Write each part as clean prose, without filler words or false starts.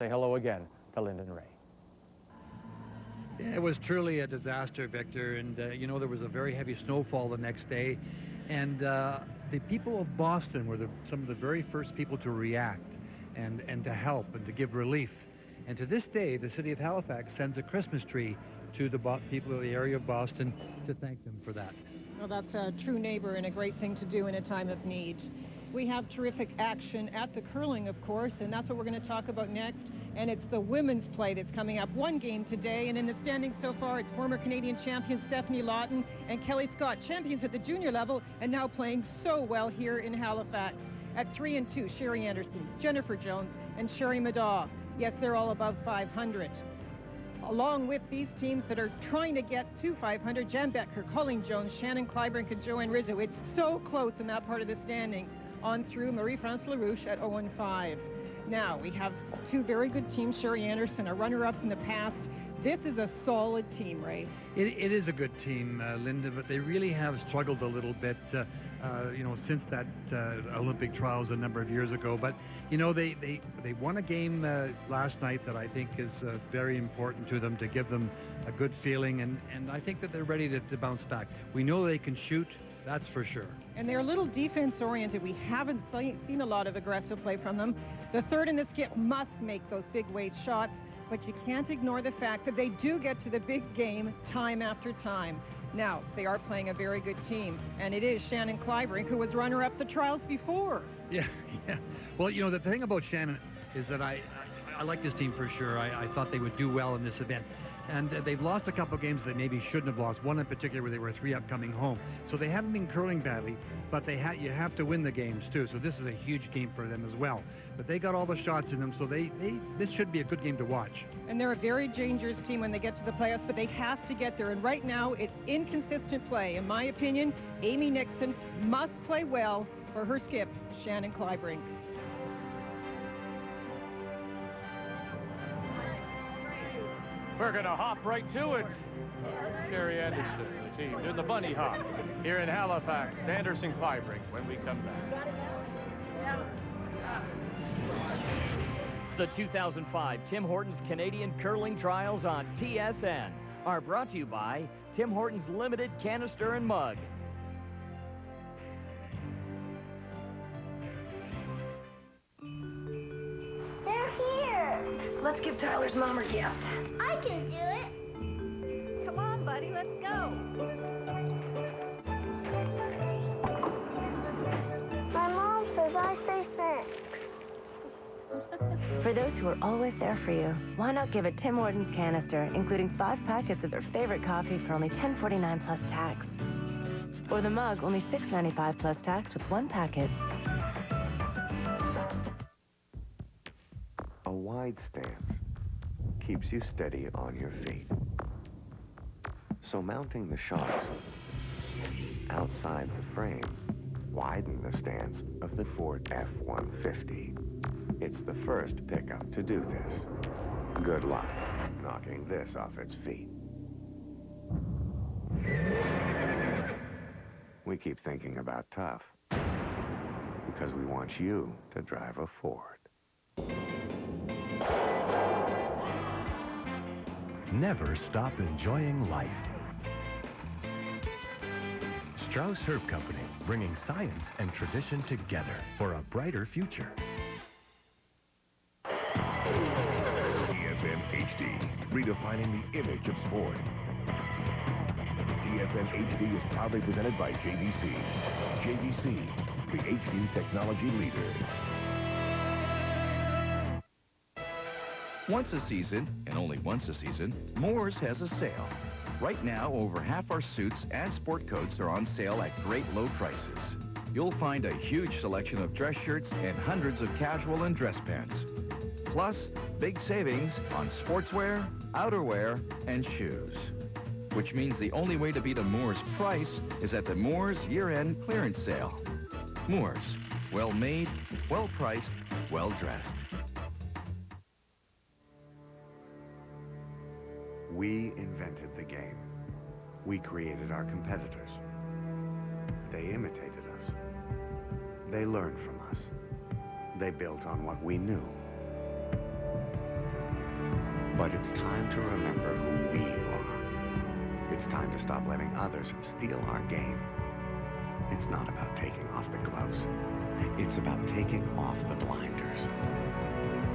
Say hello again to Lyndon Ray. It was truly a disaster, Victor, and you know, there was a very heavy snowfall the next day, and the people of Boston were some of the very first people to react and to help and to give relief. And to this day, the city of Halifax sends a Christmas tree to the people of the area of Boston to thank them for that. Well, that's a true neighbor and a great thing to do in a time of need. We have terrific action at the curling, of course, and that's what we're going to talk about next. And it's the women's play that's coming up. One game today, and in the standings so far, it's former Canadian champions Stephanie Lawton and Kelly Scott, champions at the junior level, and now playing so well here in Halifax. At 3 and 2, Sherry Anderson, Jennifer Jones, and Sherry Madaw. Yes, they're all above 500. Along with these teams that are trying to get to 500, Jan Becker, Colleen Jones, Shannon, Kleibrink, and Joanne Rizzo. It's so close in that part of the standings. On through Marie-France LaRouche at 0-5. Now, we have two very good teams. Sherry Anderson, a runner-up in the past. This is a solid team, Ray. It is a good team, Linda, but they really have struggled a little bit, you know, since that Olympic trials a number of years ago. But, you know, they won a game last night that I think is very important to them, to give them a good feeling, and I think that they're ready to bounce back. We know they can shoot, that's for sure. And they're a little defense-oriented. We haven't seen a lot of aggressive play from them. The third in the skip must make those big weight shots, but you can't ignore the fact that they do get to the big game time after time. Now, they are playing a very good team, and it is Shannon Kleibrink, who was runner-up the trials before. Yeah. Well, you know, the thing about Shannon is that I like this team for sure. I thought they would do well in this event. And they've lost a couple of games they maybe shouldn't have lost. One in particular where they were 3 up coming home. So they haven't been curling badly, but you have to win the games too. So this is a huge game for them as well. But they got all the shots in them, so this should be a good game to watch. And they're a very dangerous team when they get to the playoffs, but they have to get there. And right now, it's inconsistent play. In my opinion, Amy Nixon must play well for her skip, Shannon Kleibrink. We're going to hop right to it. Sherry Anderson, the team, doing the bunny hop here in Halifax. Anderson Kleibrink when we come back. The 2005 Tim Hortons Canadian Curling Trials on TSN are brought to you by Tim Hortons Limited Canister and Mug. They're here. Let's give Tyler's mom her gift. I can do it. Come on, buddy, let's go. My mom says I say thanks. For those who are always there for you, why not give a Tim Hortons canister, including 5 packets of their favorite coffee for only $10.49 plus tax. Or the mug, only $6.95 plus tax with 1 packet. A wide stance keeps you steady on your feet. So mounting the shocks outside the frame widen the stance of the Ford F-150. It's the first pickup to do this. Good luck knocking this off its feet. We keep thinking about tough because we want you to drive a Ford. Never stop enjoying life. Strauss Herb Company, bringing science and tradition together for a brighter future. TSN HD, redefining the image of sport. TSN HD is proudly presented by JVC. JVC, the HD technology leader. Once a season, and only once a season, Moores has a sale. Right now, over half our suits and sport coats are on sale at great low prices. You'll find a huge selection of dress shirts and hundreds of casual and dress pants. Plus, big savings on sportswear, outerwear, and shoes. Which means the only way to beat a Moores price is at the Moores year-end clearance sale. Moores, well-made, well-priced, well-dressed. We invented the game. We created our competitors. They imitated us. They learned from us. They built on what we knew. But it's time to remember who we are. It's time to stop letting others steal our game. It's not about taking off the gloves. It's about taking off the blinders.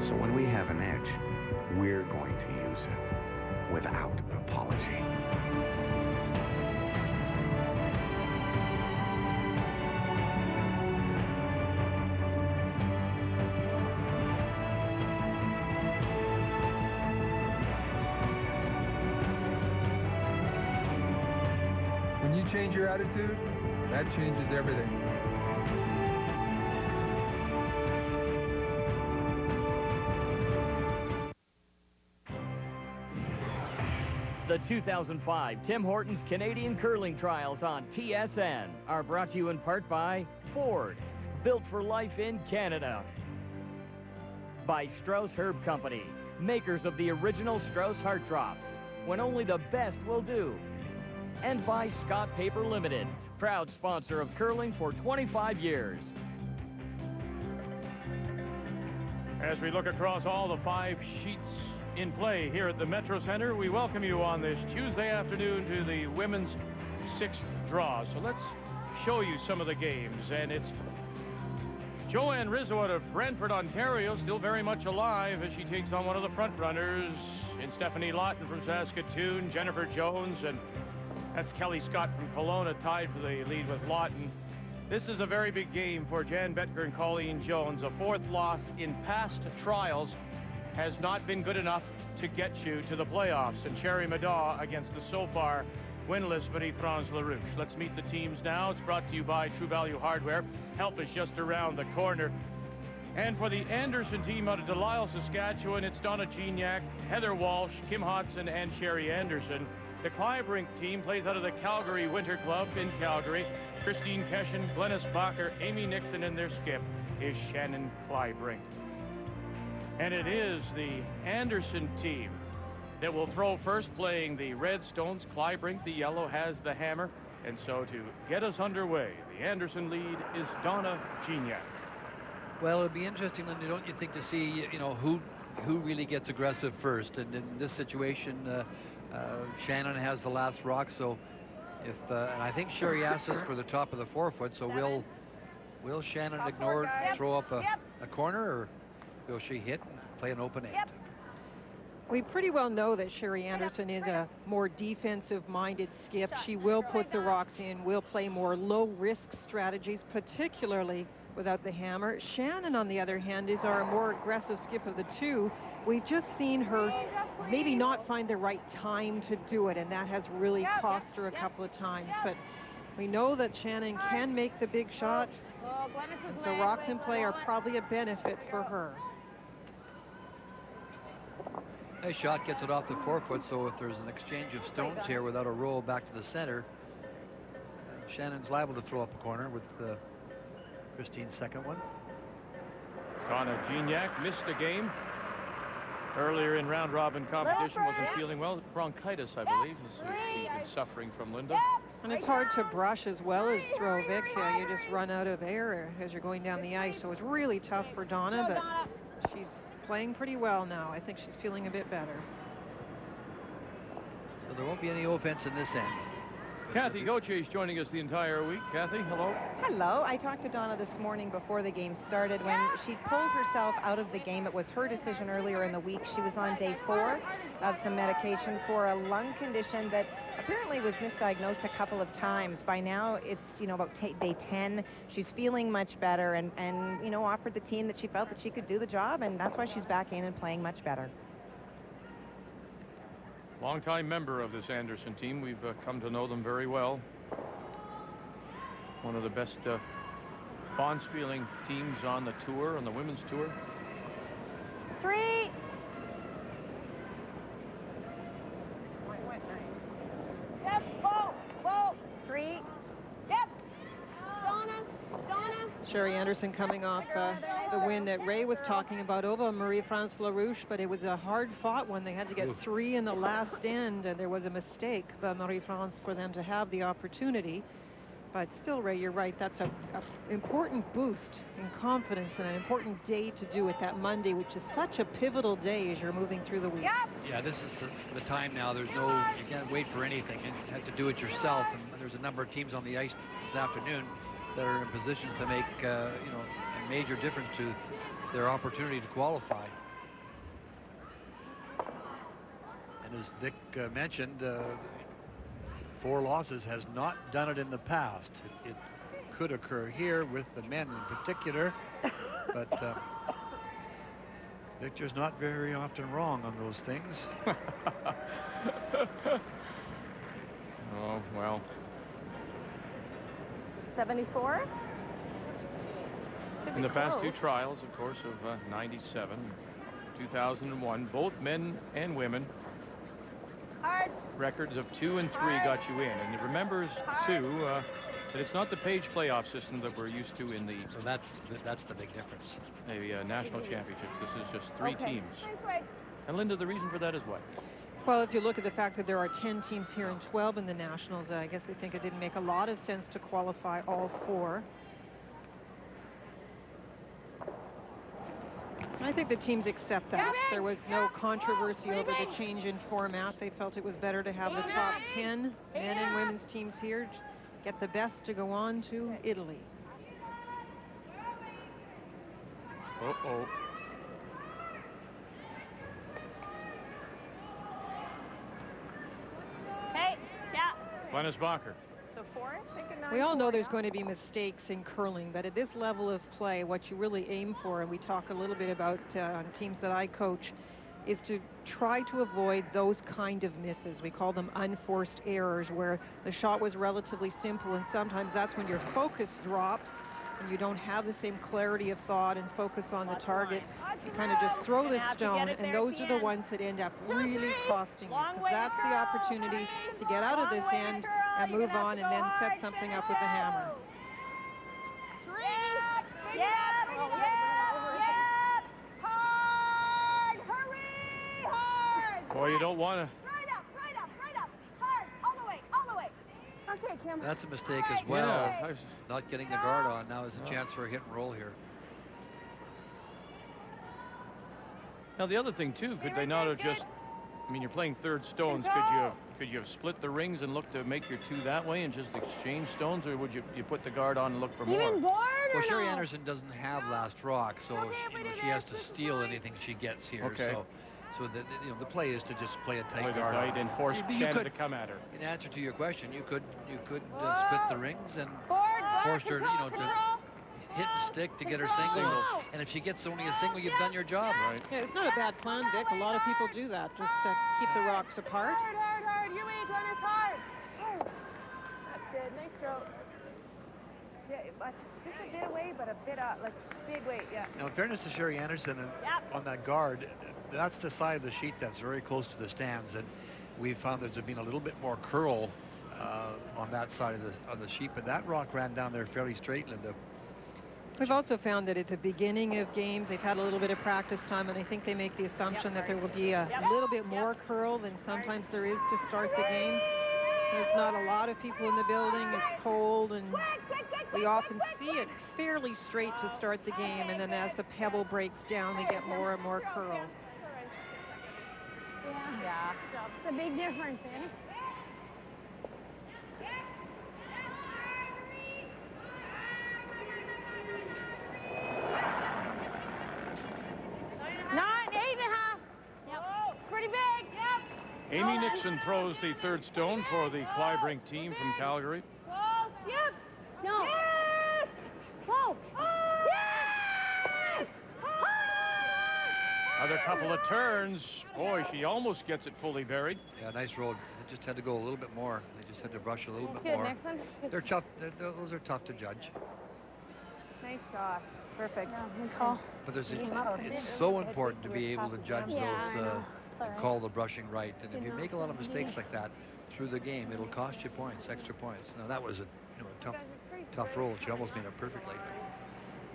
So when we have an edge, we're going to use it without apology. When you change your attitude, that changes everything. The 2005 Tim Hortons Canadian Curling Trials on TSN are brought to you in part by Ford, built for life in Canada. By Strauss Herb Company, makers of the original Strauss Heart Drops, when only the best will do. And by Scott Paper Limited, proud sponsor of curling for 25 years. As we look across all the 5 sheets in play here at the Metro Center, we welcome you on this Tuesday afternoon to the women's 6th draw. So let's show you some of the games. And it's Joanne Rizzo out of Brantford, Ontario, still very much alive as she takes on one of the front runners in Stephanie Lawton from Saskatoon, Jennifer Jones, and that's Kelly Scott from Kelowna, tied for the lead with Lawton. This is a very big game for Jan Betker and Colleen Jones. A 4th loss in past trials has not been good enough to get you to the playoffs. And Sherry Madaw against the so far winless Marie-France LaRouche. Let's meet the teams now. It's brought to you by True Value Hardware. Help is just around the corner. And for the Anderson team out of Delisle, Saskatchewan, it's Donna Gignac, Heather Walsh, Kim Hodson, and Sherry Anderson. The Kleibrink team plays out of the Calgary Winter Club in Calgary. Christine Keshen, Glennis Bacher, Amy Nixon, and their skip is Shannon Kleibrink. And it is the Anderson team that will throw first, playing the red stones. Kleibrink, the yellow, has the hammer. And so to get us underway, the Anderson lead is Donna Gignac. Well, it'll be interesting, Linda, don't you think, to see, you know, who really gets aggressive first. And in this situation, Shannon has the last rock, so if and I think Sherry asked us for the top of the 4-foot, so will Shannon ignore it, throw up a corner, or will she hit and play an open end? We pretty well know that Sherry Anderson is a more defensive-minded skip. She will put the rocks in, will play more low-risk strategies, particularly without the hammer. Shannon, on the other hand, is our more aggressive skip of the two. We've just seen her maybe not find the right time to do it, and that has really cost her a couple of times. But we know that Shannon can make the big shot, and so rocks in play are probably a benefit for her. Nice shot, gets it off the 4-foot, so if there's an exchange of stones here without a roll back to the center, Shannon's liable to throw up a corner with Christine's second one. Donna Gignac missed a game earlier in round-robin competition, wasn't feeling well. Bronchitis, I believe, she's been suffering from, Linda. And it's hard to brush as well as throw, Vic. You just run out of air as you're going down the ice, so it's really tough for Donna, but she's playing pretty well now. I think she's feeling a bit better. So there won't be any offense in this end. Kathy Gauthier is joining us the entire week. Kathy, hello. Hello. I talked to Donna this morning before the game started. When she pulled herself out of the game, it was her decision earlier in the week. She was on day 4 of some medication for a lung condition that apparently was misdiagnosed a couple of times. By now, it's, you know, about day 10. She's feeling much better and, you know, offered the team that she felt that she could do the job, and that's why she's back in and playing much better. Longtime member of this Anderson team. We've come to know them very well. One of the best bonds-feeling teams on the tour, on the women's tour. 3. Yep, whoa, 3. Yep. Donna. Sherry Anderson coming off the win that Ray was talking about over Marie-France LaRouche, but it was a hard-fought one. They had to get 3 in the last end, and there was a mistake by Marie-France for them to have the opportunity. But still, Ray, you're right. That's a important boost in confidence and an important day to do it that Monday, which is such a pivotal day as you're moving through the week. Yeah, this is the time now. You can't wait for anything. You have to do it yourself. And there's a number of teams on the ice this afternoon that are in positions to make, a major difference to their opportunity to qualify. And as Dick mentioned, 4 losses has not done it in the past. It could occur here with the men in particular, but Victor's not very often wrong on those things. Oh, well. 74. In the past 2 trials, of course, of 97, 2001, both men and women, Hard. records of 2 and 3 got you in. And it remembers, too, that it's not the page playoff system that we're used to in the... So that's the big difference. A national championship. This is just 3 teams. Nice way. And Linda, the reason for that is what? Well, if you look at the fact that there are 10 teams here and 12 in the Nationals, I guess they think it didn't make a lot of sense to qualify all 4. I think the teams accept that. There was no controversy over the change in format. They felt it was better to have the top 10 men and women's teams here, get the best to go on to Italy. Uh-oh. Hey, yeah. Glennis Bacher. So 4, We all know there's going to be mistakes in curling, but at this level of play, what you really aim for, and we talk a little bit about on teams that I coach, is to try to avoid those kind of misses. We call them unforced errors, where the shot was relatively simple, and sometimes that's when your focus drops and you don't have the same clarity of thought and focus on the target. You kind of just throw the stone, and those are the ones that end up really costing you, because that's the opportunity to get out of this end and move on and then set something up with a hammer. Hard, hurry, hard. Boy, you don't want to... Right up, hard, all the way. Okay, Kim. That's a mistake as well. Yeah. Not getting the guard on. Now is a chance for a hit and roll here. Now, the other thing, too, could they not have just... I mean, you're playing third stones. Could you have split the rings and look to make your 2 that way and just exchange stones, or would you put the guard on and look for more? Well, Sherry Anderson doesn't have last rock, so she has to steal anything she gets here. Okay. So the play is to just play a tight Play the guard tight on. and force Shannon to come at her. In answer to your question, you could split the rings and force her, to hit and stick to get her single. And if she gets only a single, you've done your job. Right. Yeah, it's not a bad plan, Vic. A lot of people do that, just to keep the rocks apart. Hard, you weak, Glennis, hard. That's good, nice stroke. Yeah, but just a bit away, but a bit like big weight, yeah. Now, in fairness to Sherry Anderson, on that guard, that's the side of the sheet that's very close to the stands, and we've found there's been a little bit more curl on that side of the sheet, but that rock ran down there fairly straight, Linda. We've also found that at the beginning of games, they've had a little bit of practice time, and I think they make the assumption that there will be a little bit more curl than sometimes there is to start the game. There's not a lot of people in the building. It's cold, and we often see it fairly straight to start the game, and then as the pebble breaks down, they get more and more curl. Yeah, it's a big difference, eh? Amy Nixon throws the third stone for the Kleibrink team from Calgary. Whoa, yep. No. Yes! Whoa. Yes! Another couple of turns. Boy, she almost gets it fully buried. Yeah, nice roll. They just had to go a little bit more. They just had to brush a little bit Good, more. next one. They're tough. Those are tough to judge. Nice shot. Perfect. Good call. But it's so important to be able to judge those and call the brushing right. And if you make a lot of mistakes like that through the game, it'll cost you points, extra points. Now that was a tough roll. She almost made it perfectly.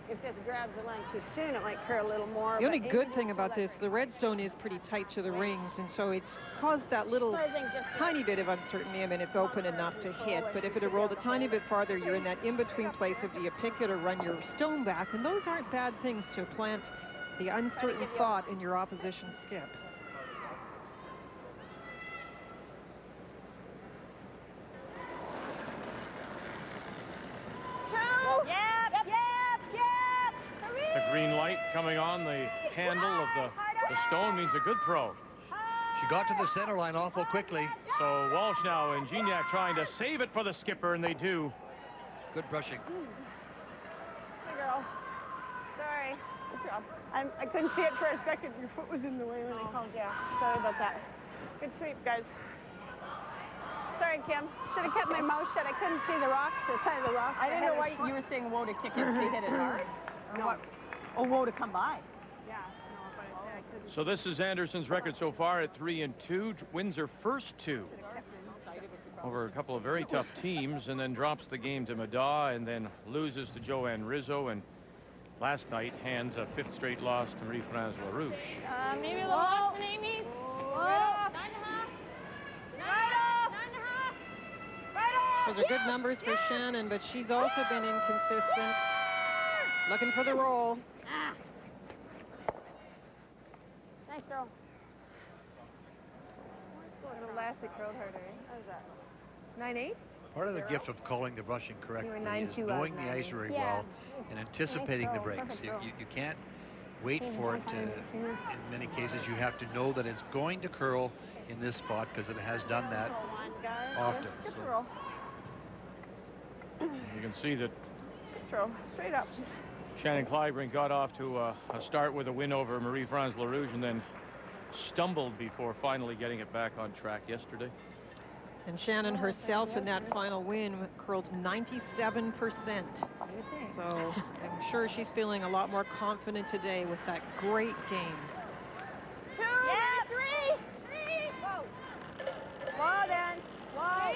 if this grabs the line too soon, it might curl a little more. The only good thing about this, the redstone is pretty tight to the rings, and so it's caused that little tiny bit of uncertainty. I mean, it's open enough to hit, but if it had rolled a tiny bit farther, you're in that in-between place of do you pick it or run your stone back, and those aren't bad things to plant the uncertain thought in your opposition skip. The green light coming on the handle of the stone means a good throw. She got to the center line awful quickly. So Walsh now and Gignac trying to save it for the skipper, and they do. Good brushing. Hey, girl. Sorry. Good job. I couldn't see it for a second. Your foot was in the way when I called you. Sorry about that. Good sweep, guys. Sorry, Kim. Should have kept my mouth shut. I couldn't see the rocks, the side of the rocks. I didn't know why you were saying whoa to kick it. They hit it hard? No. What? Oh, whoa to come by. Yeah. No, but I couldn't. So this is Anderson's record so far at 3-2. Wins her first two over a couple of very tough teams, and then drops the game to Madaw, and then loses to Joanne Rizzo, and last night hands a fifth straight loss to Marie-France LaRouche. Maybe the last one, Amy. Those are good numbers for Shannon, but she's also been inconsistent. Looking for the roll. Nice throw. The last it curled harder. How's that? 9-8? Part of the gift of calling the brushing correctly is 9-2 knowing the ice 9-8. very Yeah. well and anticipating the Nice throw, breaks. perfect You, throw. you can't wait for it to, in many cases, you have to know that it's going to curl in this spot because it has done that often. Good So throw. You can see that Good throw. Straight up. Shannon Kleibrink got off to a start with a win over Marie-France LaRouche, and then stumbled before finally getting it back on track yesterday. And Shannon herself in that final win curled 97%. So I'm sure she's feeling a lot more confident today with that great game. 2, 3. Whoa. Whoa, then. Whoa.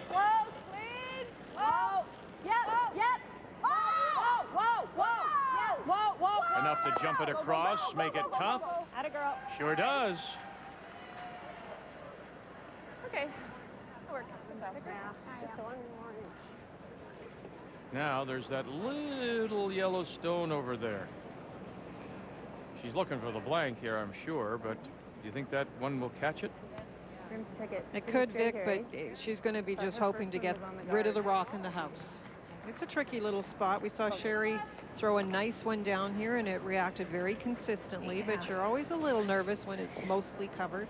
Whoa, clean. Whoa. Yep. Yep. Whoa. Whoa. Whoa. Whoa. Whoa. Whoa. Enough to jump it across, make it tough. Atta girl. Sure does. Okay. That worked. Just one more inch. Now there's that little yellow stone over there. She's looking for the blank here, I'm sure, but do you think that one will catch it? It could, Vic, but she's going to be just hoping to get rid of the rock in the house. It's a tricky little spot. We saw Sherry throw a nice one down here, and it reacted very consistently, but you're always a little nervous when it's mostly covered.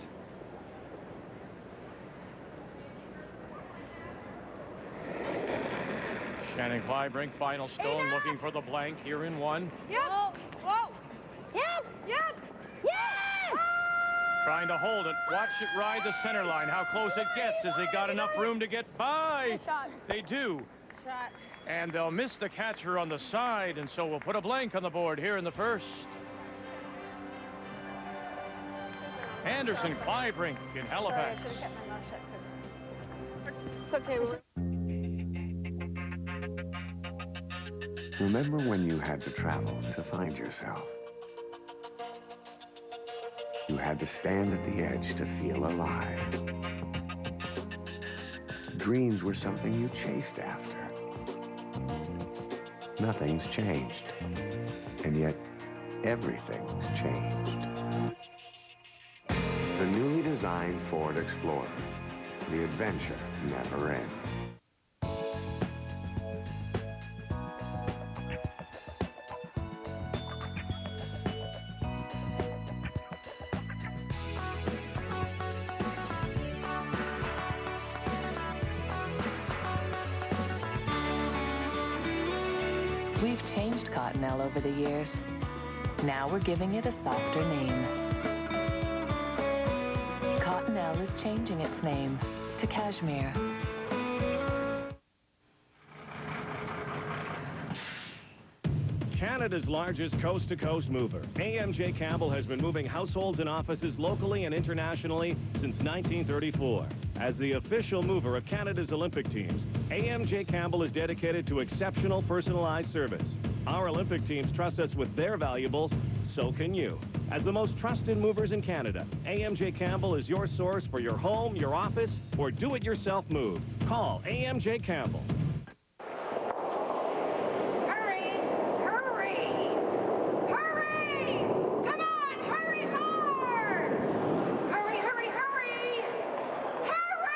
Shannon Kleibrink, final stone, looking for the blank here in one. Yep. Whoa. Yep. Yep. Yes! Trying to hold it. Watch it ride the center line. How close it gets. Has it got enough room to get by? They do. Shot. And they'll miss the catcher on the side, and so we'll put a blank on the board here in the first. Anderson Kleibrink in Halifax. Sorry, I should have kept my mouth shut. It's okay. Remember when you had to travel to find yourself? You had to stand at the edge to feel alive. Dreams were something you chased after. Nothing's changed, and yet everything's changed. The newly designed Ford Explorer. The adventure never ends. We've changed Cottonelle over the years. Now we're giving it a softer name. Cottonelle is changing its name to Cashmere. Canada's largest coast-to-coast mover, AMJ Campbell has been moving households and offices locally and internationally since 1934. As the official mover of Canada's Olympic teams, AMJ Campbell is dedicated to exceptional personalized service. Our Olympic teams trust us with their valuables, so can you. As the most trusted movers in Canada, AMJ Campbell is your source for your home, your office, or do-it-yourself move. Call AMJ Campbell. Hurry! Hurry! Hurry! Come on! Hurry hard! Hurry, hurry, hurry! Hurry!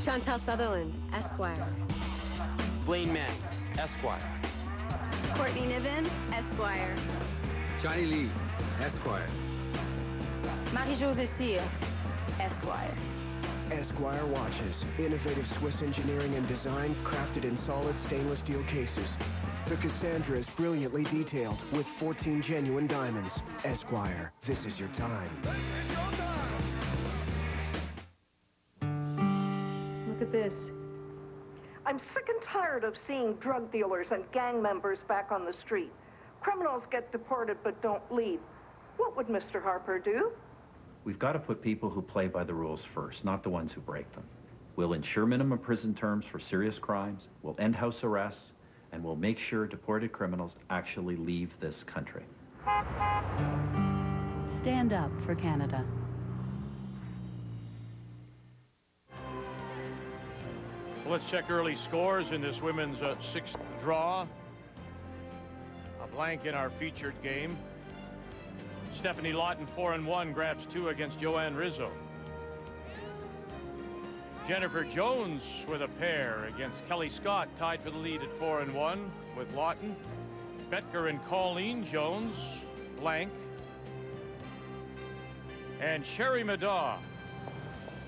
Chantal Sutherland, Esquire. Blaine Manning, Esquire. Courtney Niven, Esquire. Johnny Lee, Esquire. Marie-Josée Cyr, Esquire. Esquire watches. Innovative Swiss engineering and design crafted in solid stainless steel cases. The Cassandra is brilliantly detailed with 14 genuine diamonds. Esquire, this is your time. Look at this. I'm sick and tired of seeing drug dealers and gang members back on the street. Criminals get deported but don't leave. What would Mr. Harper do? We've got to put people who play by the rules first, not the ones who break them. We'll ensure minimum prison terms for serious crimes, we'll end house arrests, and we'll make sure deported criminals actually leave this country. Stand up for Canada. Let's check early scores in this women's sixth draw. A blank in our featured game. Stephanie Lawton, 4-1, grabs 2 against Joanne Rizzo. Jennifer Jones with a pair against Kelly Scott, tied for the lead at 4-1 with Lawton. Betker and Colleen Jones, blank. And Sherry Madaw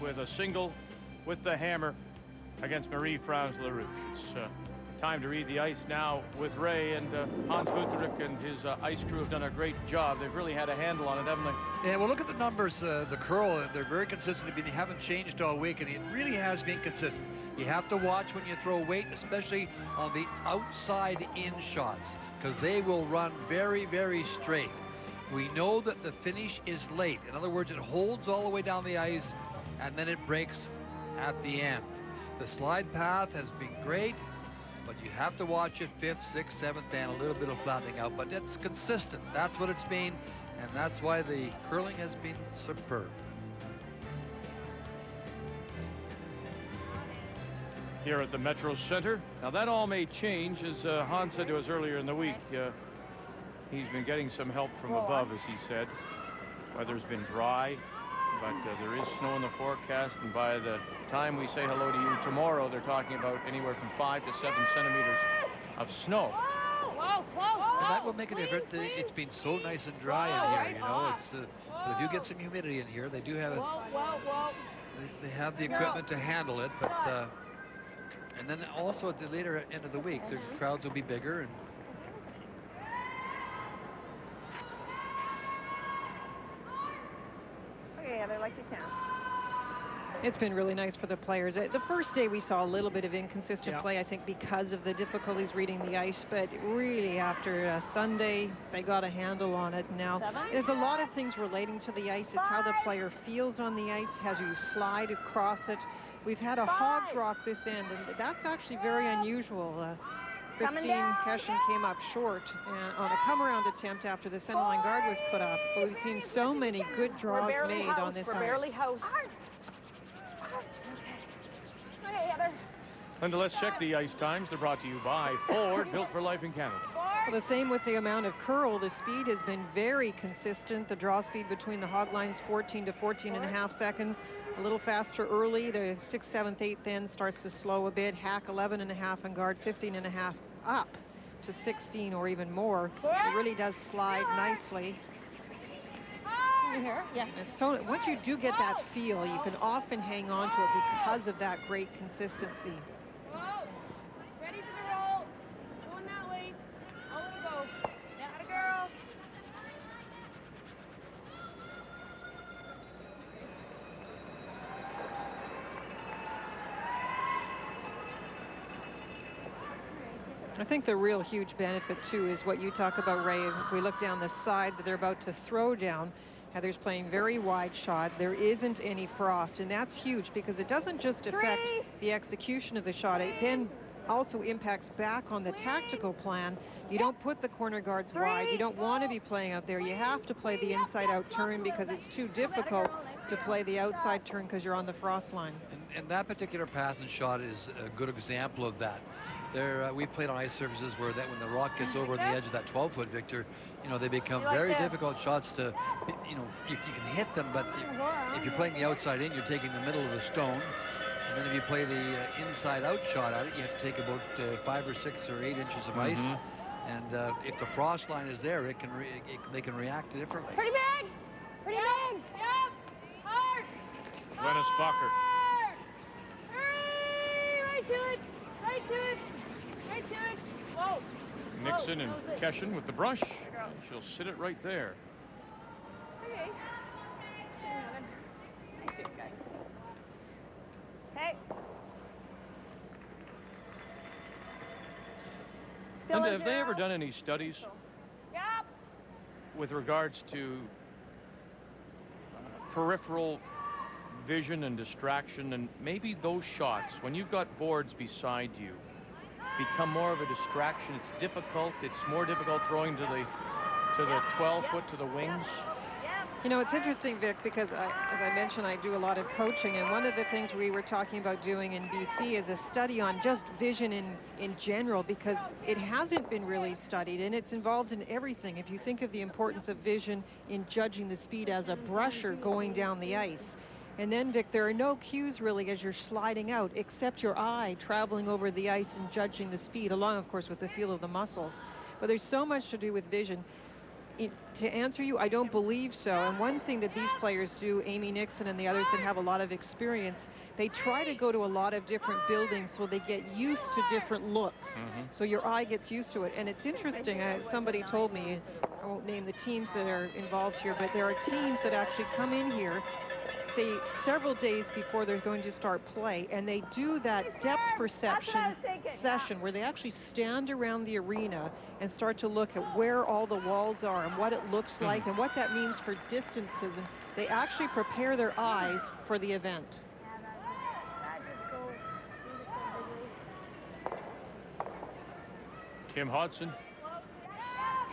with a single with the hammer against Marie-France LaRouche. It's time to read the ice now with Ray, and Hans Guterich and his ice crew have done a great job. They've really had a handle on it, haven't they? Yeah, well, look at the numbers, the curl. They're very consistent. They haven't changed all week, and it really has been consistent. You have to watch when you throw weight, especially on the outside-in shots, because they will run very, very straight. We know that the finish is late. In other words, it holds all the way down the ice, and then it breaks at the end. The slide path has been great, but you have to watch it 5th, 6th, 7th, and a little bit of flattening out. But it's consistent. That's what it's been, and that's why the curling has been superb. Here at the Metro Center. Now that all may change, as Hans said to us earlier in the week. He's been getting some help from above, as he said. Weather's been dry, but there is snow in the forecast, and by the time we say hello to you tomorrow, they're talking about anywhere from 5 to 7 centimeters of snow. And that will make a difference. It's been so nice and dry in here, you know. It's but if you get some humidity in here, they do have they have the equipment to handle it, but and then also at the later end of the week, the crowds will be bigger. And Okay, they're like you can. It's been really nice for the players. The first day we saw a little bit of inconsistent play, I think, because of the difficulties reading the ice, but really after Sunday, they got a handle on it. Now, there's a lot of things relating to the ice. It's how the player feels on the ice, how you slide across it. We've had a hog drop this end, and that's actually very unusual. Christine Keshen came up short on a come-around attempt after the centerline guard was put up. But we've seen so many good draws made on this ice. Linda, let's check the ice times. They're brought to you by Ford, built for life in Canada. Well, the same with the amount of curl. The speed has been very consistent. The draw speed between the hog lines, 14 to 14.5 seconds. A little faster early. The 6th, 7th, 8th end starts to slow a bit. Hack 11.5 and guard 15.5 up to 16 or even more. It really does slide nicely. Here? Yeah. And so once you do get that feel, you can often hang on to it because of that great consistency. Whoa. Ready for the roll. Going that way. I'll let it go. Yeah, atta girl. I think the real huge benefit, too, is what you talk about, Ray. If we look down the side that they're about to throw down, Heather's playing very wide shot. There isn't any frost, and that's huge because it doesn't just affect the execution of the shot. It then also impacts back on the tactical plan. You don't put the corner guards wide. You don't want to be playing out there. You have to play the inside-out turn because it's too difficult to play the outside turn because you're on the frost line. And that particular path and shot is a good example of that. We played on ice surfaces where when the rock gets over on the edge of that 12-foot, Victor, you know, they become very difficult shots to, you know, you can hit them, but if you're playing the outside in, you're taking the middle of the stone. And then if you play the inside-out shot at it, you have to take about 5 or 6 or 8 inches of ice. And if the frost line is there, they can react differently. Pretty big! Pretty big! Yep! Hard! Glennis Fokker. Right to it! Right to it! Right to it! Whoa! Nixon and Keshen with the brush. She'll sit it right there. Okay. Nice shoot, guys. Hey. Linda, have they ever done any studies Yep. with regards to peripheral vision and distraction, and maybe those shots, when you've got boards beside you, become more of a distraction? It's difficult. It's more difficult throwing to the 12-foot to the wings. You know, it's interesting, Vic, because as I mentioned, I do a lot of coaching, and one of the things we were talking about doing in BC is a study on just vision in general, because it hasn't been really studied, and it's involved in everything. If you think of the importance of vision in judging the speed as a brusher going down the ice. And then, Vic, there are no cues really as you're sliding out, except your eye traveling over the ice and judging the speed, along, of course, with the feel of the muscles. But there's so much to do with vision. To answer you, I don't believe so. And one thing that these players do, Amy Nixon and the others that have a lot of experience, they try to go to a lot of different buildings so they get used to different looks. So your eye gets used to it. And it's interesting, somebody told me, I won't name the teams that are involved here, but there are teams that actually come in here several days before they're going to start play, and they do that depth perception session where they actually stand around the arena and start to look at where all the walls are and what it looks like and what that means for distances, and they actually prepare their eyes for the event. Kim Hodson.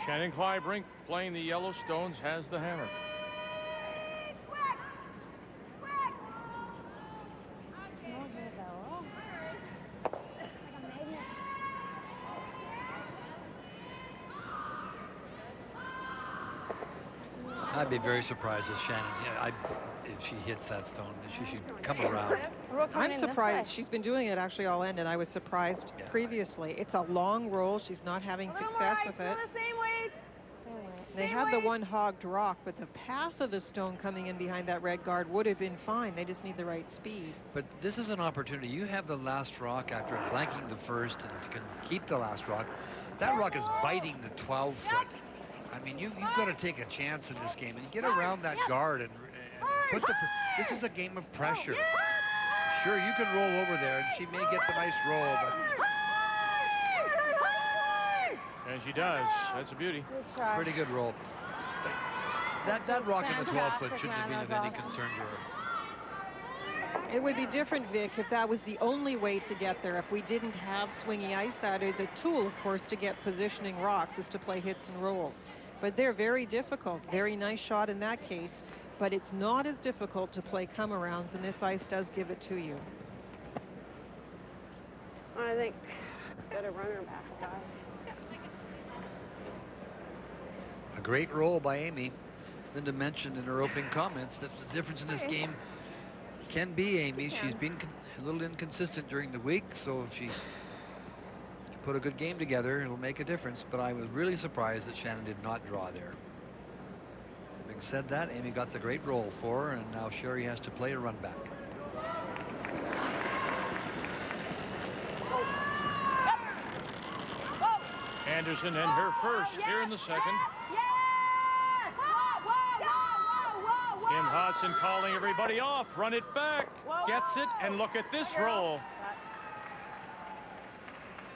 Shannon Kleibrink playing the Yellowstones has the hammer. I'd be very surprised if Shannon, if she hits that stone, she should come around. I'm surprised. She's been doing it actually all end, and I was surprised previously. It's a long roll. She's not having success with it. They had the one hogged rock, but the path of the stone coming in behind that red guard would have been fine. They just need the right speed. But this is an opportunity. You have the last rock after blanking the first and can keep the last rock. That rock is biting the 12-foot. I mean, you've got to take a chance in this game and get around that guard and put the. This is a game of pressure. Sure, you can roll over there, and she may get the nice roll, but. And she does. That's a beauty. Pretty good roll. That rock in the 12-foot shouldn't have been of any concern to her. It would be different, Vic, if that was the only way to get there. If we didn't have swingy ice, that is a tool, of course, to get positioning rocks, is to play hits and rolls. But they're very difficult. Very nice shot in that case, but it's not as difficult to play come-arounds, and this ice does give it to you. I think got a runner back, guys. A great roll by Amy. Linda mentioned in her opening comments that the difference in this game can be Amy. She's been a little inconsistent during the week, so if she can put a good game together, it'll make a difference. But I was really surprised that Shannon did not draw there. Having said that, Amy got the great roll for her, and now Sherry has to play a run back. Anderson and her first here in the second. Kim Hodson calling everybody off. Run it back. Gets it, and look at this roll.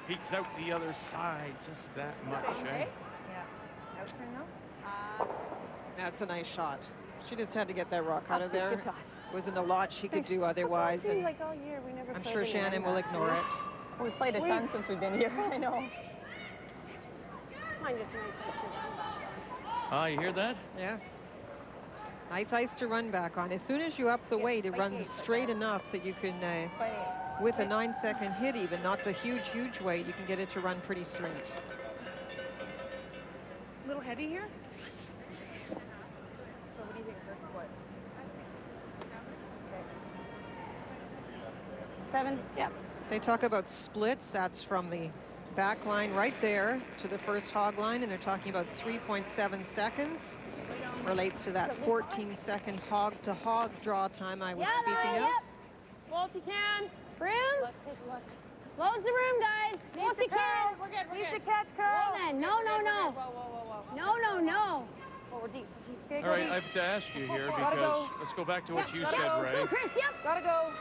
peeks out the other side just that much, eh? Yeah. Out turn now. That's a nice shot. She just had to get that rock out of there. Good shot. Wasn't a lot she could do otherwise. It seems And like all year we never I'm played sure any Shannon run will backs. ignore it. We played a ton since we've been here. I know. Mind it's nice ice to run back on. You hear that? Yes. Nice ice to run back on. As soon as you up the weight, it runs straight enough that you can, with a 9-second hit even, not the huge weight, you can get it to run pretty straight. A little heavy here? So what do you think her split? 7? Yep. They talk about splits. That's from the back line right there to the first hog line, and they're talking about 3.7 seconds. Relates to that 14-second hog-to-hog draw time I was speaking of. Well, if you can. Room? Loads of room, guys. Well, if you can. We're good, Needs to catch curl. Then. No. No. Oh, we're deep. All right, I have to ask you here because let's go back to what you said, Ray. Go, Chris. Yep. Gotta go.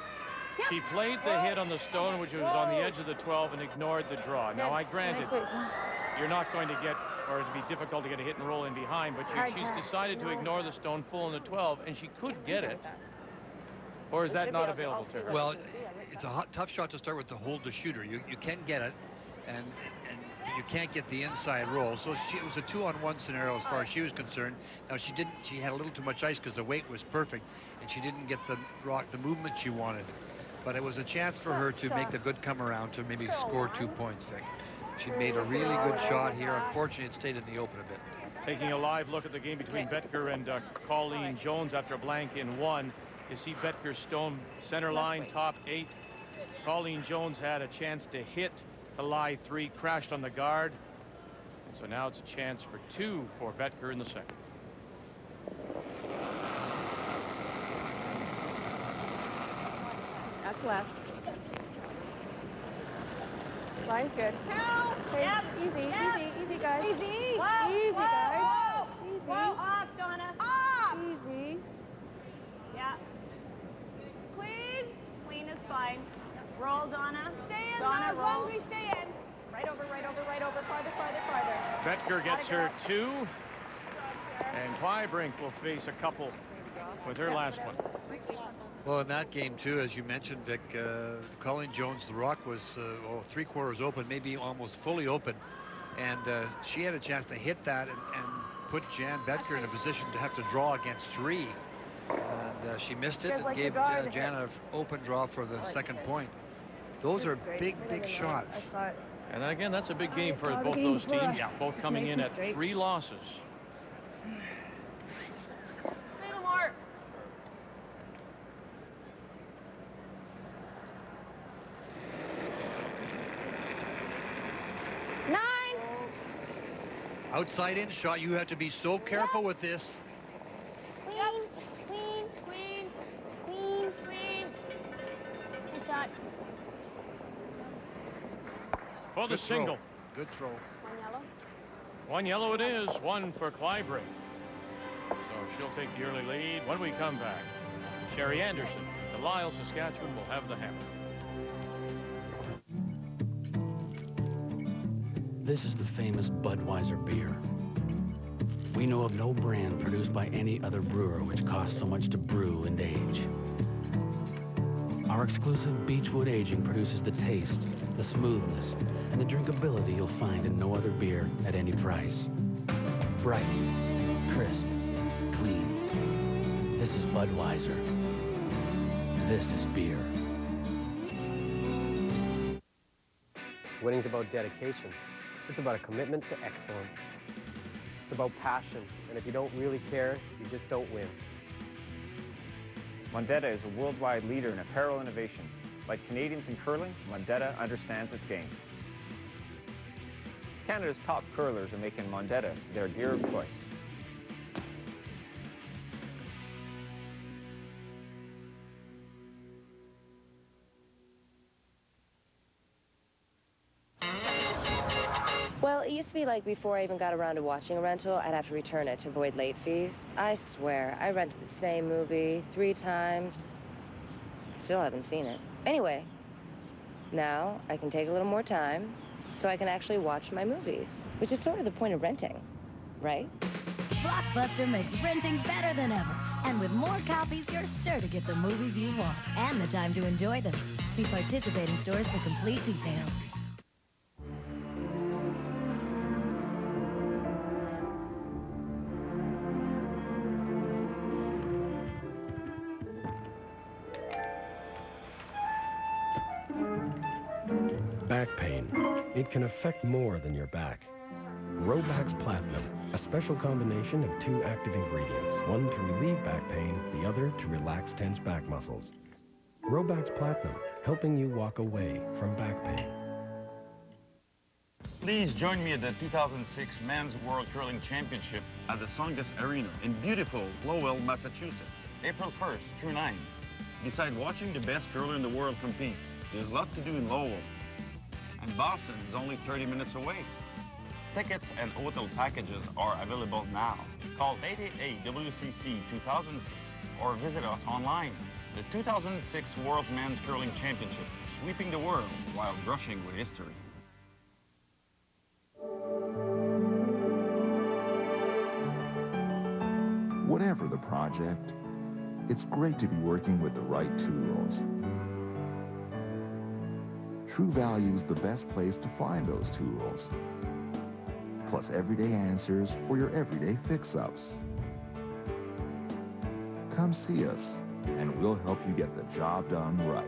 Yep. She played the hit on the stone, which was on the edge of the 12, and ignored the draw. Now, I granted you're not going to get, or it'd be difficult to get a hit and roll in behind, but she's decided to ignore the stone full in the 12, and she could get it. Or is that not available to her? Well, it's a tough shot to start with to hold the shooter. You can get it, and you can't get the inside roll. So it was a 2-on-1 scenario as far as she was concerned. Now she had a little too much ice because the weight was perfect, and she didn't get the movement she wanted. But it was a chance for her to make the good come around to maybe score 2 points, Vic. She made a really good shot here. Unfortunately, it stayed in the open a bit. Taking a live look at the game between Betker and Colleen Jones after a blank in 1. You see Betker stone center line, top 8. Colleen Jones had a chance to hit to lie 3, crashed on the guard. So now it's a chance for 2 for Betker in the second. That's left. Line's good. Okay. Yep. Easy, guys. Easy. Easy, guys. Easy. Whoa, off, Donna. Off. Easy. Yeah. Clean is fine. Roll, Donna. Stay in, Donna, as long as we stay in. Right over. Farther. Betker gets her 2. And Kleibrink will face a couple with her last one. Well, in that game, too, as you mentioned, Vic, Colleen Jones, the rock was 3/4 open, maybe almost fully open. And she had a chance to hit that and put Jan Betker in a position to have to draw against 3. And she missed it and gave Jan an open draw for the second point. Those are big shots. And again, that's a big game for both those teams, both coming in at 3 losses. A little more. Outside in shot, you have to be so careful with this. Clean. Good shot. For the single. Good throw. 1 yellow. 1 yellow it is, 1 for Kleibrink. So she'll take the early lead. When we come back, Sherry Anderson, the Lyle, Saskatchewan, will have the hammer. This is the famous Budweiser beer. We know of no brand produced by any other brewer which costs so much to brew and age. Our exclusive Beechwood aging produces the taste, the smoothness, and the drinkability you'll find in no other beer at any price. Bright, crisp, clean. This is Budweiser. This is beer. Winning's about dedication. It's about a commitment to excellence. It's about passion, and if you don't really care, you just don't win. Mondetta is a worldwide leader in apparel innovation. Like Canadians in curling, Mondetta understands its game. Canada's top curlers are making Mondetta their gear of choice. Well, it used to be like before I even got around to watching a rental, I'd have to return it to avoid late fees. I swear, I rented the same movie 3 times. Still haven't seen it. Anyway, now I can take a little more time, so I can actually watch my movies, which is sort of the point of renting, right? Blockbuster makes renting better than ever. And with more copies, you're sure to get the movies you want and the time to enjoy them. See participating stores for complete details. Back pain. It can affect more than your back. Robax Platinum, a special combination of 2 active ingredients, one to relieve back pain, the other to relax tense back muscles. Robax Platinum, helping you walk away from back pain. Please join me at the 2006 Men's World Curling Championship at the Songus Arena in beautiful Lowell, Massachusetts, April 1st through 9th. Besides watching the best curler in the world compete, there's a lot to do in Lowell. And Boston is only 30 minutes away. Tickets and hotel packages are available now. Call 888-WCC-2006 or visit us online. The 2006 World Men's Curling Championship, sweeping the world while brushing with history. Whatever the project, it's great to be working with the right tools. True Value is the best place to find those tools, plus everyday answers for your everyday fix-ups. Come see us, and we'll help you get the job done right.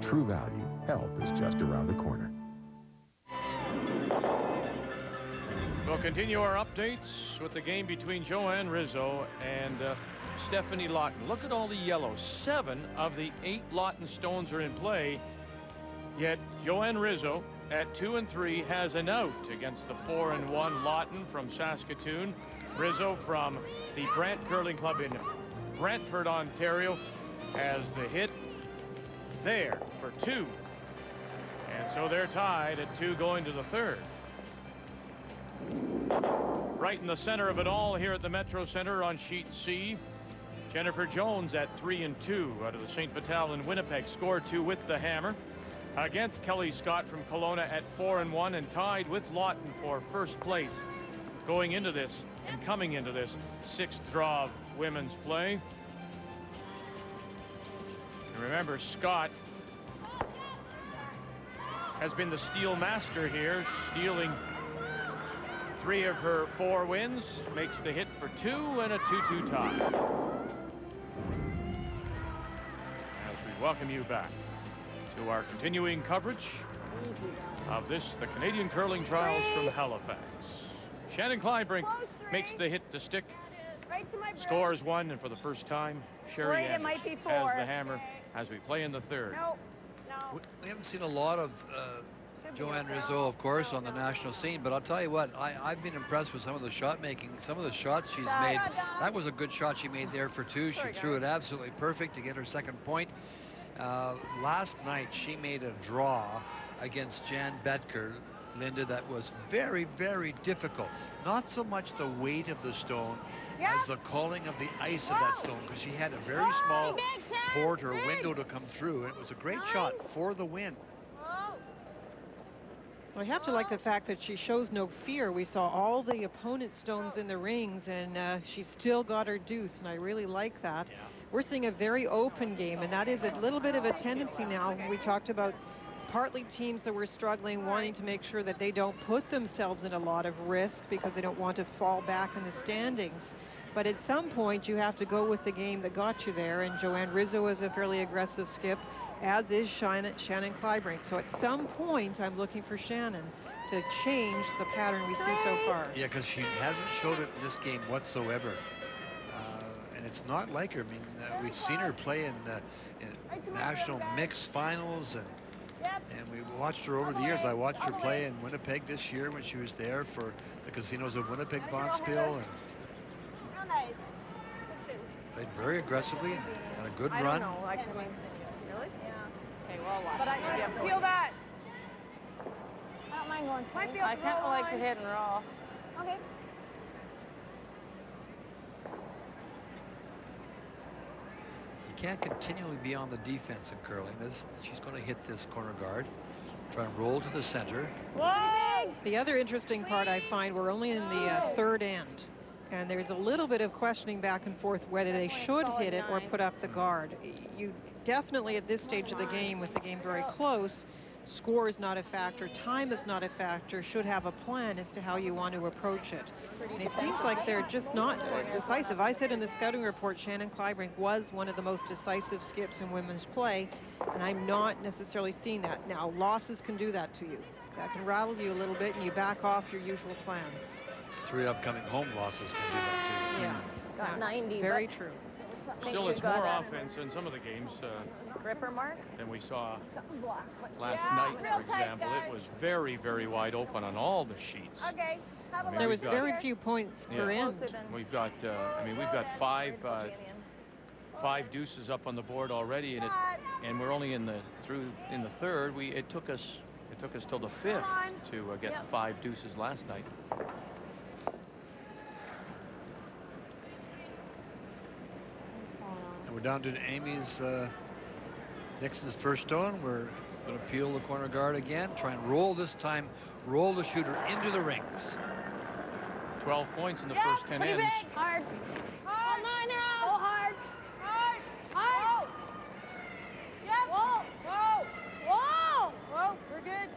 True Value, help is just around the corner. We'll continue our updates with the game between Joanne Rizzo and Stephanie Lawton. Look at all the yellow. 7 of the 8 Lawton stones are in play, yet Joanne Rizzo at 2 and 3 has an out against the 4 and 1 Lawton from Saskatoon. Rizzo from the Brant Curling Club in Brantford, Ontario, has the hit there for 2. And so they're tied at 2 going to the 3rd. Right in the center of it all here at the Metro Center on sheet C, Jennifer Jones at 3 and 2 out of the St. Vital in Winnipeg, scored 2 with the hammer against Kelly Scott from Kelowna at 4 and 1, and tied with Lawton for first place going into this and coming into this 6th draw of women's play. And remember, Scott has been the steal master here, stealing 3 of her 4 wins, makes the hit for 2 and a 2-2 tie. As we welcome you back to our continuing coverage of this, the Canadian Curling Trials from Halifax. Shannon Kleibrink makes the hit to stick, scores 1, and for the first time, Sherry Anders has the hammer as we play in the 3rd. We haven't seen a lot of Joanne Rizzo, of course, on the national scene, but I'll tell you what, I've been impressed with some of the shot making, some of the shots she's made. That was a good shot she made there for 2. She threw it absolutely perfect to get her 2nd point. Last night she made a draw against Jan Betker, Linda, that was very, very difficult. Not so much the weight of the stone as the calling of the ice of that stone, because she had a very small port or window to come through, and it was a great shot for the win. I have to like the fact that she shows no fear. We saw all the opponent's stones in the rings, and she still got her deuce, and I really like that. Yeah. We're seeing a very open game, and that is a little bit of a tendency now. We talked about partly teams that were struggling, wanting to make sure that they don't put themselves in a lot of risk because they don't want to fall back in the standings. But at some point, you have to go with the game that got you there, and Joanne Rizzo is a fairly aggressive skip, as is Shannon Kleibrink. So at some point, I'm looking for Shannon to change the pattern we see so far. Yeah, because she hasn't showed it in this game whatsoever. And it's not like her. I mean, we've seen her play in national mixed finals, and we watched her over the years. I watched her play in Winnipeg this year when she was there for the Casinos of Winnipeg Bonspiel, and played very aggressively and had a good run. I don't know. Really? Yeah. Okay, well, watch. But I feel that. I don't mind going. I kind of like to hit and roll. Okay. You can't continually be on the defense in curling. She's going to hit this corner guard. Try and roll to the center. The other interesting part I find, we're only in the third end, and there's a little bit of questioning back and forth whether they should hit it or put up the guard. You definitely at this stage of the game, with the game very close, score is not a factor, time is not a factor, should have a plan as to how you want to approach it. And it seems like they're just not decisive. I said in the scouting report, Shannon Kleibrink was one of the most decisive skips in women's play, and I'm not necessarily seeing that. Now, losses can do that to you. That can rattle you a little bit, and you back off your usual plan. 3 upcoming home losses can do that too. Yeah, Got 90. Very true. Still, it's more offense in some of the games Gripper mark than we saw last night, for example. It was very, very wide open on all the sheets. Okay. Have a There was very few points per end. We've got, I mean, we've got five deuces up on the board already, and we're only in the third. It took us till the fifth to get 5 deuces last night. And we're down to Amy's Nixon's first stone. We're going to peel the corner guard again. Try and roll this time. Roll the shooter into the rings. 12 points in the first 10 ends. Hard. All niner out. Go hard. Hard. Hard. Yep. Whoa. Whoa. Whoa. Whoa. We're good.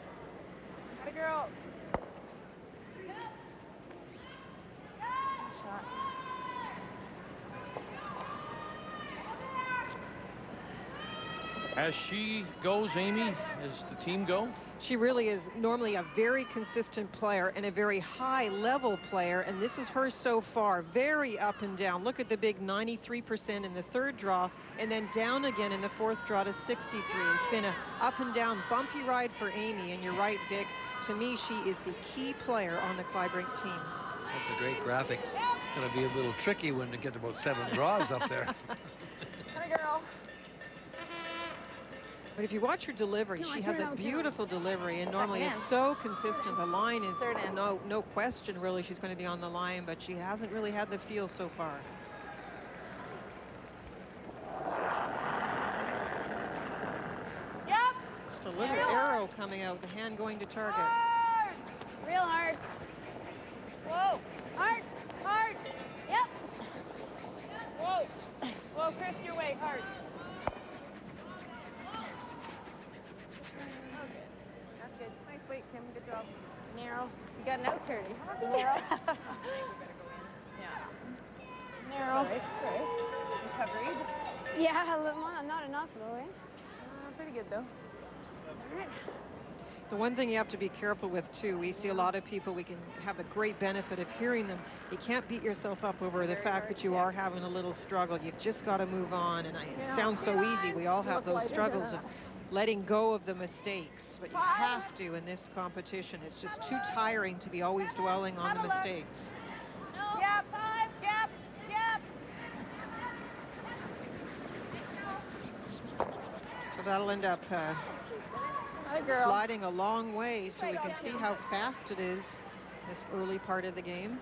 Got a girl. shot. As she goes, Amy, as the team go? She really is normally a very consistent player and a very high-level player, and this is her so far. Very up and down. Look at the big 93% in the third draw, and then down again in the fourth draw to 63. It's been a up and down, bumpy ride for Amy, and you're right, Vic. To me, she is the key player on the Kleibrink team. That's a great graphic. It's going to be a little tricky when they get about 7 draws up there. Hi, girl. But if you watch her delivery, she has a beautiful delivery and normally is so consistent. The line is no question, really, she's going to be on the line, but she hasn't really had the feel so far. Yep. Just a little arrow coming out, the hand going to target. Hard. Real hard. Whoa. Hard. Hard. Yep. Whoa. Whoa, Chris, your way. Hard. That's good. Nice weight, Kim. Good job. Narrow. You got an out turn. Narrow. Yeah. Narrow. Right. Recovery. Yeah, a little more. Not enough, though, eh? Pretty good, though. All right. The one thing you have to be careful with, too, we see a lot of people, we can have a great benefit of hearing them. You can't beat yourself up over the fact that you are having a little struggle. You've just got to move on, and it sounds so easy. We all have those struggles of letting go of the mistakes, but you have to in this competition. It's just too tiring to be always dwelling on the mistakes. Yep. Yep. Yep. So that'll end up sliding a long way so we can see how fast it is this early part of the game.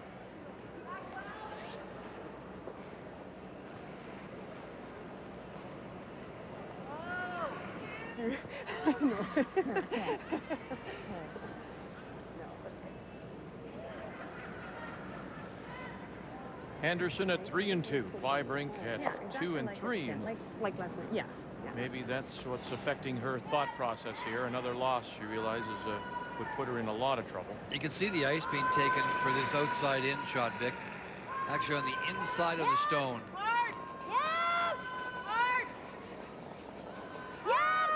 Henderson at 3 and 2. Kleibrink at 2 and 3. Like last night. Yeah. Maybe that's what's affecting her thought process here. Another loss, she realizes, would put her in a lot of trouble. You can see the ice being taken for this outside-in shot, Vic. Actually on the inside of the stone. Hard. Yep. Hard. Yep.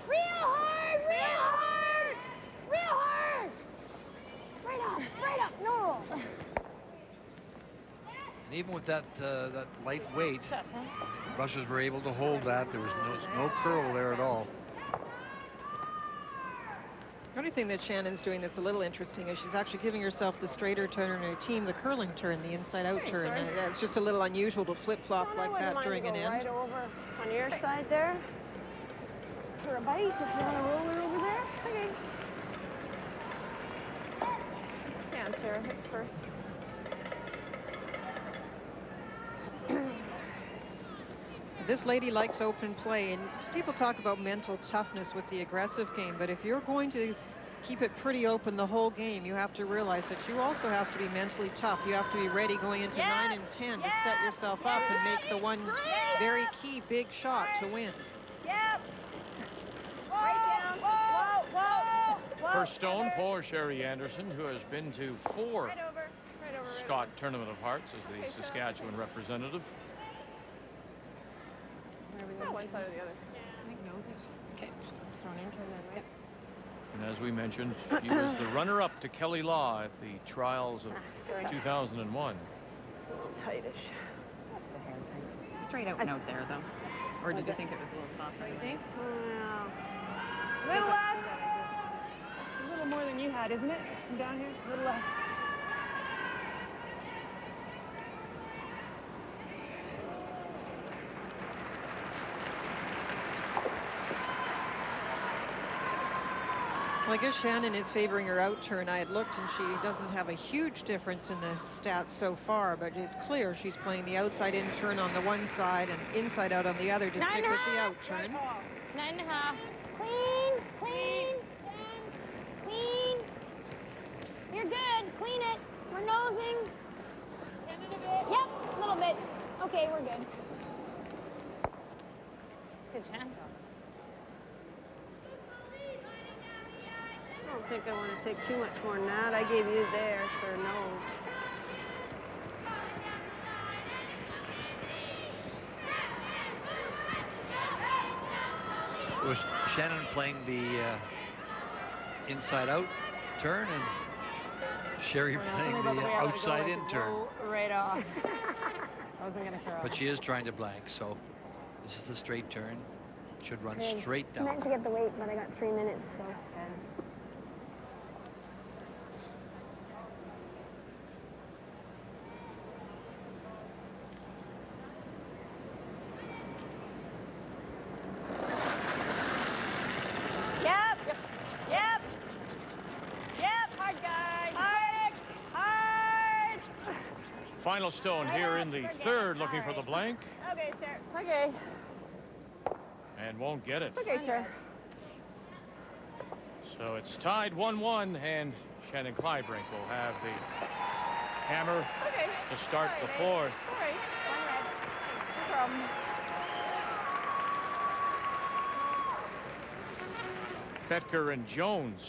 Real hard. Real hard. Real hard. Right up. Right up. No. And even with that that light weight, Russians were able to hold that. There was no curl there at all. The only thing that Shannon's doing that's a little interesting is she's actually giving herself the straighter turn in her team, the curling turn, the inside-out turn. And it's just a little unusual to flip-flop like that during an end. Right over on your side there. For a bite, if you want to roll her over there. Okay. Yeah, Sarah, hit first. This lady likes open play, and people talk about mental toughness with the aggressive game, but if you're going to keep it pretty open the whole game, you have to realize that you also have to be mentally tough. You have to be ready going into 9 and 10 to set yourself up and make the one very key big shot to win. Yep. Right down. Whoa, whoa, whoa. First stone for Sherry Anderson, who has been to 4 Scott Tournament of Hearts as the Saskatchewan representative. One side or the other. I think nose it. Okay. Thrown in, turn that way. And as we mentioned, he was the runner-up to Kelly Law at the trials of 2001. A little tightish. Just a hair tight. Straight out note there, though. Or did you think it was a little soft? You think? Well, a little less. A little more than you had, isn't it? From down here? A little less. Well, I guess Shannon is favoring her out turn. I had looked, and she doesn't have a huge difference in the stats so far, but it's clear she's playing the outside in turn on the one side and inside out on the other to stick with the out turn. 9.5. Clean, clean, clean. You're good. Clean it. We're nosing. Yep, a little bit. Okay, we're good. Good chance. I don't think I want to take too much more than that. I gave you there for a nose. Was Shannon playing the inside out turn and Sherry playing the outside in turn? Right off. I wasn't going to throw. But she is trying to blank, so this is the straight turn. Should run straight I down. meant to get the weight, but I got 3 minutes, so. Final stone here in the third, looking for the blank. Okay, sir. Okay. And won't get it. Okay, sir. So it's tied 1-1, and Shannon Kleibrink will have the hammer to start the fourth. All right. One red. No problem. Betker and Jones,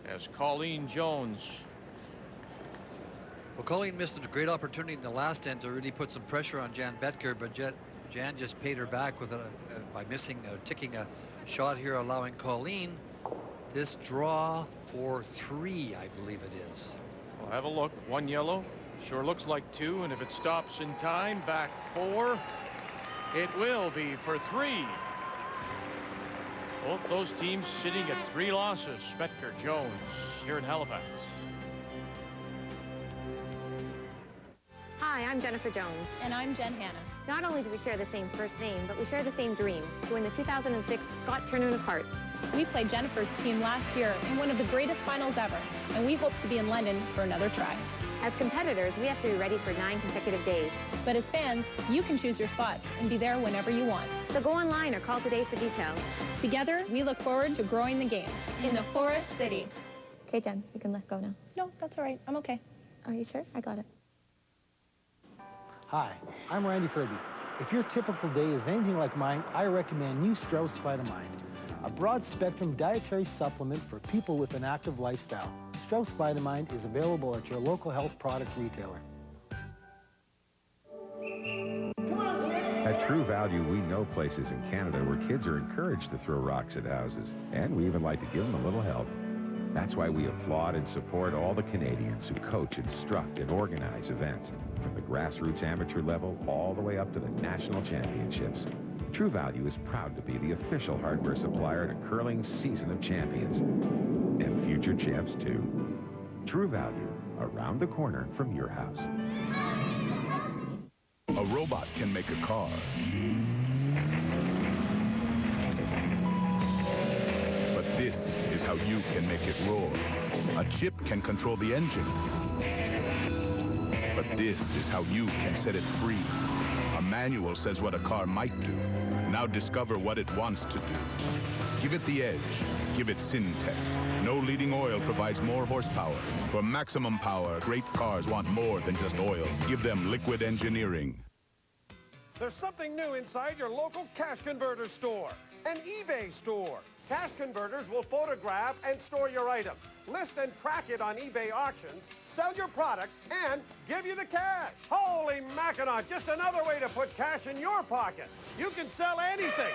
as Colleen Jones. Well, Colleen missed a great opportunity in the last end to really put some pressure on Jan Betker, but Jan just paid her back with by missing, ticking a shot here, allowing Colleen this draw for 3, I believe it is. We'll have a look. 1 yellow. Sure looks like 2, and if it stops in time, back 4. It will be for 3. Both those teams sitting at 3 losses. Betker, Jones, here in Halifax. Hi, I'm Jennifer Jones. And I'm Jen Hanna. Not only do we share the same first name, but we share the same dream, to win the 2006 Scott Tournament of Hearts. We played Jennifer's team last year in one of the greatest finals ever, and we hope to be in London for another try. As competitors, we have to be ready for 9 consecutive days. But as fans, you can choose your spot and be there whenever you want. So go online or call today for details. Together, we look forward to growing the game in the Forest City. Okay, Jen, you can let go now. No, that's all right. I'm okay. Are you sure? I got it. Hi, I'm Randy Furby. If your typical day is anything like mine, I recommend new Strauss Vitamind, a broad-spectrum dietary supplement for people with an active lifestyle. Strauss Vitamind is available at your local health product retailer. At True Value, we know places in Canada where kids are encouraged to throw rocks at houses, and we even like to give them a little help. That's why we applaud and support all the Canadians who coach, instruct, and organize events, from the grassroots amateur level all the way up to the national championships. True Value is proud to be the official hardware supplier to curling's Season of Champions, and future champs too. True Value, around the corner from your house. A robot can make a car. But this is how you can make it roar. A chip can control the engine. But this is how you can set it free. A manual says what a car might do. Now discover what it wants to do. Give it the edge. Give it Syntec. No leading oil provides more horsepower. For maximum power, great cars want more than just oil. Give them liquid engineering. There's something new inside your local cash converter store. An eBay store. Cash converters will photograph and store your item, list and track it on eBay auctions, sell your product, and give you the cash. Holy Mackinac, just another way to put cash in your pocket. You can sell anything,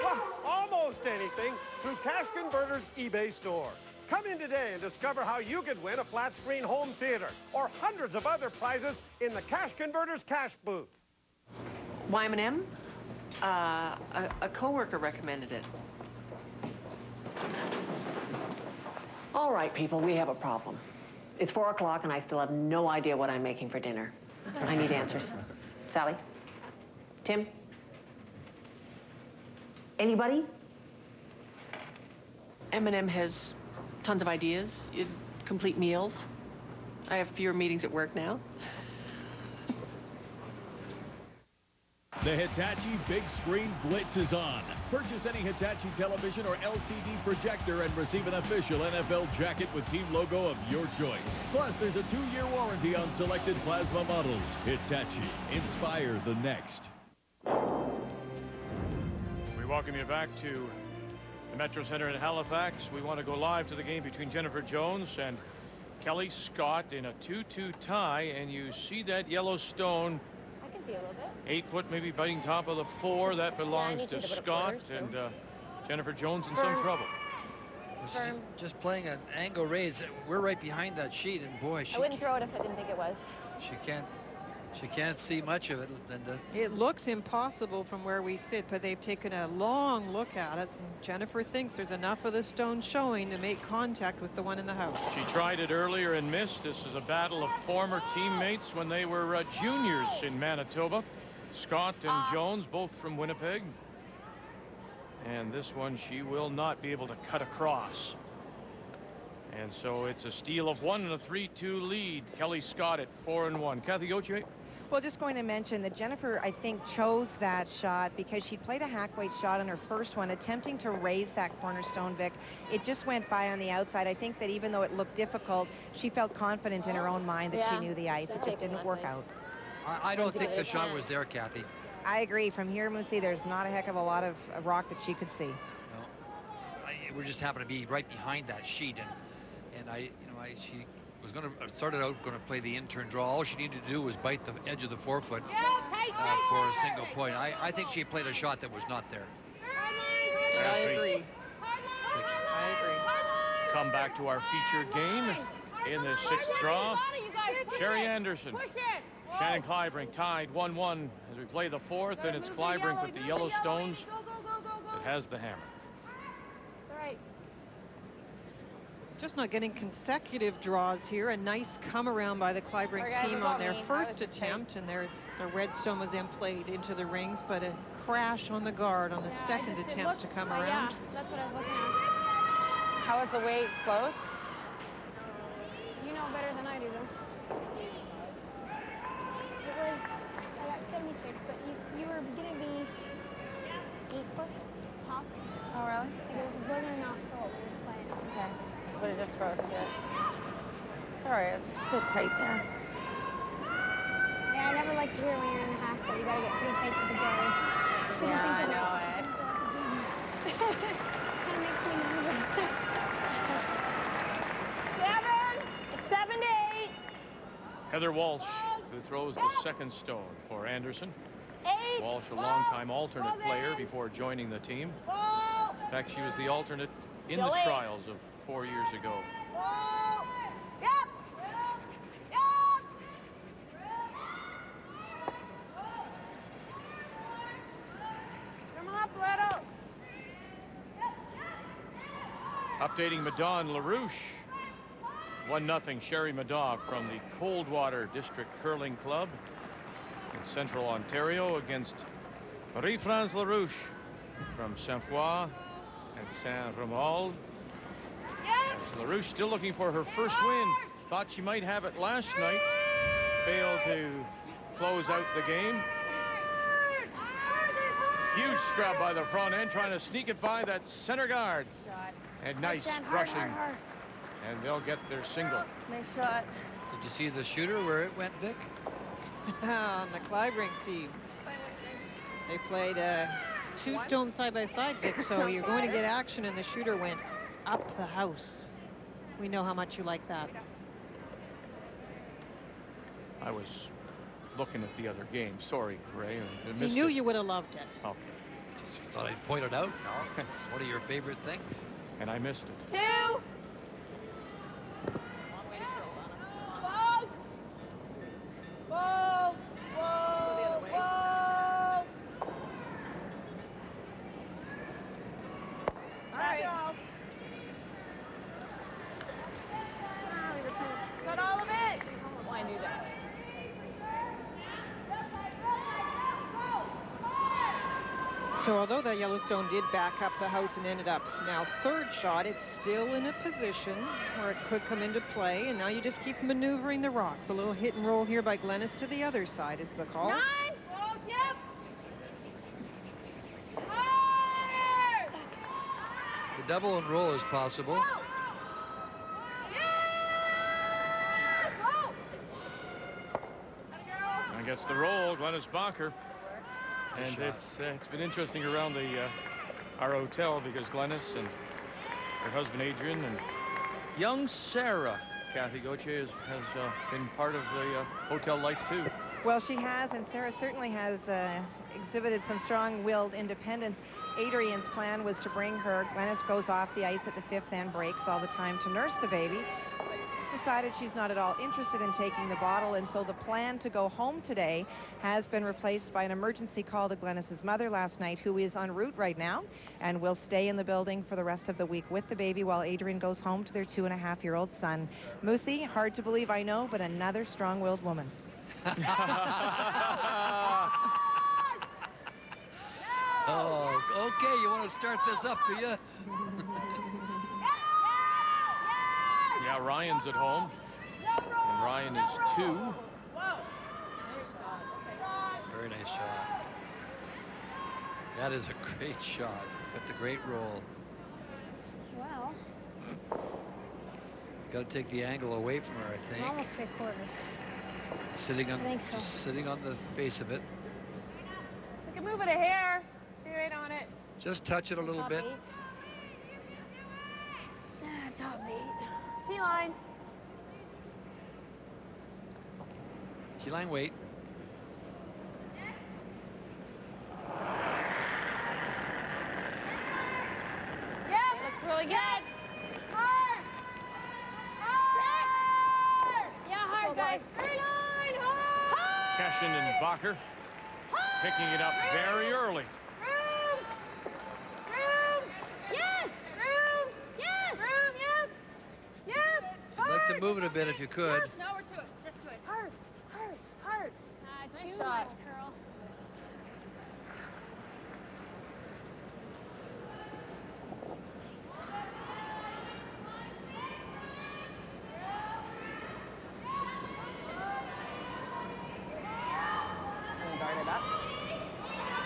well, almost anything, through Cash Converters eBay store. Come in today and discover how you could win a flat-screen home theater or hundreds of other prizes in the Cash Converters cash booth. Y&M? A coworker recommended it. All right, people, we have a problem. It's 4 o'clock and I still have no idea what I'm making for dinner. I need answers. Sally? Tim? Anybody? M&M has tons of ideas, complete meals. I have fewer meetings at work now. The Hitachi Big Screen Blitz is on. Purchase any Hitachi television or LCD projector and receive an official NFL jacket with team logo of your choice. Plus, there's a 2-year warranty on selected plasma models. Hitachi. Inspire the next. We welcome you back to the Metro Center in Halifax. We want to go live to the game between Jennifer Jones and Kelly Scott in a 2-2 tie, and you see that yellow stone. I can see a little bit. 8 foot, maybe biting top of the 4. That belongs to Scott, and Jennifer Jones in some trouble. Just playing an angle raise. We're right behind that sheet, and boy, I wouldn't throw it if I didn't think it was. She can't see much of it, Linda. It looks impossible from where we sit, but they've taken a long look at it. And Jennifer thinks there's enough of the stone showing to make contact with the one in the house. She tried it earlier and missed. This is a battle of former teammates when they were juniors in Manitoba. Scott and Jones, both from Winnipeg. And this one, she will not be able to cut across. And so it's a steal of 1 and a 3-2 lead. Kelly Scott at 4-1. Kathy Gauthier. Well, just going to mention that Jennifer, I think, chose that shot because she played a hack weight shot on her first one, attempting to raise that cornerstone, Vic. It just went by on the outside. I think that even though it looked difficult, she felt confident in her own mind that she knew the ice. It just didn't work out. I don't think the shot was there, Kathy. I agree. From here, Moosey, there's not a heck of a lot of rock that she could see. No, we just happened to be right behind that sheet, and she was started out going to play the in-turn draw. All she needed to do was bite the edge of the forefoot for a single point. I think she played a shot that was not there. I agree. Come back to our featured game in the 6th draw. Sherry Anderson, Shannon Kleibrink tied 1-1 as we play the 4th, and it's Kleibrink with the yellow stones that has the hammer. All right. Just not getting consecutive draws here. A nice come around by the Kleibrink team on their first attempt, and the redstone was then played into the rings, but a crash on the guard on the second attempt to come around. Yeah, that's what I was looking at. How was the weight? Close? You know better than I do, though. It was, I got 76, but you were going to be 8 foot top. Oh, really? Like it wasn't enough for what we were playing. Okay. But it just froze here. Sorry, it's a bit tight there. Yeah, I never like to hear when you're in the half, but you got to get pretty tight to the guard. Yeah, I know it. Kind of makes me nervous. 7 to 8. Heather Walsh, who throws the second stone for Anderson. 8. Walsh, a longtime alternate player before joining the team. In fact, she was the alternate in the trials of 4 years ago. Updating Madon and LaRouche. 1-0 Sherry Madon from the Coldwater District Curling Club in Central Ontario against Marie-France LaRouche from Saint-Foy and Saint-Romuald. LaRouche still looking for her first win. Thought she might have it last night. Failed to close out the game. Huge scrub by the front end, trying to sneak it by that center guard. And nice rushing. And they'll get their single. Nice shot. Did you see the shooter where it went, Vic? On the Kleibrink team. They played two stones side by side, Vic, so you're going to get action, and the shooter went up the house. We know how much you like that. I was looking at the other game. Sorry, Ray. I He missed knew it. you would have loved it. Okay. Just thought I'd point it out. No, it's one of your favorite things. And I missed it. 2. Whoa! Whoa! Whoa! All right. Got all of it. Oh, I knew that. So although the Yellowstone did back up the house and ended up now third shot, it's still in a position where it could come into play, and now you just keep maneuvering the rocks. A little hit and roll here by Glennis to the other side is the call. 9. Whoa, yep. Higher. The double and roll is possible. And gets the roll, Glennis Bacher. And it's been interesting around the our hotel because Glennis and her husband Adrian and young Sarah, Kathy Gauthier, has been part of the hotel life too. Well, she has, and Sarah certainly has exhibited some strong-willed independence. Adrian's plan was to bring her. Glennis goes off the ice at the 5th and breaks all the time to nurse the baby. But she's decided she's not at all interested in taking the bottle, and so the plan to go home today has been replaced by an emergency call to Glennis's mother last night, who is en route right now and will stay in the building for the rest of the week with the baby while Adrian goes home to their 2.5-year-old son. Moosey, hard to believe, I know, but another strong-willed woman. Oh, okay, you want to start this up, do you? Yeah, Ryan's at home. And Ryan is 2. Very nice shot. That is a great shot. Got the great roll. Well, Got to take the angle away from her, I think. almost 3/4. Sitting on, I think so. just sitting on the face of it. We can move it a hair. Stay right on it. Just touch it a little Top bit. 8. Top 8. T-line. T-line, wait. Yeah, looks really good. Hard. Hard. Yeah, hard, guys. Three-line, hard. Cashin and Bacher picking it up very early. Room. Room. Yes. Room. Yes. Room. Yep. Yep. I'd like to move it a bit if you could. Yes. Now we're to it. Just to it. Hard. Hard. Hard. Nice shot, Carol.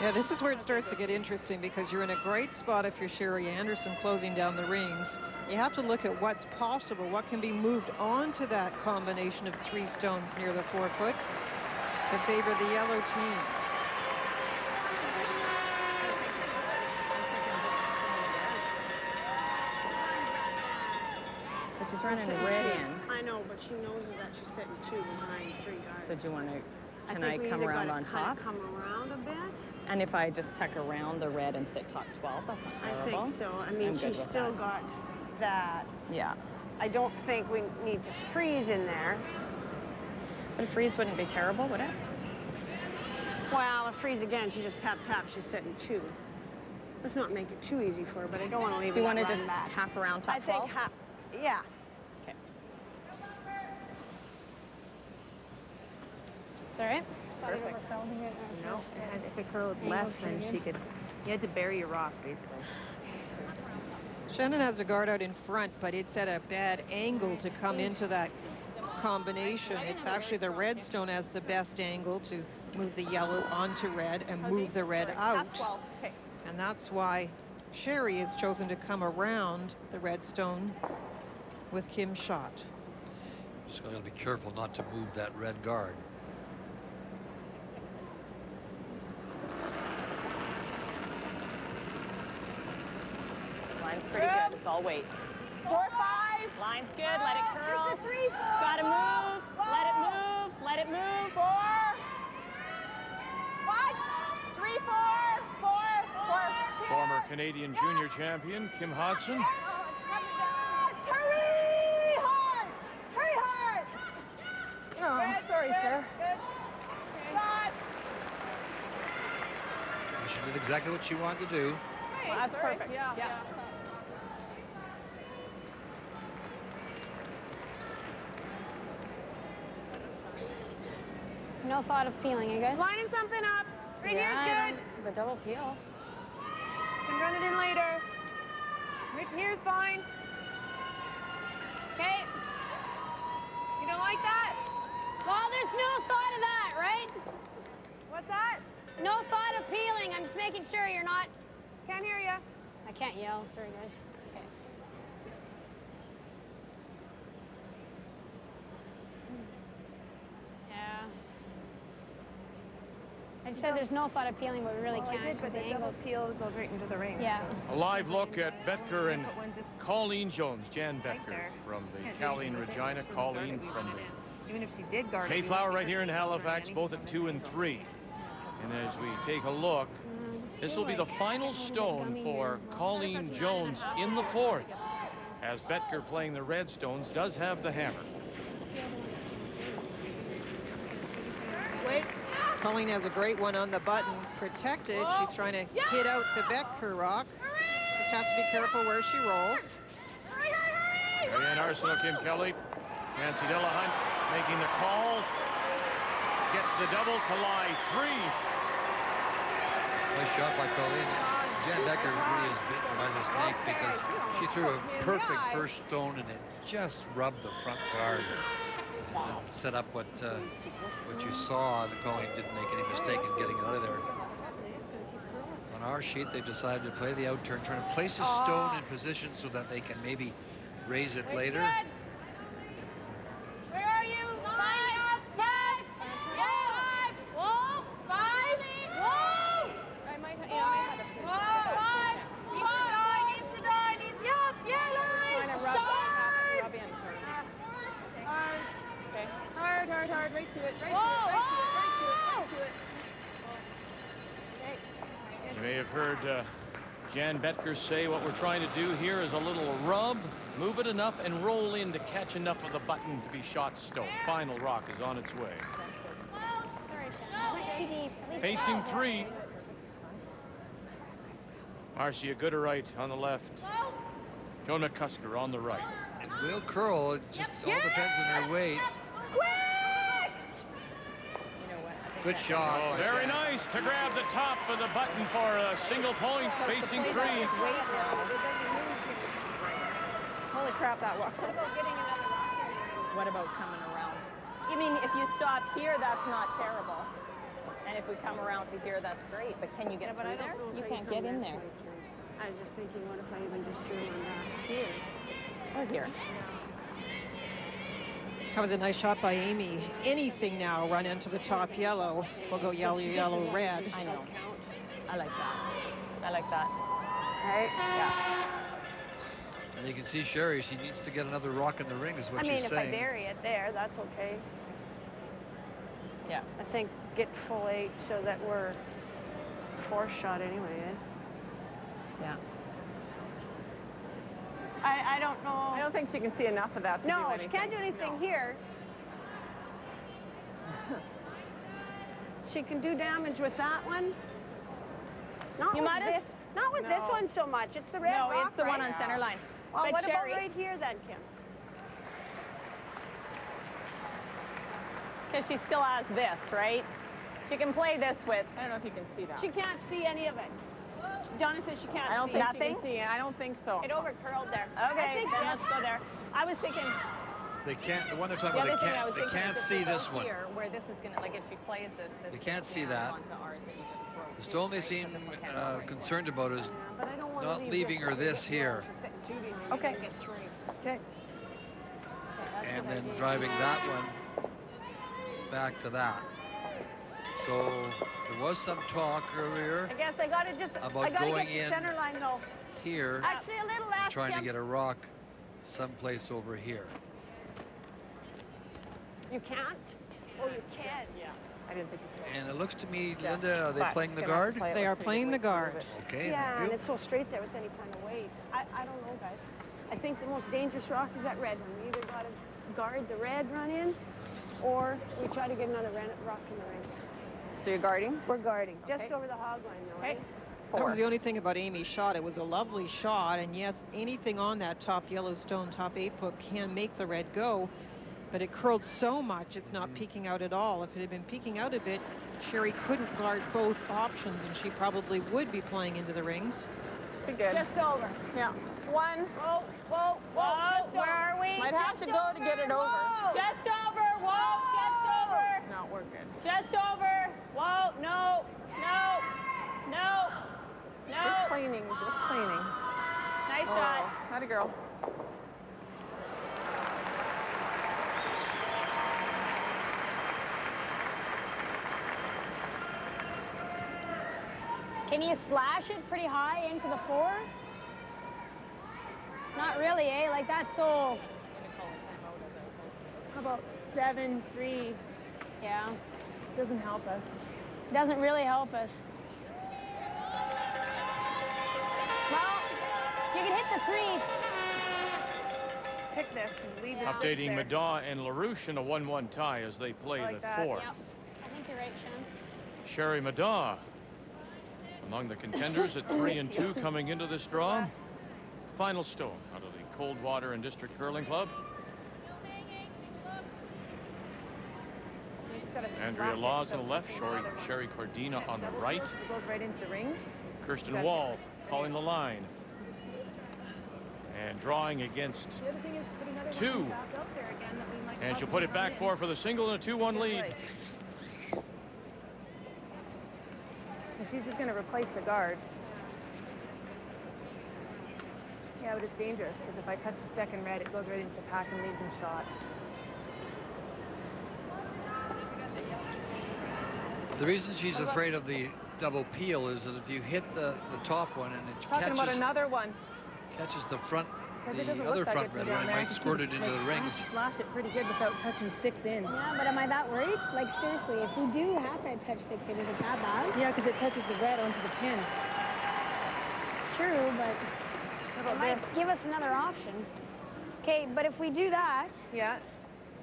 Yeah, this is where it starts to get interesting because you're in a great spot if you're Sherry Anderson closing down the rings. You have to look at what's possible, what can be moved onto that combination of 3 stones near the 4-foot to favor the yellow team. But she's running a red in. I know, but she knows that she's sitting 2 behind 3 guys. So do you want to, can I I think we come either around gotta on kinda top? come around a bit. And if I just tuck around the red and sit top 12, that's not I terrible. think so. I mean, I'm good she's with still that. got that. Yeah. I don't think we need to freeze in there. But a freeze wouldn't be terrible, would it? Well, a freeze again, she just tap, she's sitting 2. Let's not make it too easy for her, but I don't want to leave So you want to just tap around top 12? I think half, yeah. Okay. It's all right? Perfect. No, if it curled less, then she could, you had to bury your rock, basically. Shannon has a guard out in front, but it's at a bad angle to come into that combination. It's actually the red stone has the best angle to move the yellow onto red and move the red out. And that's why Sherry has chosen to come around the red stone with Kim's shot. So I'll be careful not to move that red guard. Line's pretty good. It's all weight. 4-5. Line's good. Let it curl. It's a 3-4. Gotta move. Let it move. Let it move. 4. 5. 3-4. 4. 4. Former Canadian junior champion Kim Hodgson. Hurry hard. Hurry hard. Oh, sorry, sir. Shot. She did exactly what she wanted to do. Well, that's perfect. Yeah. No thought of peeling, you guys? Lining something up. Right Yeah, here's good. the double peel. Can run it in later. Right here's fine. Okay. You don't like that? Well, there's no thought of that, right? What's that? No thought of peeling. I'm just making sure you're not... Can't hear you. I can't yell. Sorry, guys. Okay. Yeah. I just said there's no thought of peeling, but we really can't. But the angle peel goes right into the ring. Yeah. A live look at Betker and Colleen Jones. Jan Betker from the Colleen Regina, Colleen from the Even if she did guard Mayflower right here in Halifax, both at 2 and 3. And as we take a look, this will be the final stone for Colleen Jones in the 4th, as Betker, playing the red stones, does have the hammer. Wait. Colleen has a great one on the button, protected. She's trying to hit out the Betker rock. Just has to be careful where she rolls. Marianne Arsenault, Kim Kelly, Nancy Delahunt making the call. Gets the double to lie 3. Nice shot by Colleen. Jan Becker really is bitten by the snake because she threw a perfect first stone and it just rubbed the front guard and set up what you saw. The Colleen didn't make any mistake in getting out of there. On our sheet, they decided to play the out turn, trying to place a stone in position so that they can maybe raise it later. Where are you? 5. 5. 5. 5. Whoa! I might have to. Whoa! 5. Needs to die. Line. Start. Hard. Right to it. Right to it. You may have heard Jan Betker say what we're trying to do here is a little rub, move it enough, and roll in to catch enough of the button to be shot stone. Final rock is on its way. Facing 3. Marcia Gooderite on the left. Joan McCusker on the right. It will curl. It just all depends on her weight. Good shot. Oh, very nice to grab the top of the button for a single point, facing 3. Holy crap, that walks. What about coming around? I mean, if you stop here, that's not terrible. And if we come around to here, that's great. But can you get through there? You can't get in there. I was just thinking, what if I even just threw on that here? Or here. That was a nice shot by Amy. Anything now run into the top yellow. We'll go yellow, yellow, red. I know. I like that. Right? Yeah. And you can see Sherry, she needs to get another rock in the ring is what I she's mean, if saying. I bury it there, that's okay. Yeah. I think get full 8 so that we're 4 shot anyway, eh? Yeah. I don't know. I don't think she can see enough of that to do No, anything. she can't do anything here. She can do damage with that one. Not You with might have- this. Not with this one so much. It's the red No, rock it's the one right on center now. line. Well, But what Sherry, about right here then, Kim? because she still has this, right? She can play this with. I don't know if you can see that. She can't see any of it. Donna says she can't I don't see think it. she can see it. I don't think so. It over curled there. Okay, I think then yes. let's go there. I was thinking. They can't. The one they're talking The about, other thing I was they thinking can't is if see they go this one. here, where this is gonna, like if she plays this, They can't see jams that. onto ours that you just throw The too, stone they right? So seem this one can't go very concerned about is But I don't want not to leaving her this here, Okay. Get three. Okay. and then driving that one back to that. So there was some talk earlier I guess I got to just, about I got to going get the in center line though. here Actually, a little less. and trying to Kim. get a rock someplace over here. You can't? Oh, you can. Yeah. I didn't think you could. And it looks to me, Linda, are they playing the Gonna have guard? to play it They with are pretty playing good the weight guard. to move it. Okay, Yeah, thank and you. it's so straight there with any kind of weight. I don't know, guys. I think the most dangerous rock is that red one. We either got to guard the red run in, or we try to get another rock in the rings. So you're guarding? We're guarding, just Okay. over the hog line, though, Okay. right? That was the only thing about Amy's shot. It was a lovely shot, and yes, anything on that top Yellowstone top 8-foot can make the red go, but it curled so much it's not peeking out at all. If it had been peeking out a bit, Sherry couldn't guard both options, and she probably would be playing into the rings. Pretty good. Just over. Yeah. One. Whoa, whoa, whoa. Whoa, Just where over. are we? Might have to Just go to get it over. Whoa. Just over. Whoa, just over. No, we're good. Just over. Whoa, no, no, no, no. Just cleaning, just cleaning. Nice Oh. shot. Not a girl. Can you slash it pretty high into the 4? Not really, eh? Like that's so. How about 7-3? Yeah. Doesn't help us. Doesn't really help us. Well, you can hit the 3. Pick this and leave it. Updating Madaw and LaRouche in a 1-1 tie as they play Like the that. 4th. Yep. I think you're right, Shannon. Sherry Madaw among the contenders at 3-2 coming into this draw. Final stone out of the Coldwater and District Curling Club. Andrea Laws on the left, Sherry Cordina on the right. It goes right into the rings. Kirsten Wall calling the line. And drawing against The other thing is put another 2. one back out there again that we might And she'll possibly put it back run in. for the single and a 2-1 lead. Right. And she's just going to replace the guard. Yeah, but it's dangerous because if I touch the second red, it goes right into the pack and leaves them shot. The reason she's afraid of the double peel is that if you hit the top one and it Talking about another one. catches the front, Because it the doesn't other look like front it from red down one, it there. I might can squirt see, it into like, the rings. Flash it pretty good without touching 6 in. Yeah, but am I that worried? Like seriously, if we do happen to touch 6 in, is it that bad? Yeah, because it touches the red onto the pin. True, but How it about might this? give us another option. Okay, but if we do that, Yeah.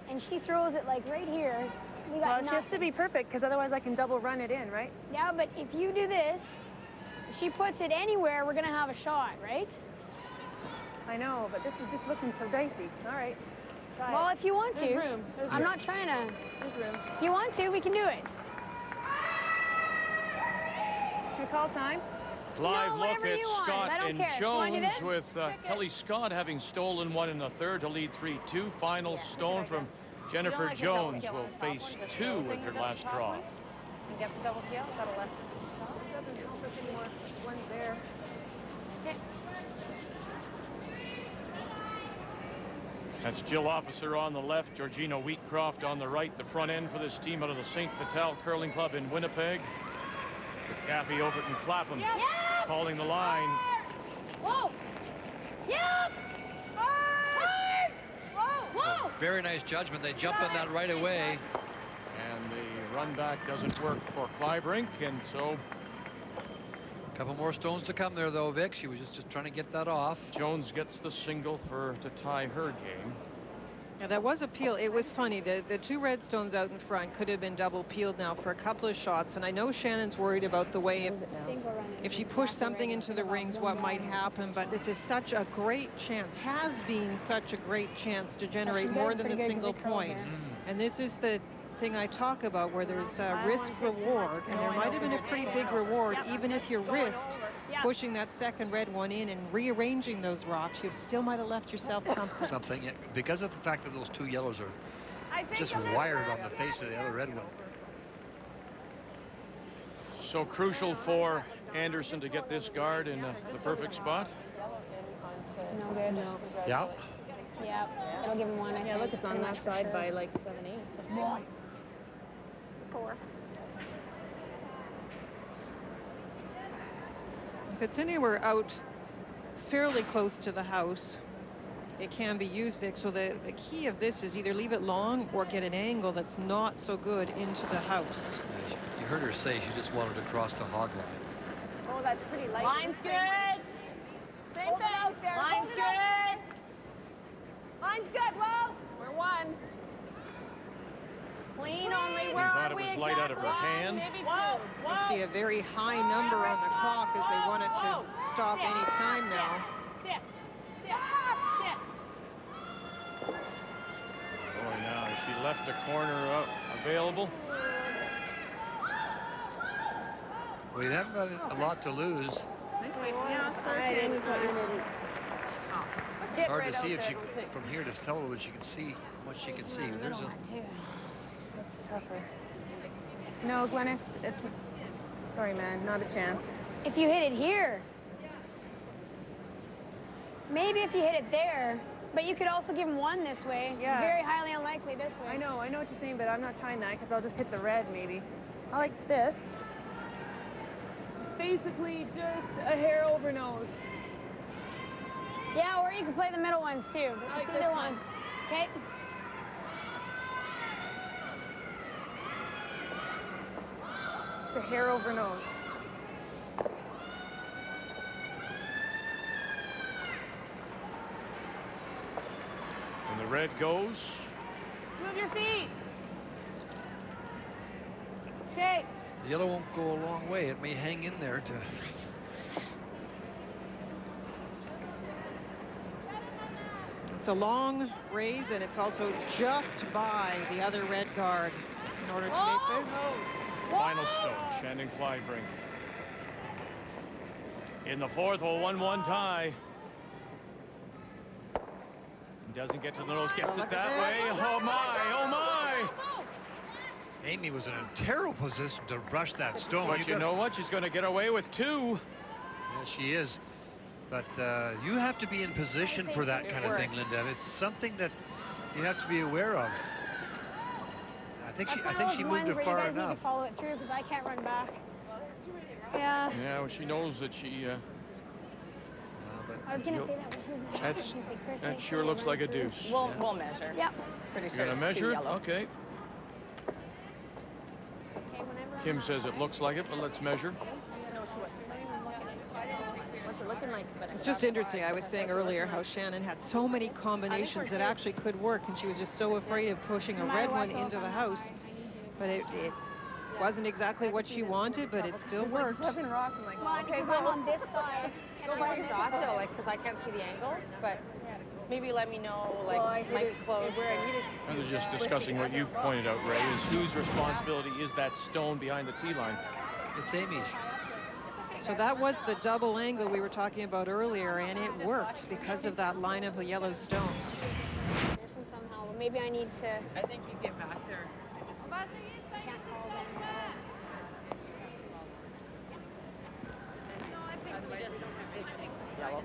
and she throws it like right here, we Well, got she nothing. has to be perfect because otherwise I can double run it in, right? Yeah, but if you do this, she puts it anywhere, we're gonna have a shot, right? I know, but this is just looking so dicey. All right. Try Well, it. if you want There's to. room. There's I'm room. not trying to. There's room. If you want to, we can do it. Should we call time? Live No, look whatever at you want. Scott I don't and care. You wanna do Jones this? with Kelly Scott having stolen one in the 3rd to lead 3-2. Final stone from Jennifer like a Jones double will kill on top face one, just 2 closing with her the last top draw. one? And get the double kill, got a left. It doesn't help us anymore. One's there. Okay. That's Jill Officer on the left, Georgina Wheatcroft on the right, the front end for this team out of the St. Vital Curling Club in Winnipeg. With Kathy Overton Clapham calling the line. Whoa! Yep! Hard! Whoa! Whoa! Very nice judgment. They jumped on that right away. And the run back doesn't work for Kleibrink, and so A couple more stones to come there, though, Vic. She was just trying to get that off. Jones gets the single to tie her game. Yeah, that was a peel. It was funny. The 2 red stones out in front could have been double peeled now for a couple of shots. And I know Shannon's worried about the way if she pushed something into the rings, what might happen. But this is such a great chance, has been such a great chance to generate more than a single point. And this is the thing I talk about where there's risk reward, and there might have been a pretty big reward. Even if you risked pushing that second red one in and rearranging those rocks, you still might have left yourself something. Something, yeah, because of the fact that those two yellows are just wired on the face of the other red one. So crucial for Anderson to get this guard in the perfect spot. No good. No. Yeah. Yep. It'll give him one. Yeah, look, it's on that side by like 7-8. Small. 4. If it's anywhere out fairly close to the house, it can be used, Vic. So the key of this is either leave it long or get an angle that's not so good into the house. You heard her say she just wanted to cross the hog line. Oh, that's pretty light. Line's good. Same Hold it thing. out there. Line's Hold it good. Line's good, Will. We're 1. Clean only. He Where thought are it we was light out of her hand. Maybe 2. You see a very high number on the clock as they want it to stop any time now. Sit. Boy, now she left the corner available. We haven't got a lot to lose. Nice way. Yeah, Scotia is what you needed. It's hard to see if she, from here to tell what she can see, what she can see. There's a. That's tougher. No, Glennis, it's... Sorry, man, not a chance. If you hit it here. Maybe if you hit it there. But you could also give him 1 this way. Yeah. Very highly unlikely this way. I know what you're saying, but I'm not trying that because I'll just hit the red maybe. I like this. Basically just a hair over nose. Yeah, or you can play the middle ones too. It's either one. Okay. Just a hair over nose. And the red goes. Move your feet. Okay. The yellow won't go a long way. It may hang in there to. It's a long raise, and it's also just by the other red guard in order to make this. Final stone, Shannon Kleibrink. In the 4th, a 1-1 tie. Doesn't get to the nose, gets it that way. Oh my, oh my! Amy was in a terrible position to rush that stone. But you know what? She's going to get away with 2. Yeah, she is. But you have to be in position for that kind of thing, Linda. It's something that you have to be aware of. I think she moved it far enough. Need to follow it through because I can't run back. Yeah. Yeah, well, she knows that she. I was going to say that. That sure looks like a deuce. We'll measure. Yep. Pretty sure. You're going to measure it? Yellow. Okay. Kim says it looks like it, but let's measure. What's it looking like? It's just interesting. I was saying earlier how Shannon had so many combinations that actually could work, and she was just so afraid of pushing a red one into the house. But it wasn't exactly what she wanted, but it still worked. Like 7 rocks. I'm like, Okay, go on this side. Go by your thought though, like, because I can't see the angle, but maybe let me know, like, might be close. And they're just discussing what you pointed out, Ray, is whose responsibility is that stone behind the tee line? It's Amy's. So that was the double angle we were talking about earlier, and it worked because of that line of the yellow stones. Somehow, but maybe I need to. I think you get back there. Can't call them. Yellow.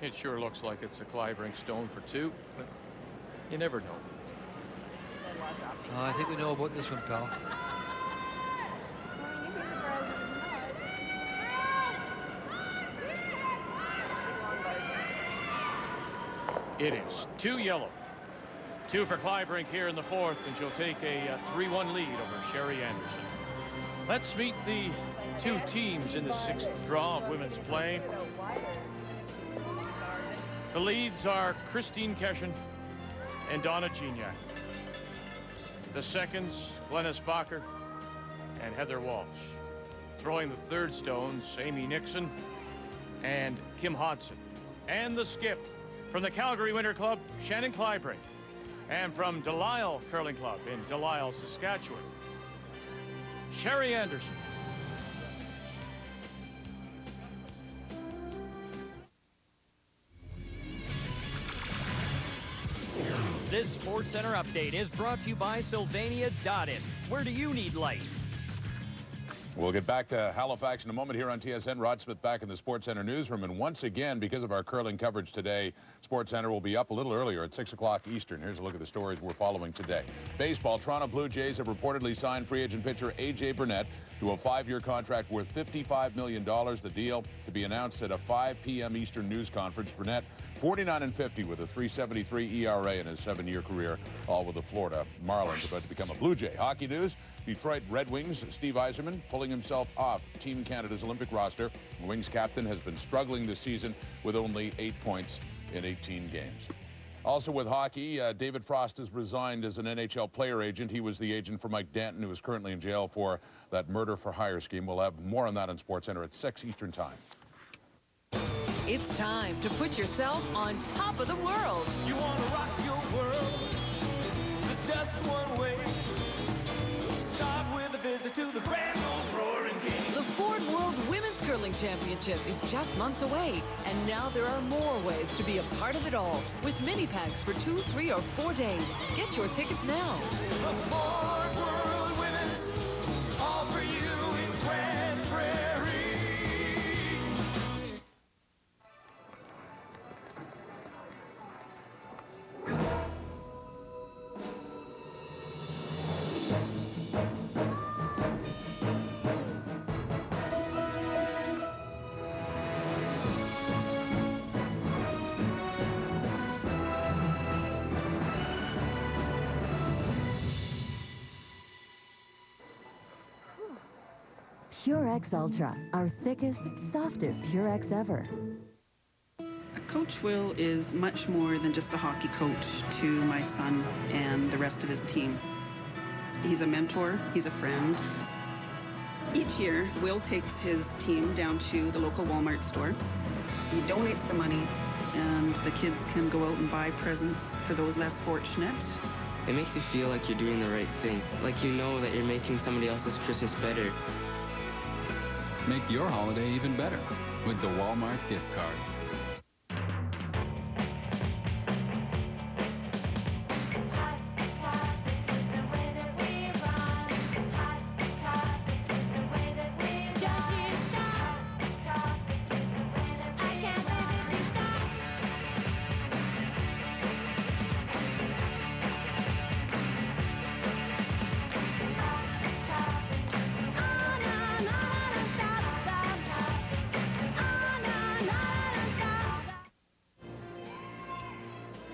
It sure looks like it's a Kleibrink stone for 2, but you never know. I think we know about this one, pal. It is 2 yellow. 2 for Kleibrink here in the 4th, and she'll take a 3-1 lead over Sherry Anderson. Let's meet the 2 teams in the 6th draw of women's play. The leads are Christine Keshen and Donna Gignac. The seconds, Glennis Bacher and Heather Walsh. Throwing the 3rd stones, Amy Nixon and Kim Hodson. And the skip from the Calgary Winter Club, Shannon Kleibrink. And from Delisle Curling Club in Delisle, Saskatchewan, Sherry Anderson. This Sports Center update is brought to you by Sylvania.it. Where do you need light? We'll get back to Halifax in a moment here on TSN. Rod Smith back in the Sports Center newsroom. And once again, because of our curling coverage today, Sports Center will be up a little earlier at 6 o'clock Eastern. Here's a look at the stories we're following today. Baseball, Toronto Blue Jays have reportedly signed free agent pitcher A.J. Burnett to a 5-year contract worth $55 million. The deal to be announced at a 5 p.m. Eastern news conference. Burnett, 49-50 with a 3.73 ERA in his 7-year career, all with the Florida Marlins, about to become a Blue Jay. Hockey news, Detroit Red Wings, Steve Yzerman pulling himself off Team Canada's Olympic roster. The Wings captain has been struggling this season with only 8 points in 18 games. Also with hockey, David Frost has resigned as an NHL player agent. He was the agent for Mike Danton, who is currently in jail for that murder-for-hire scheme. We'll have more on that on SportsCenter at 6 Eastern Time. It's time to put yourself on top of the world. You want to rock your world? There's just one way. Start with a visit to the Grand Old Roaring Game. The Ford World Women's Curling Championship is just months away, and now there are more ways to be a part of it all with mini packs for 2, 3, or 4 days. Get your tickets now. The Ford World Women's, all for you in Grand Prairie. Purex Ultra, our thickest, softest Purex ever. Coach Will is much more than just a hockey coach to my son and the rest of his team. He's a mentor, he's a friend. Each year, Will takes his team down to the local Walmart store. He donates the money, and the kids can go out and buy presents for those less fortunate. It makes you feel like you're doing the right thing, like you know that you're making somebody else's Christmas better. Make your holiday even better with the Walmart gift card.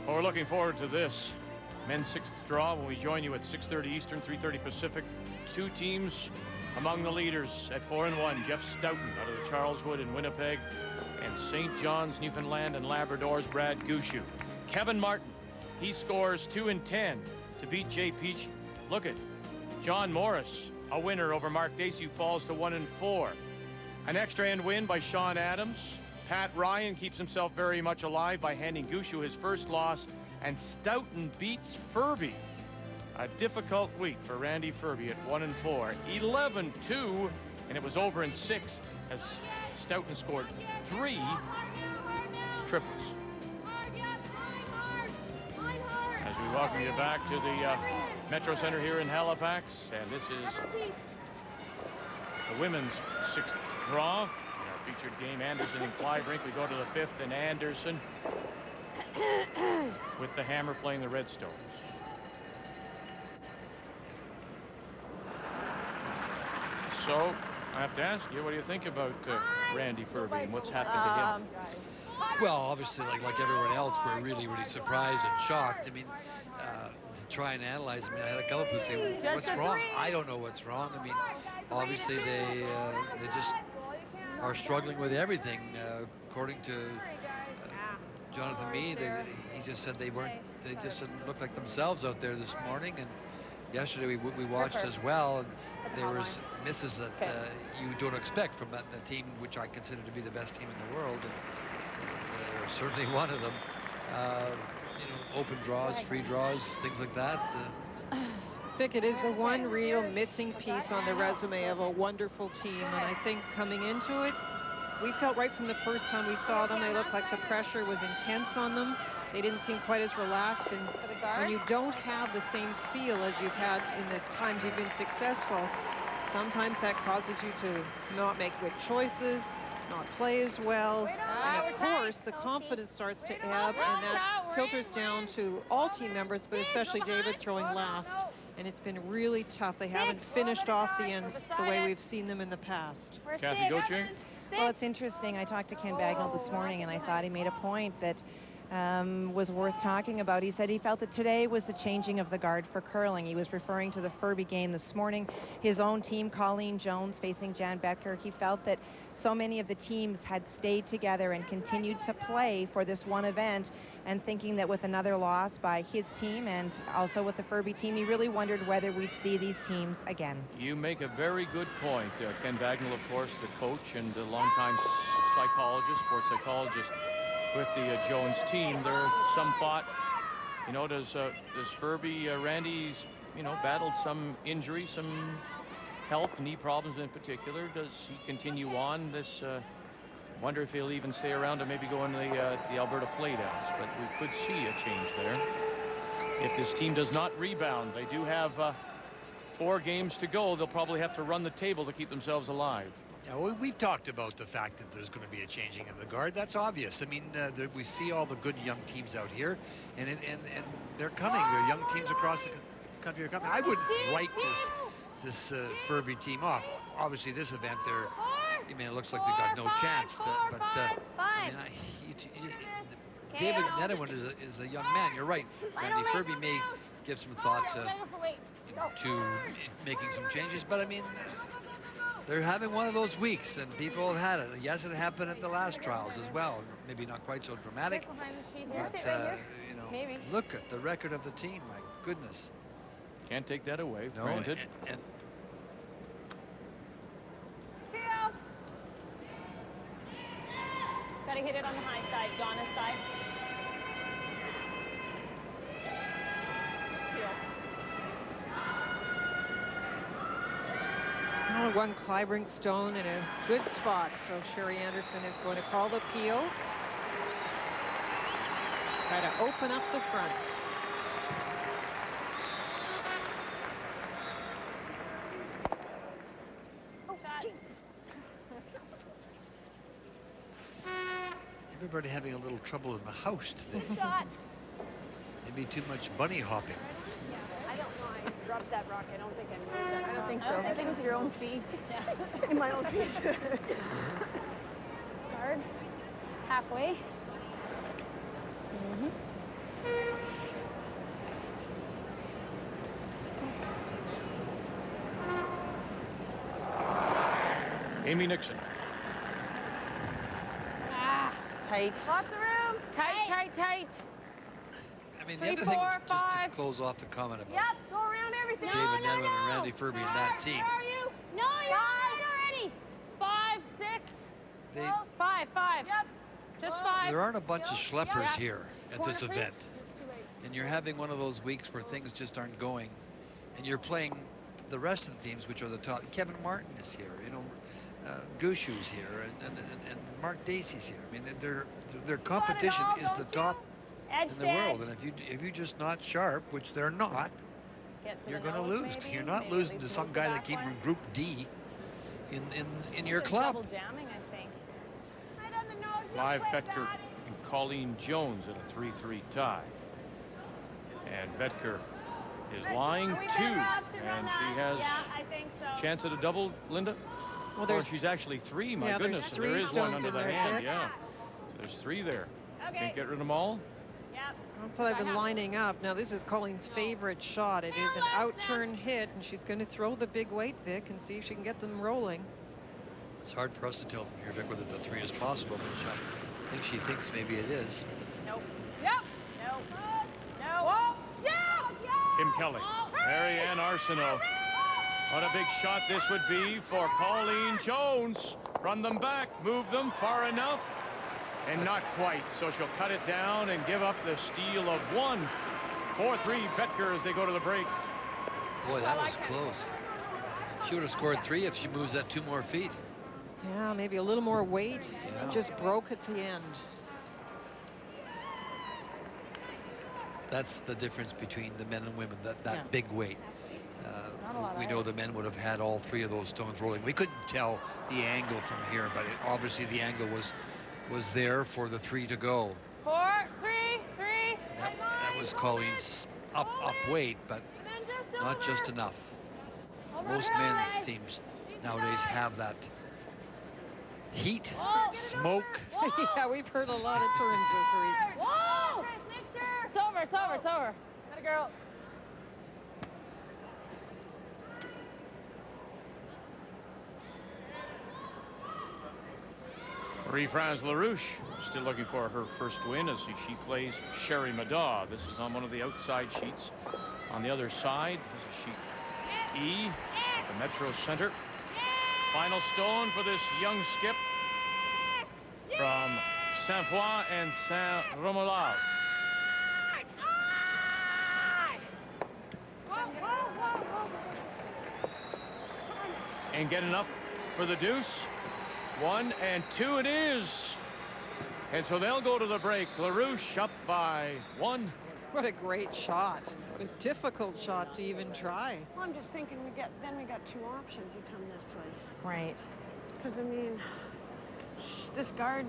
Well, we're looking forward to this. Men's sixth draw when we join you at 6:30 Eastern, 3:30 Pacific. 2 teams among the leaders at 4-1. Jeff Stoughton out of the Charleswood in Winnipeg, and St. John's, Newfoundland and Labrador's Brad Gushu. Kevin Martin, he scores 2 and 10 to beat Jay Peach. Look at John Morris, a winner over Mark Dacey, who falls to 1 and 4. An extra end win by Sean Adams. Pat Ryan keeps himself very much alive by handing Gushu his first loss, and Stoughton beats Furby. A difficult week for Randy Furby at 1 and 4. 11-2, and it was over in 6 as Stoughton scored 3 triples. As we welcome you back to the Metro Center here in Halifax, and this is the women's 6th draw. Featured game, Anderson and Kleibrink. We go to the 5th, and Anderson with the hammer playing the Redstones. So I have to ask you, what do you think about Randy Furby and what's happened to him? Well, obviously, like everyone else, we're really surprised and shocked. I mean, to try and analyze, I had a couple people say, well, what's wrong? I don't know what's wrong. I mean, obviously they just are struggling with everything. According to Jonathan Meade, he just said they just didn't look like themselves out there this morning. And yesterday we watched as well, and there was misses that you don't expect from the team, which I consider to be the best team in the world, and they're certainly one of them. open draws, free draws, things like that. Vic, it is the one real missing piece on the resume of a wonderful team, and I think coming into it, we felt right from the first time we saw them, they looked like the pressure was intense on them. They didn't seem quite as relaxed, and when you don't have the same feel as you've had in the times you've been successful, sometimes that causes you to not make good choices, not play as well, and of course the confidence starts to ebb, and that filters down to all team members, but especially David throwing last. And it's been really tough. They haven't finished off the ends the way we've seen them in the past. Kathy Gauthier? Well, it's interesting. I talked to Ken Bagnall this morning, and I thought he made a point that was worth talking about. He said he felt that today was the changing of the guard for curling. He was referring to the Furby game this morning. His own team, Colleen Jones facing Jan Betker, he felt that so many of the teams had stayed together and continued to play for this one event, and thinking that with another loss by his team and also with the Furby team, he really wondered whether we'd see these teams again. You make a very good point. Ken Bagnall, of course, the coach and a longtime psychologist, sports psychologist with the Jones team. There some thought, does Furby, Randy's, battled some injury, some health, knee problems in particular. Does he continue on this? Wonder if he'll even stay around to maybe go in the Alberta playdowns, but we could see a change there. If this team does not rebound, they do have 4 games to go. They'll probably have to run the table to keep themselves alive. Yeah, well, we've talked about the fact that there's going to be a changing of the guard. That's obvious. I mean, we see all the good young teams out here, and they're coming. They're young teams across the country are coming. I wouldn't write this Furby team off. Obviously, this event, it looks like they've got no chance. David Nettowin is a young man. You're right. Randy Furby may give some thought to making some changes, but I mean, they're having one of those weeks, and people have had it. Yes, it happened at the last trials as well. Maybe not quite so dramatic, but look at the record of the team. My goodness. Can't take that away. No, granted. Got to hit it on the high side, Donna's side. One Kleibrink stone in a good spot, so Sherry Anderson is going to call the peel. Try to open up the front. Everybody having a little trouble in the house today. Shot. Maybe too much bunny hopping. I don't know. I dropped that rock. I don't think I moved that. I don't think so. I think it was your own feet. Yeah. In my own feet. Hard. Halfway. Amy Nixon. Tight. Lots of room. Tight. I mean, 3, the other thing, 4, just 5. to close off the comment about Yep, go around everything. David Nettowin and Randy Furby and that team. Where are you? No, you're out already. 5, 6. They, 5. Yep. Just 5. there aren't a bunch of schleppers Yep. here at this event. And you're having one of those weeks where things just aren't going. And you're playing the rest of the teams, which are the top. Kevin Martin is here, Gushu's here, and Mark Dacey's here. I mean, their competition is the top in the world. And if you're just not sharp, which they're not, you're going to lose. You're not losing to some guy that came from Group D in your club. Double jamming, I think. Clive Betker and Colleen Jones at a 3-3 tie. And Betker is lying 2, and she has a chance at a double, Linda? Well, she's actually 3, my goodness. So there is one under the hand, yeah. So there's 3 there. Can't get rid of them all. That's what I've been lining up. Now, this is Colleen's favorite shot. It is an out-turn hit, and she's going to throw the big weight, Vic, and see if she can get them rolling. It's hard for us to tell from here, Vic, whether the 3 is possible, but I think she thinks maybe it is. Nope. Yep. No. No. Whoa. Yeah. Kim Kelly. Marianne Arsenault. What a big shot this would be for Colleen Jones. Run them back. Move them far enough. And not quite. So she'll cut it down and give up the steal of 1. 4-3 Betker as they go to the break. Boy, that was close. She would have scored 3 if she moves that 2 more feet. Yeah, maybe a little more weight. Yeah. Just broke at the end. That's the difference between the men and women, that Yeah. big weight. We know the men would have had all 3 of those stones rolling. We couldn't tell the angle from here, but obviously the angle was there for the 3 to go. 4, 3, 3. That was Colleen's up weight, but not just enough. Most men's teams nowadays have that heat, smoke. Yeah, we've heard a lot of terms this week. Whoa! It's over, it's over, it's over. Got a girl. Marie-France LaRouche still looking for her first win as she plays Sherry Madaw. This is on one of the outside sheets. On the other side, this is sheet E, the Metro Center. Final stone for this young skip from Saint-Foy and Saint-Romuald. And get enough for the deuce. 1 and 2 it is. And so they'll go to the break. LaRouche up by 1. What a great shot. A difficult shot to even try. Well, I'm just thinking we got 2 options. You come this way. Right. Because, I mean, this guard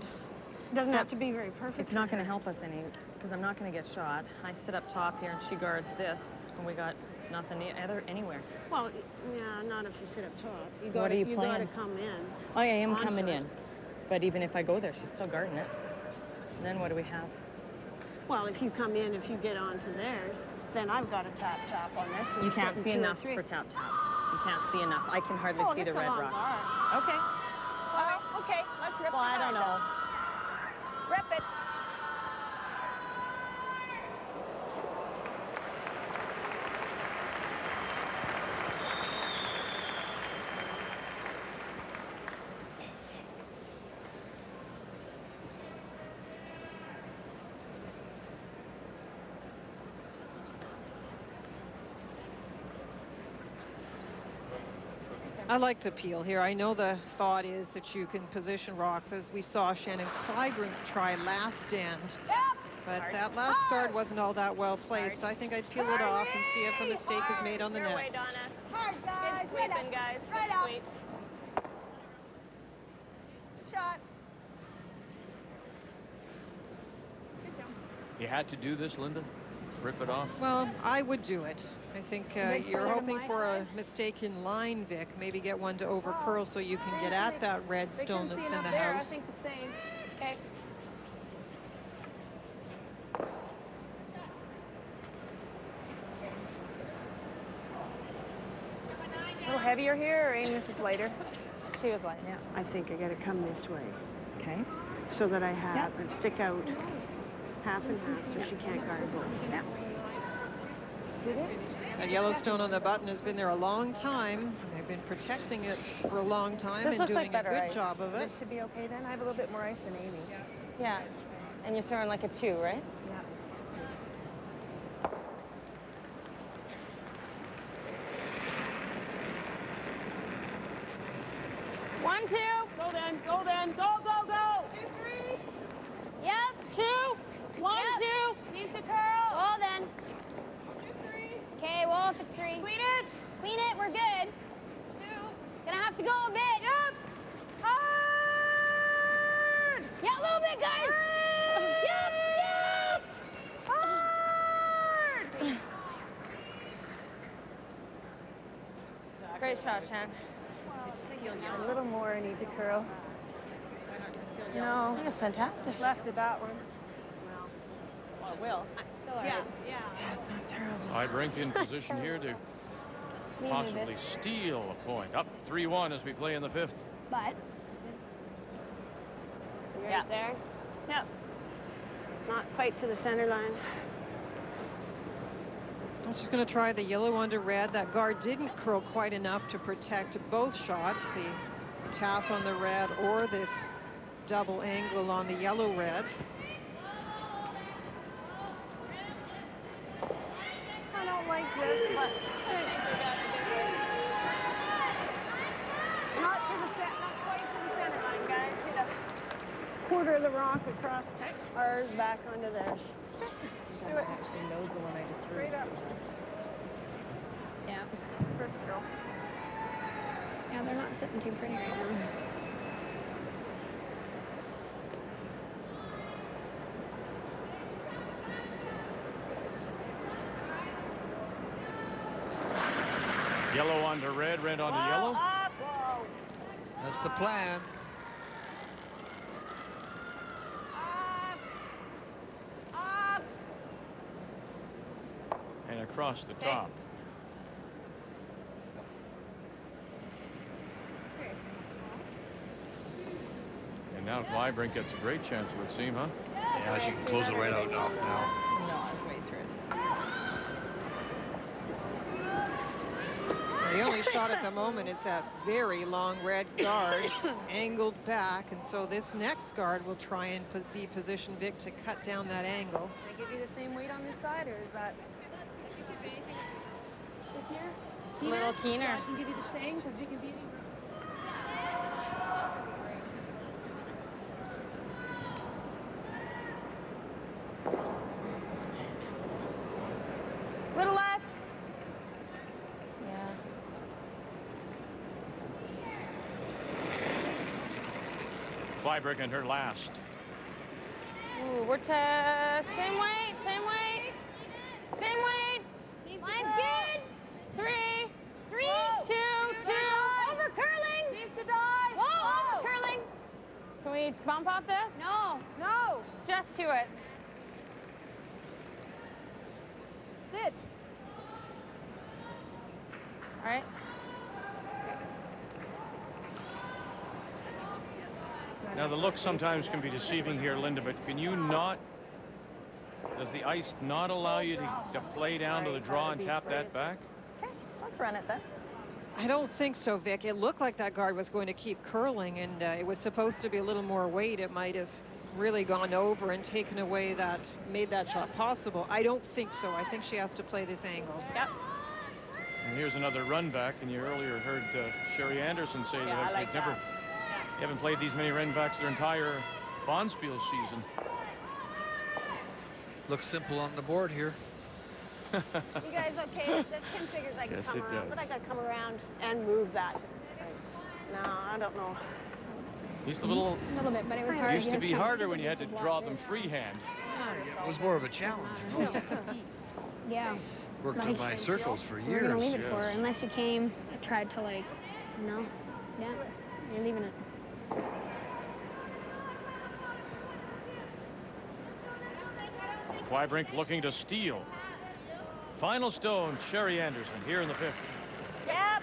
doesn't have to be very perfect. It's not going to help us any, because I'm not going to get shot. I sit up top here, and she guards this, and we got nothing anywhere. Well, yeah, not if you sit up top. You What are you got playing? to come in. Oh, yeah, I am onto coming it. in. But even if I go there, she's still guarding it. And then what do we have? Well, if you come in, if you get onto theirs, then I've got a tap on this one. You can't see enough for tap. You can't see enough. I can hardly see the red rock. Okay. All right, okay, let's rip Well, I don't know. Rip it. I like the peel here. I know the thought is that you can position rocks, as we saw Shannon Kleibrink try last end. But that last guard wasn't all that well placed. I think I'd peel it off and see if a mistake is made on the Your way, next. Donna. Hard, guys. Good sweeping, guys. Right Good up. sweep. Shot. You had to do this, Linda? Rip it off? Well, I would do it. I think Midpoint you're on hoping my for side. a mistake in line, Vic. Maybe get one to over curl so you can get at that red They stone can see that's in enough the there. house. I think the same. Okay. A little heavier here, or Amos is lighter? She was light, yeah. I think I got to come this way. Okay. So that I have and stick out half and half so she can't guard both. Yeah. Did it? That yellow stone on the button has been there a long time. They've been protecting it for a long time This and looks doing like a better good ice. job of it. This should be okay then. I have a little bit more ice than Amy. Yeah. And you're throwing like a 2, right? Yeah. Just a 2. 1, 2. Go then, go then, go, go, go. 2, 3. Yep. 2. 1, Yep. 2. Needs to curl. Well then. 2, 3. Okay, well if it's 3. Clean it. Clean it, we're good. 2. Gonna have to go a bit. Yep. Hard. Yeah, a little bit, guys. Yep, yep. Hard. Great shot, Shan. A little more I need to curl. I No. think it's fantastic. Left it that one. Well, it will. Still Yeah, yeah. It's not terrible. Kleibrink in position here to possibly steal a point. Up 3-1 as we play in the 5th. But You right there? Yep. Not quite to the center line. She's going to try the yellow under red. That guard didn't curl quite enough to protect both shots, the tap on the red or this double angle on the yellow-red. I don't like this, but not quite to the center line, guys. Hit a quarter of the rock across ours back onto theirs. Do it. Actually knows the one I just threw. Straight up. Yeah. First girl. Yeah, they're not sitting too pretty right now. Yellow onto red, red onto yellow. That's the plan. And across the top. And now Kleibrink gets a great chance, it would seem, huh? Yeah, she can close it right out off now. No, it's way through it. The only shot at the moment is that very long red guard angled back, and so this next guard will try and be positioned, Vic, to cut down that angle. Can I give you the same weight on this side, or is that here? A little keener. I can give you the same because you can be. Little less. Yeah. Kleibrink and her last. Ooh, we're same weight, same weight, same weight. Line's good. 3, 3, 2, 2. Over curling. Needs to die. Whoa, over curling. Can we bump off this? No, no. Just to it. Sit. All right. Now the look sometimes can be deceiving here, Linda, but can you not, does the ice not allow you to play down to the draw and tap that back? Okay, let's run it then. I don't think so, Vic. It looked like that guard was going to keep curling, and it was supposed to be a little more weight. It might have really gone over and taken away that, made that shot possible. I don't think so. I think she has to play this angle. Yep. And here's another run back, and you earlier heard Sherry Anderson say Yeah, I like they've never, that. you haven't played these many run backs their entire Bonspiel season. Looks simple on the board here. You guys okay? This Kim figures I can Yes, come it around, does. but I gotta come around and move that. No, I don't know. Used a little bit, but it was hard. used to be harder when you had to draw them freehand. It was more of a challenge. Yeah. Worked in my circles for We're gonna years. leave it for her unless you came, tried to like, no, yeah, you're leaving it. Kleibrink looking to steal. Final stone, Sherry Anderson here in the 5th. Yep.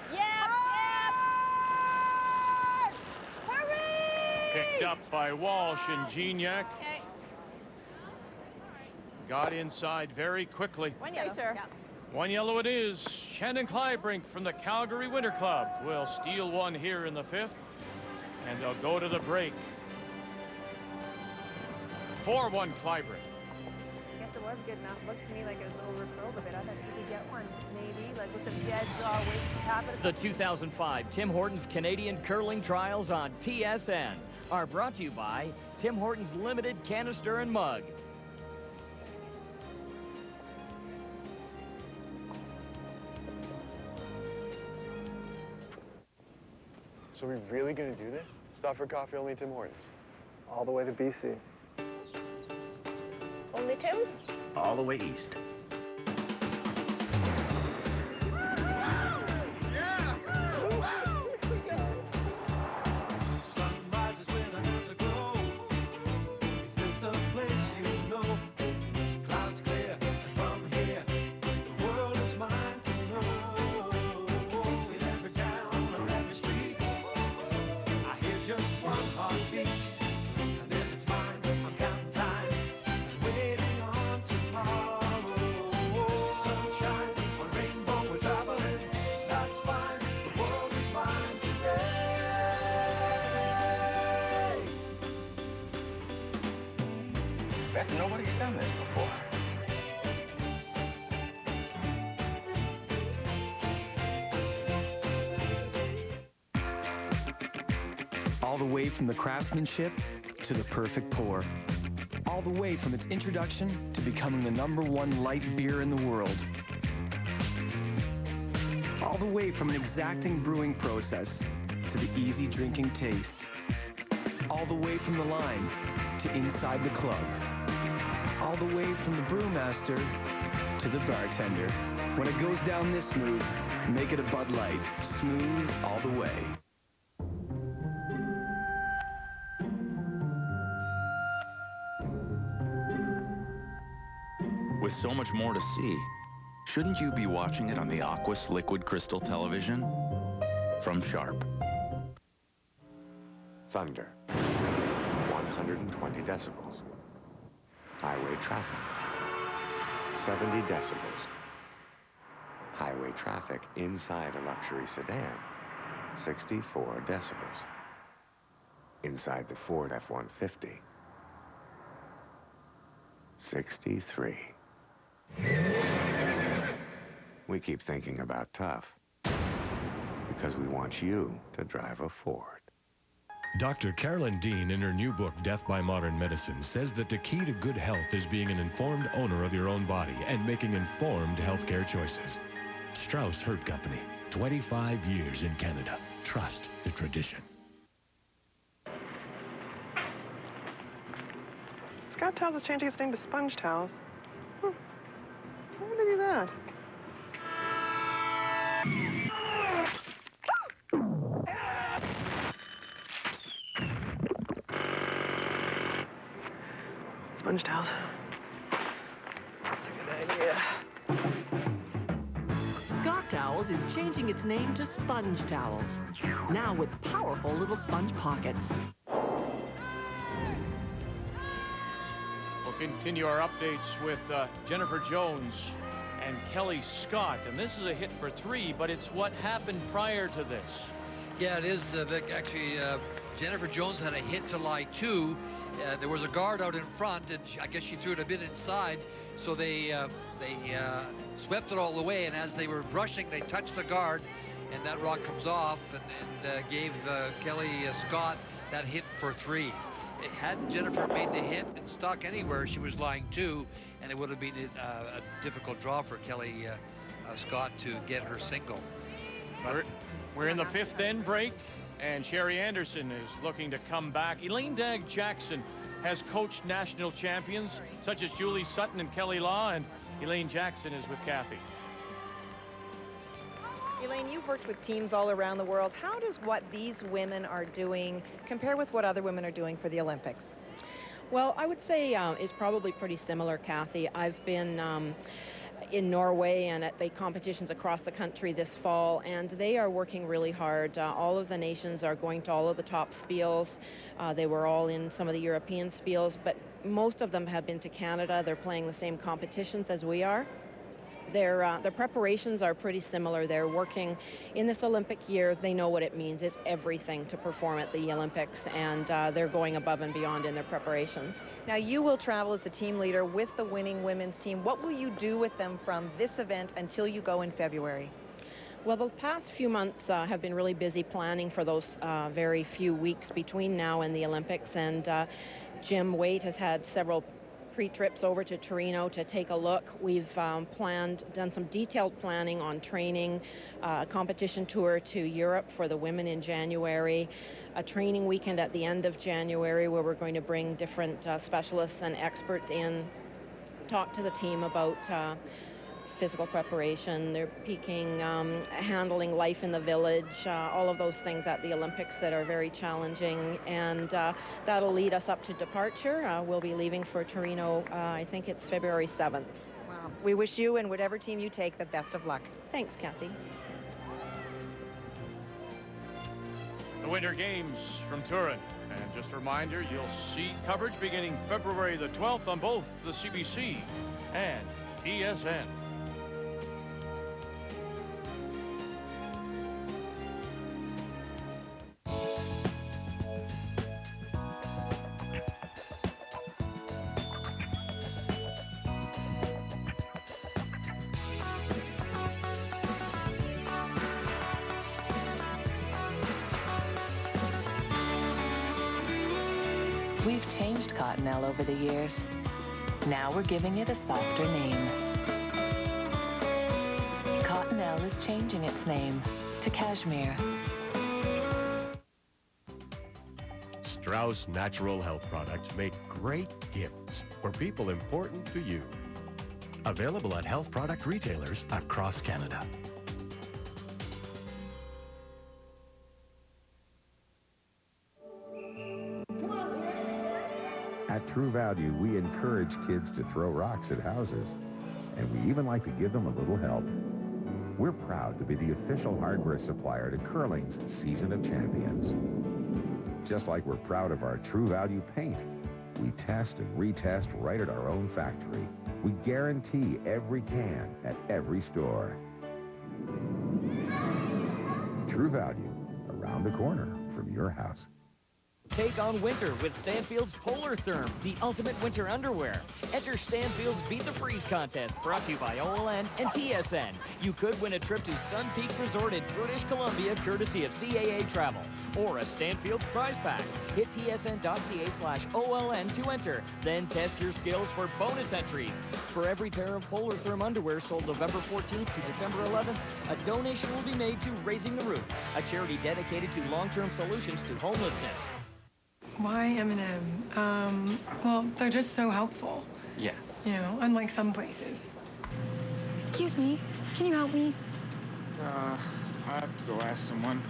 Hurry! Picked up by Walsh and Gignac. Okay. Got inside very quickly. One yellow. sir. Yeah. One yellow it is. Shannon Kleibrink from the Calgary Winter Club will steal one here in the 5th. And they'll go to the break. 4-1 Kleibrink. I guess it was good enough. Looked to me like it was over-curled a bit. I thought she could get one, maybe. Like with the dead draw, wait to tap it. The 2005 Tim Hortons Canadian Curling Trials on TSN are brought to you by Tim Hortons Limited Canister and Mug. So we're really gonna do this? Stop for coffee, only Tim Hortons. All the way to BC. Only Tim? All the way east. And if it's mine, I'm counting time and waiting on tomorrow. Heck, nobody's done this before. All the way from the craftsmanship to the perfect pour. All the way from its introduction to becoming the #1 light beer in the world. All the way from an exacting brewing process to the easy drinking taste. All the way from the line to inside the club. All the way from the brewmaster to the bartender. When it goes down this smooth, make it a Bud Light. Smooth all the way. With so much more to see, shouldn't you be watching it on the Aquas Liquid Crystal television? From Sharp. Thunder. 120 decibels. Highway traffic. 70 decibels. Highway traffic inside a luxury sedan. 64 decibels. Inside the Ford F-150. 63. We keep thinking about tough because we want you to drive a Ford. Dr. Carolyn Dean, in her new book, Death by Modern Medicine, says that the key to good health is being an informed owner of your own body and making informed healthcare choices. Strauss Hurt Company, 25 years in Canada. Trust the tradition. Scott Towels is changing its name to Sponge Towels. Why would they do that? Sponge Towels. That's a good idea. Scott Towels is changing its name to Sponge Towels. Now with powerful little sponge pockets. We'll continue our updates with Jennifer Jones and Kelly Scott. And this is a hit for 3, but it's what happened prior to this. Yeah, it is, Vic. Actually, Jennifer Jones had a hit to line 2. There was a guard out in front, and I guess she threw it a bit inside. So they swept it all the way, and as they were brushing, they touched the guard, and that rock comes off and gave Kelly Scott that hit for 3. Hadn't Jennifer made the hit and stuck anywhere, she was lying 2, and it would have been a difficult draw for Kelly Scott to get her single. We're in the 5th end break, and Sherry Anderson is looking to come back. Elaine Dagg-Jackson has coached national champions such as Julie Sutton and Kelly Law, and Elaine Jackson is with Kathy. Elaine, you've worked with teams all around the world. How does what these women are doing compare with what other women are doing for the Olympics? Well, I would say it's probably pretty similar, Kathy. I've been in Norway and at the competitions across the country this fall, and they are working really hard. All of the nations are going to all of the top spiels. They were all in some of the European spiels, but most of them have been to Canada. They're playing the same competitions as we are. Their preparations are pretty similar. They're working in this Olympic year. They know what it means. It's everything to perform at the Olympics, and they're going above and beyond in their preparations. Now, you will travel as the team leader with the winning women's team. What will you do with them from this event until you go in February? Well, the past few months have been really busy planning for those very few weeks between now and the Olympics, and Jim Waite has had several pre-trips over to Torino to take a look. We've done some detailed planning on training, a competition tour to Europe for the women in January, a training weekend at the end of January where we're going to bring different specialists and experts in, talk to the team about physical preparation, their peaking, handling life in the village, all of those things at the Olympics that are very challenging, and that'll lead us up to departure. We'll be leaving for Torino, I think it's February 7th. Wow. We wish you and whatever team you take the best of luck. Thanks, Kathy. The Winter Games from Turin. And just a reminder, you'll see coverage beginning February the 12th on both the CBC and TSN. We've changed Cottonelle over the years. Now we're giving it a softer name. Cottonelle is changing its name to Cashmere. Strauss Natural Health Products make great gifts for people important to you. Available at health product retailers across Canada. At True Value, we encourage kids to throw rocks at houses, and we even like to give them a little help. We're proud to be the official hardware supplier to Curling's Season of Champions. Just like we're proud of our True Value paint, we test and retest right at our own factory. We guarantee every can at every store. True Value, around the corner from your house. Take on winter with Stanfield's Polar Therm, the ultimate winter underwear. Enter Stanfield's Beat the Freeze contest, brought to you by OLN and TSN. You could win a trip to Sun Peak Resort in British Columbia, courtesy of CAA Travel, or a Stanfield prize pack. Hit tsn.ca/OLN to enter. Then test your skills for bonus entries. For every pair of Polar Therm underwear sold November 14th to December 11th, a donation will be made to Raising the Roof, a charity dedicated to long-term solutions to homelessness. Why M&M? Well, they're just so helpful. Yeah. You know, unlike some places. Excuse me, can you help me? I have to go ask someone.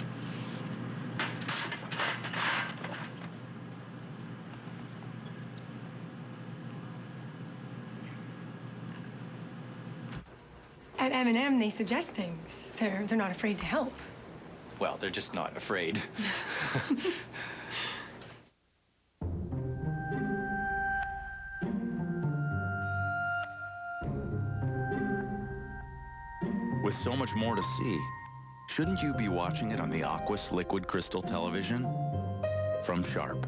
At M&M, they suggest things. They're not afraid to help. Well, they're just not afraid. With so much more to see, shouldn't you be watching it on the Aquas Liquid Crystal Television? From Sharp.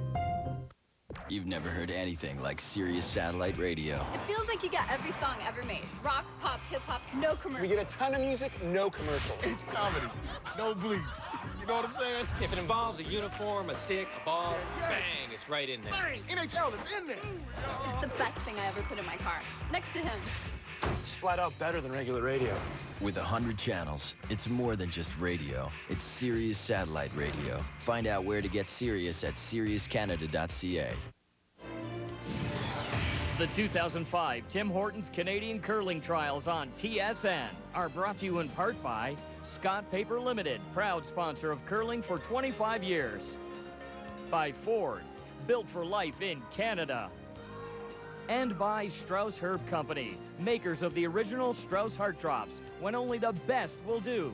You've never heard anything like Sirius Satellite Radio. It feels like you get every song ever made. Rock, pop, hip-hop, no commercials. We get a ton of music, no commercials. It's comedy, no bleeps. You know what I'm saying? If it involves a uniform, a stick, a ball, bang, it's right in there. Bang! NHL is in there. It's the best thing I ever put in my car. Next to him. It's flat out better than regular radio. With 100 channels, it's more than just radio. It's Sirius Satellite Radio. Find out where to get Sirius at SiriusCanada.ca. The 2005 Tim Hortons Canadian Curling Trials on TSN are brought to you in part by Scott Paper Limited, proud sponsor of curling for 25 years. By Ford, built for life in Canada. And by Strauss Herb Company, makers of the original Strauss Heart Drops, when only the best will do.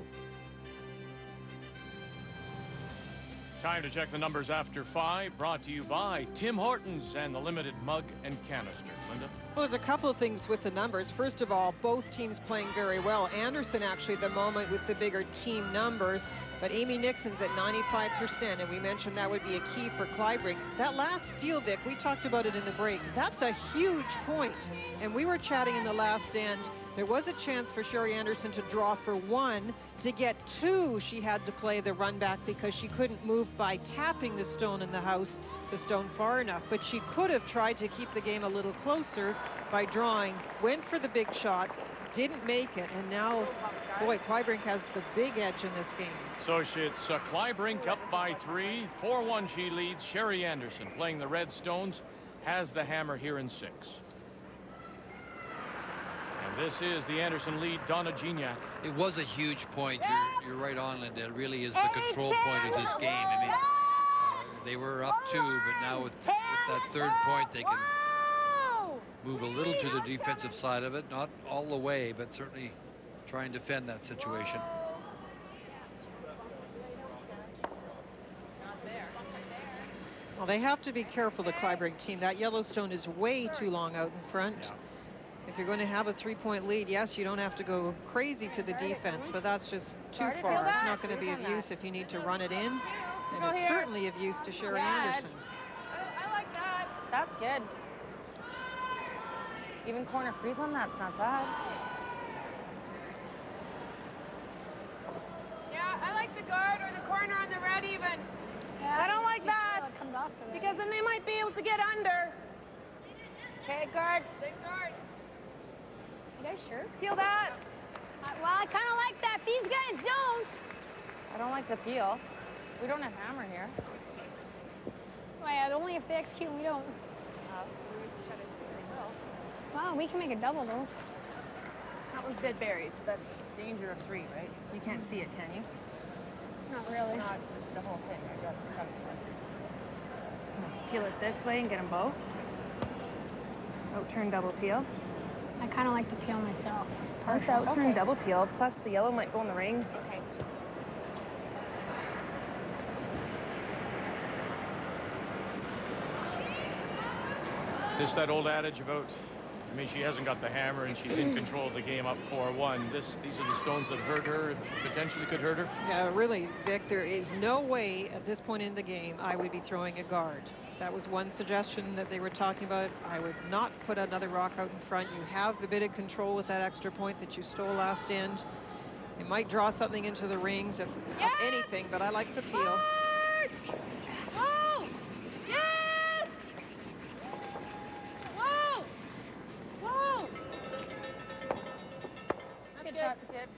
Time to check the numbers after 5, brought to you by Tim Hortons and the limited mug and canister. Linda? Well, there's a couple of things with the numbers. First of all, both teams playing very well. Anderson actually at the moment with the bigger team numbers, but Amy Nixon's at 95%, and we mentioned that would be a key for Kleibrink. That last steal, Vic, we talked about it in the break. That's a huge point. And we were chatting in the last end. There was a chance for Sherry Anderson to draw for 1. To get 2, she had to play the run back because she couldn't move by tapping the stone in the house, the stone far enough. But she could have tried to keep the game a little closer by drawing. Went for the big shot, didn't make it, and now, boy, Kleibrink has the big edge in this game. So it's Kleibrink up by 3. 4-1 she leads. Sherry Anderson playing the Red Stones has the hammer here in 6. And this is the Anderson lead, Donna Gignac. It was a huge point. You're right on, Linda. It really is the control point of this game. I mean, they were up 2, but now with that third point, they can move a little to the defensive side of it. Not all the way, but certainly try and defend that situation. Well, they have to be careful, the Kleibrink team. That Yellowstone is way too long out in front. Yeah. If you're going to have a 3-point lead, yes, you don't have to go crazy to the defense, but that's just too far. It's not going to be of use if you need to run it in, and it's certainly of use to Sherry Anderson. I like that. That's good. Even corner freeze on that's not bad. Yeah, I like the guard or the corner on the red even. Yeah. I don't like that. round off already. Because then they might be able to get under. Okay, guard. Big guard. You guys sure? Peel that. Well, I kind of like that. These guys don't. I don't like the peel. We don't have hammer here. Well, only if they execute and we don't. Wow, we can make a double, though. That was dead buried, so that's danger of 3, right? You can't see it, can you? Not really. Not the whole thing. I got peel it this way and get them both. Out-turn double peel. I kind of like the peel myself. Let's out-turn double peel, plus the yellow might go in the rings. Okay. This that old adage about, I mean, she hasn't got the hammer and she's in control of the game up 4-1. These are the stones that hurt her, potentially could hurt her. Yeah, really, Vic, there is no way at this point in the game I would be throwing a guard. That was one suggestion that they were talking about. I would not put another rock out in front. You have a bit of control with that extra point that you stole last end. It might draw something into the rings, if anything, but I like the peel. Whoa! Yes! Whoa! Whoa! Good tip. Tip.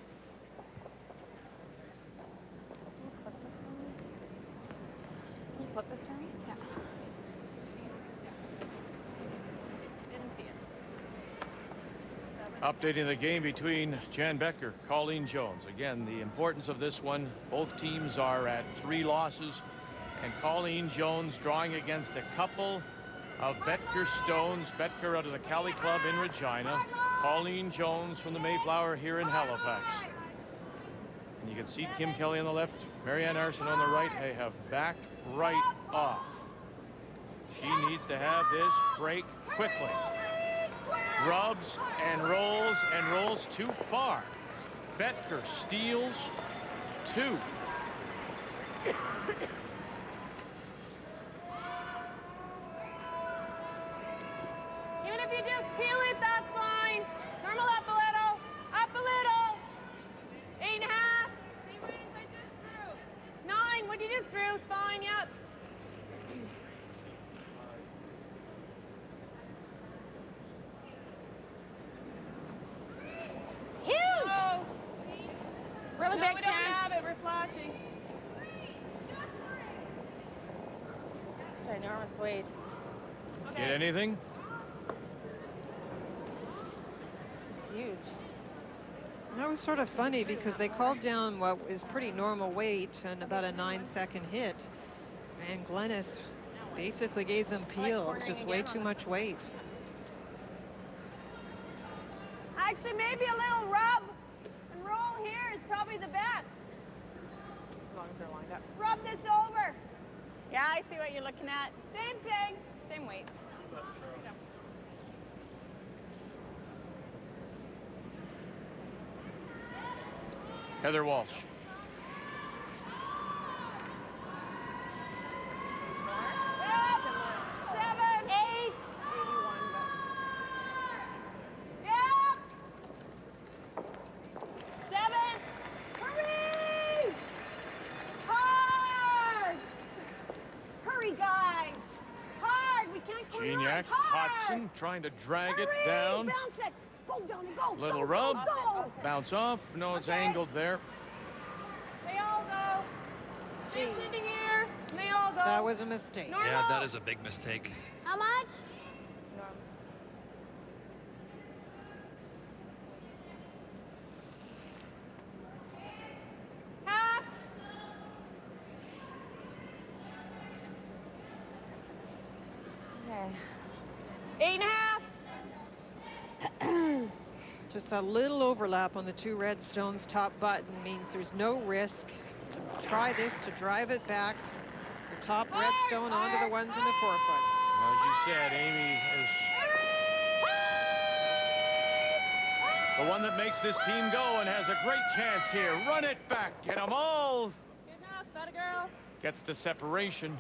Can you flip this for me? Yeah. Didn't see it. Updating the game between Jan Becker, Colleen Jones. Again, the importance of this one, both teams are at 3 losses, and Colleen Jones drawing against a couple of Betker stones. Betker out of the Cali Club in Regina, Colleen Jones from the Mayflower here in Halifax. And you can see Kim Kelly on the left, Marianne Arson on the right. They have backed right off. She needs to have this break quickly. Rubs and rolls too far. Betker steals 2. Even if you just peel it, that's fine. Normal up a little. Up a little. 8.5. 9. What you just threw? It's fine. Yep. Huge! Oh. Really No, big we don't chance. have it. We're flashing. Enormous weight. Get anything? Huge. That was sort of funny because they called down what is pretty normal weight and about a 9-second hit. And Glennis basically gave them peel. It's just way too much weight. Actually, maybe a little rub and roll here is probably the best. As long as they're lined up. Rub this over. Yeah, I see what you're looking at. Same thing. Same weight. Heather Walsh. Gignac, Hodson trying to drag it down. Bounce it. Go down and go. Little go, rub. Go. Bounce off. No, it's angled there. They all go. She's sitting here. And they all go. That was a mistake. Normal. Yeah, that is a big mistake. How much? Normal. Half. Okay. 8.5. Just a little overlap on the 2 red stones. Top button means there's no risk to try this, to drive it back. The top red stone onto the ones in the forefoot. As you said, Amy is the one that makes this team go and has a great chance here. Run it back. Get them all. Good enough. Better girl. Gets the separation.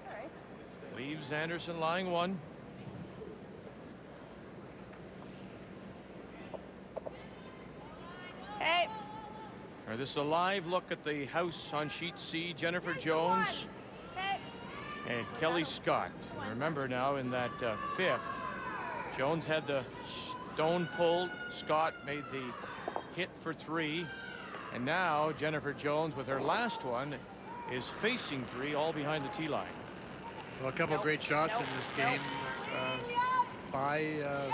All right. Leaves Anderson lying 1. Hey. This is a live look at the house on sheet C. Jennifer Jones. Hey. And Kelly Scott. Remember now in that fifth, Jones had the stone pulled. Scott made the hit for 3. And now Jennifer Jones with her last one is facing 3, all behind the tee line. Well, a couple of great shots in this game by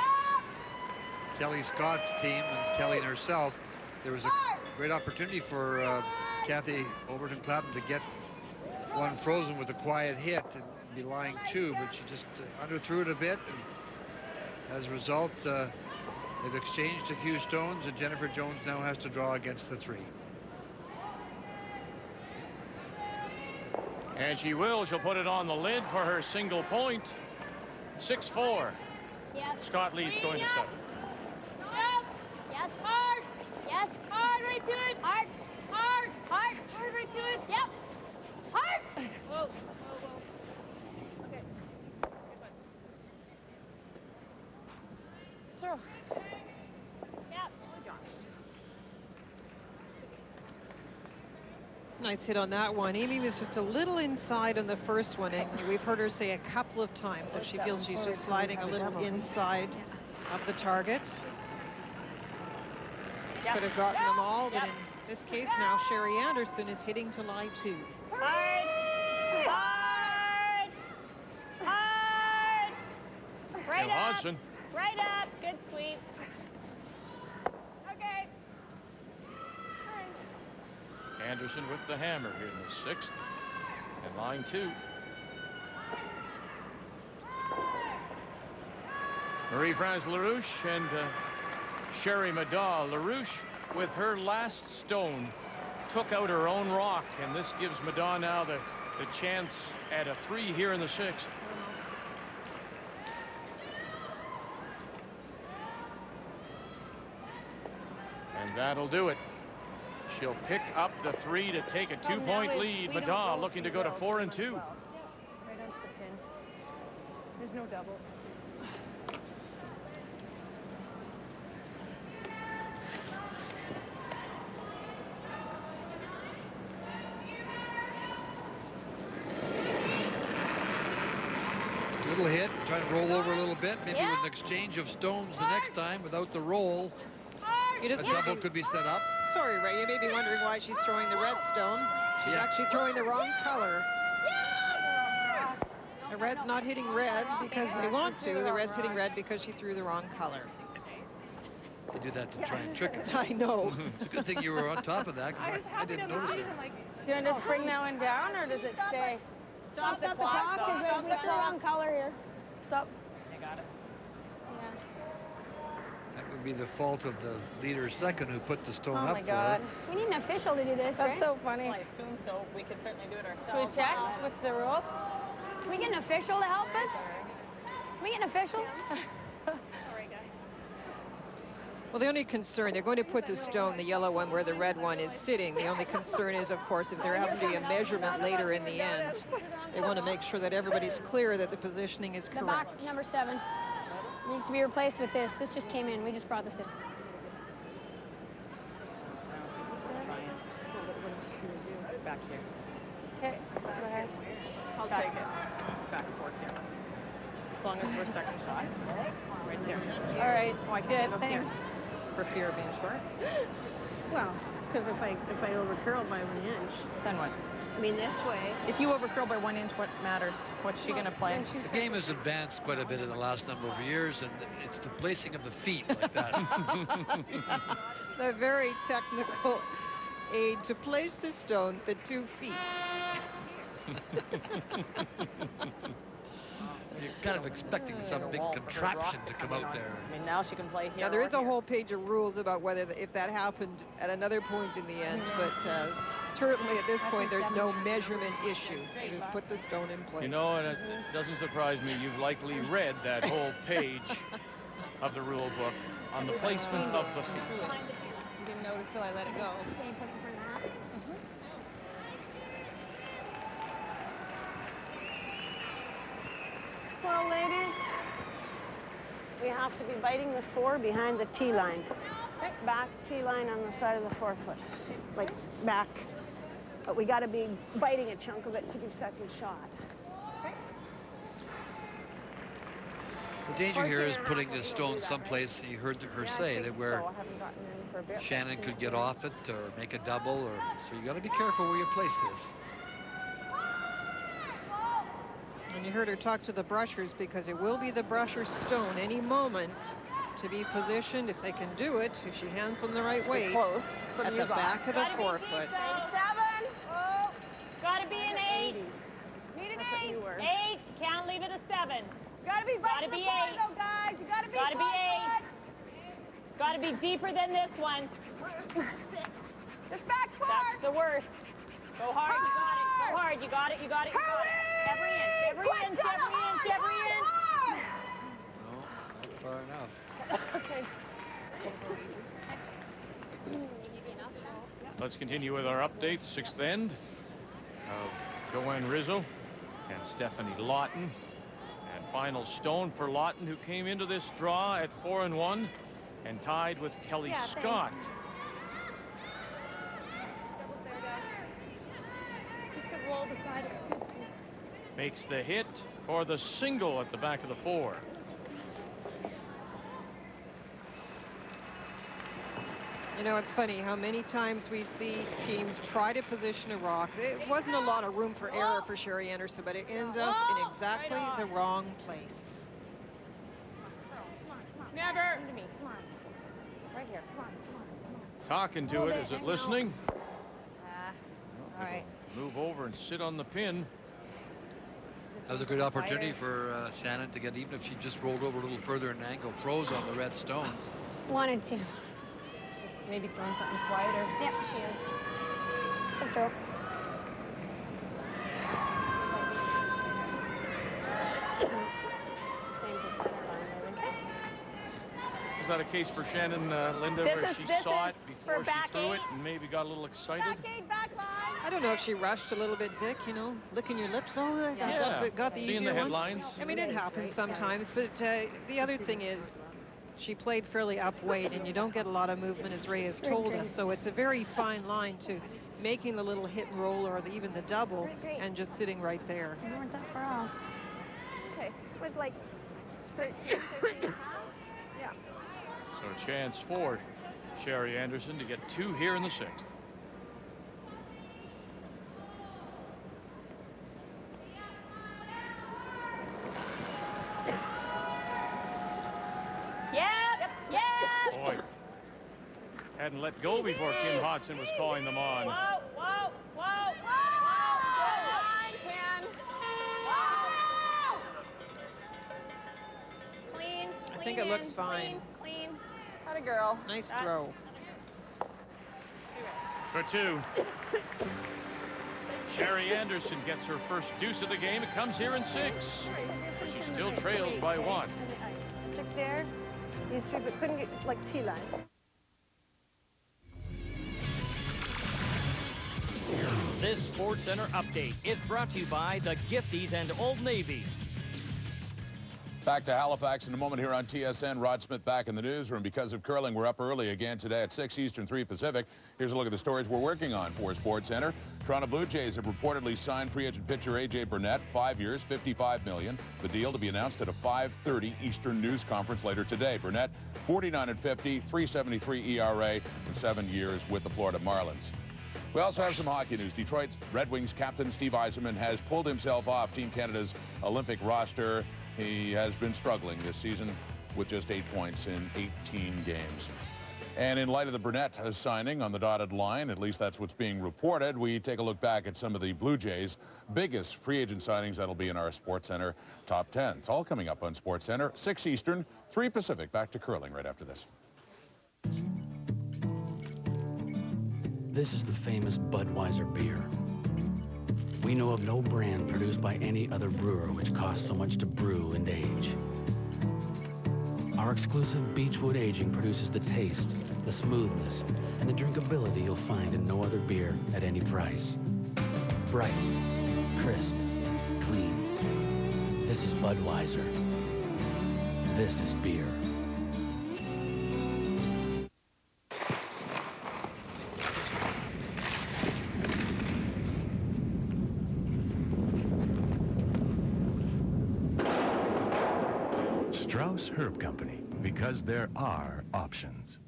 Kelly Scott's team and Kelly and herself. There was a great opportunity for Kathy Overton Clapton to get one frozen with a quiet hit and be lying 2, but she just underthrew it a bit. And as a result, they've exchanged a few stones, and Jennifer Jones now has to draw against the 3. And she will. She'll put it on the lid for her single point. 6-4. Yes. Scott leads going to 7. Yes. Hard. Yes. Hard. Right to it. Hard. Hard. Hard. Hard. Right to it. Yep. Hard. Whoa. Whoa. Whoa. Okay. Throw. Yep. Nice hit on that one. Amy was just a little inside on the first one, and we've heard her say a couple of times that she feels she's just sliding a little inside of the target. Could have gotten them all, but in this case now Sherry Anderson is hitting to lie 2. Hard. Hard. Hard. Right Now up. Hodgson. Right up. Good sweep. Okay. Anderson with the hammer here in the 6th. And line 2. Marie-France LaRouche and Sherry Maddaw. LaRouche, with her last stone, took out her own rock, and this gives Maddaw now the chance at a 3 here in the 6th. And that'll do it. She'll pick up the 3 to take a 2-point lead. Maddaw looking to go to 4 and 2. Right onto the pin. There's no double. Little hit, trying to roll over a little bit, maybe with an exchange of stones the next time without the roll. A double could be set up. Sorry, Ray, you may be wondering why she's throwing the red stone. She's actually throwing the wrong color. The red's not hitting red because they want to. The red's hitting red because she threw the wrong color. They do that to try and trick us. I know. It's a good thing you were on top of that, because I didn't notice it. Do you want to just bring that one down, or does it stay? Stop the clock, because we put the wrong color here. Stop. I got it. That would be the fault of the leader second who put the stone Oh up my for God. her. We need an official to do this, That's right? so funny. Well, I assume so. We could certainly do it Should ourselves. we check? What's the rule? Can we get an official to help us? Can we get an official? Well, the only concern, they're going to put the stone, the yellow one, where the red one is sitting. The only concern is, of course, if there happens to be a measurement later in the end, they want to make sure that everybody's clear that the positioning is The box correct. number 7 needs to be replaced with this. This just came in. We just brought this in. Back here. Okay, go ahead. I'll take it. Back and forth here. As long as we're second shot. Right there. All right. Oh, I Good, can't go thanks. here. For fear of being short. Well, because if I overcurl by 1 inch, Then what? I mean this way. If you overcurl by 1 inch, what matters? What's she going to play? The game has advanced quite a bit in the last number of years, and it's the placing of the feet like that. The very technical aid to place the stone, the 2 feet. You're kind of expecting some big contraption to come out there. I mean, now she can play here. Now, there is or a here. whole page of rules about whether, if that happened at another point in the end, but certainly at this point, there's no measurement issue. They just put the stone in place. You know, and it doesn't surprise me, you've likely read that whole page of the rule book on the placement of the feet. Didn't notice till I let it go. Well, ladies, we have to be biting the 4 behind the tee line. Back tee line on the side of the 4-foot. Like back. But we got to be biting a chunk of it to be second shot. The danger here is putting the stone someplace, you heard her say, that where Shannon could get off it or make a double, or so you got to be careful where you place this. And you heard her talk to the brushers, because it will be the brusher's stone any moment to be positioned, if they can do it, if she hands them the right weight, at the back of the forefoot. 7. Oh, gotta be an 8. Need an 8. 8. Can't leave it a 7. Gotta be biting the 8, though, guys. You gotta be 8. Gotta be deeper than this one. Just back forward. That's the worst. Go hard. You got it. Go hard. You got it. You got it. You got it. Every inch. Every inch. Every inch. Every inch. No, not far enough. Okay. Let's continue with our updates. 6th end of Joanne Rizzo and Stephanie Lawton. And final stone for Lawton, who came into this draw at 4-1 and tied with Kelly Scott. Makes the hit for the single at the back of the 4. You know, it's funny how many times we see teams try to position a rock. It wasn't a lot of room for error for Sherry Anderson, but it ends up in exactly the wrong place. Never. Come to me. Come on. Right here. Come on. Come on. Come on. Talking to it. Is it listening? All right. Move over and sit on the pin. That was a good opportunity for Shannon to get, even if she just rolled over a little further in angle, froze on the red stone. Wanted to. Maybe throwing something quieter. Yep, she is. Good throw. Was that a case for Shannon, Linda, where she saw it before she threw it and maybe got a little excited? I don't know if she rushed a little bit, Vic, you know, licking your lips. Oh, got the Seeing easier the one. headlines. I mean, it happens sometimes, but the other thing is she played fairly up weight, and you don't get a lot of movement, as Ray has told us. So it's a very fine line to making the little hit and roll or even the double and just sitting right there. You weren't that far off. Okay, with like 13, yeah. So a chance for Sherry Anderson to get 2 here in the 6th. Boy, hadn't let go before Kim Hodson was calling them on. Whoa, whoa, whoa, whoa, 10. Clean, I think it looks fine. Clean. Had a girl. Nice throw. For 2. Sherry Anderson gets her first deuce of the game. It comes here in 6. But she still trails by 1. Check there. These 3, but couldn't get like T-line. This Sports Center update is brought to you by the Gifties and Old Navy. Back to Halifax in a moment here on TSN. Rod Smith back in the newsroom. Because of curling, we're up early again today at 6 Eastern, 3 Pacific. Here's a look at the stories we're working on for Sports Center. Toronto Blue Jays have reportedly signed free agent pitcher A.J. Burnett, 5 years, $55 million. The deal to be announced at a 5:30 Eastern news conference later today. Burnett, 49-50, 3.73 ERA, and 7 years with the Florida Marlins. We also have some hockey news. Detroit's Red Wings captain Steve Yzerman has pulled himself off Team Canada's Olympic roster. He has been struggling this season with just 8 points in 18 games. And in light of the Burnett signing on the dotted line, at least that's what's being reported, we take a look back at some of the Blue Jays' biggest free agent signings. That'll be in our Sports Center top 10. It's all coming up on Sports Center, 6 Eastern, 3 Pacific. Back to curling right after this. This is the famous Budweiser beer. We know of no brand produced by any other brewer which costs so much to brew and age. Our exclusive Beechwood aging produces the taste, the smoothness, and the drinkability you'll find in no other beer at any price. Bright, crisp, clean. This is Budweiser. This is beer. Strauss Herb Company, because there are options.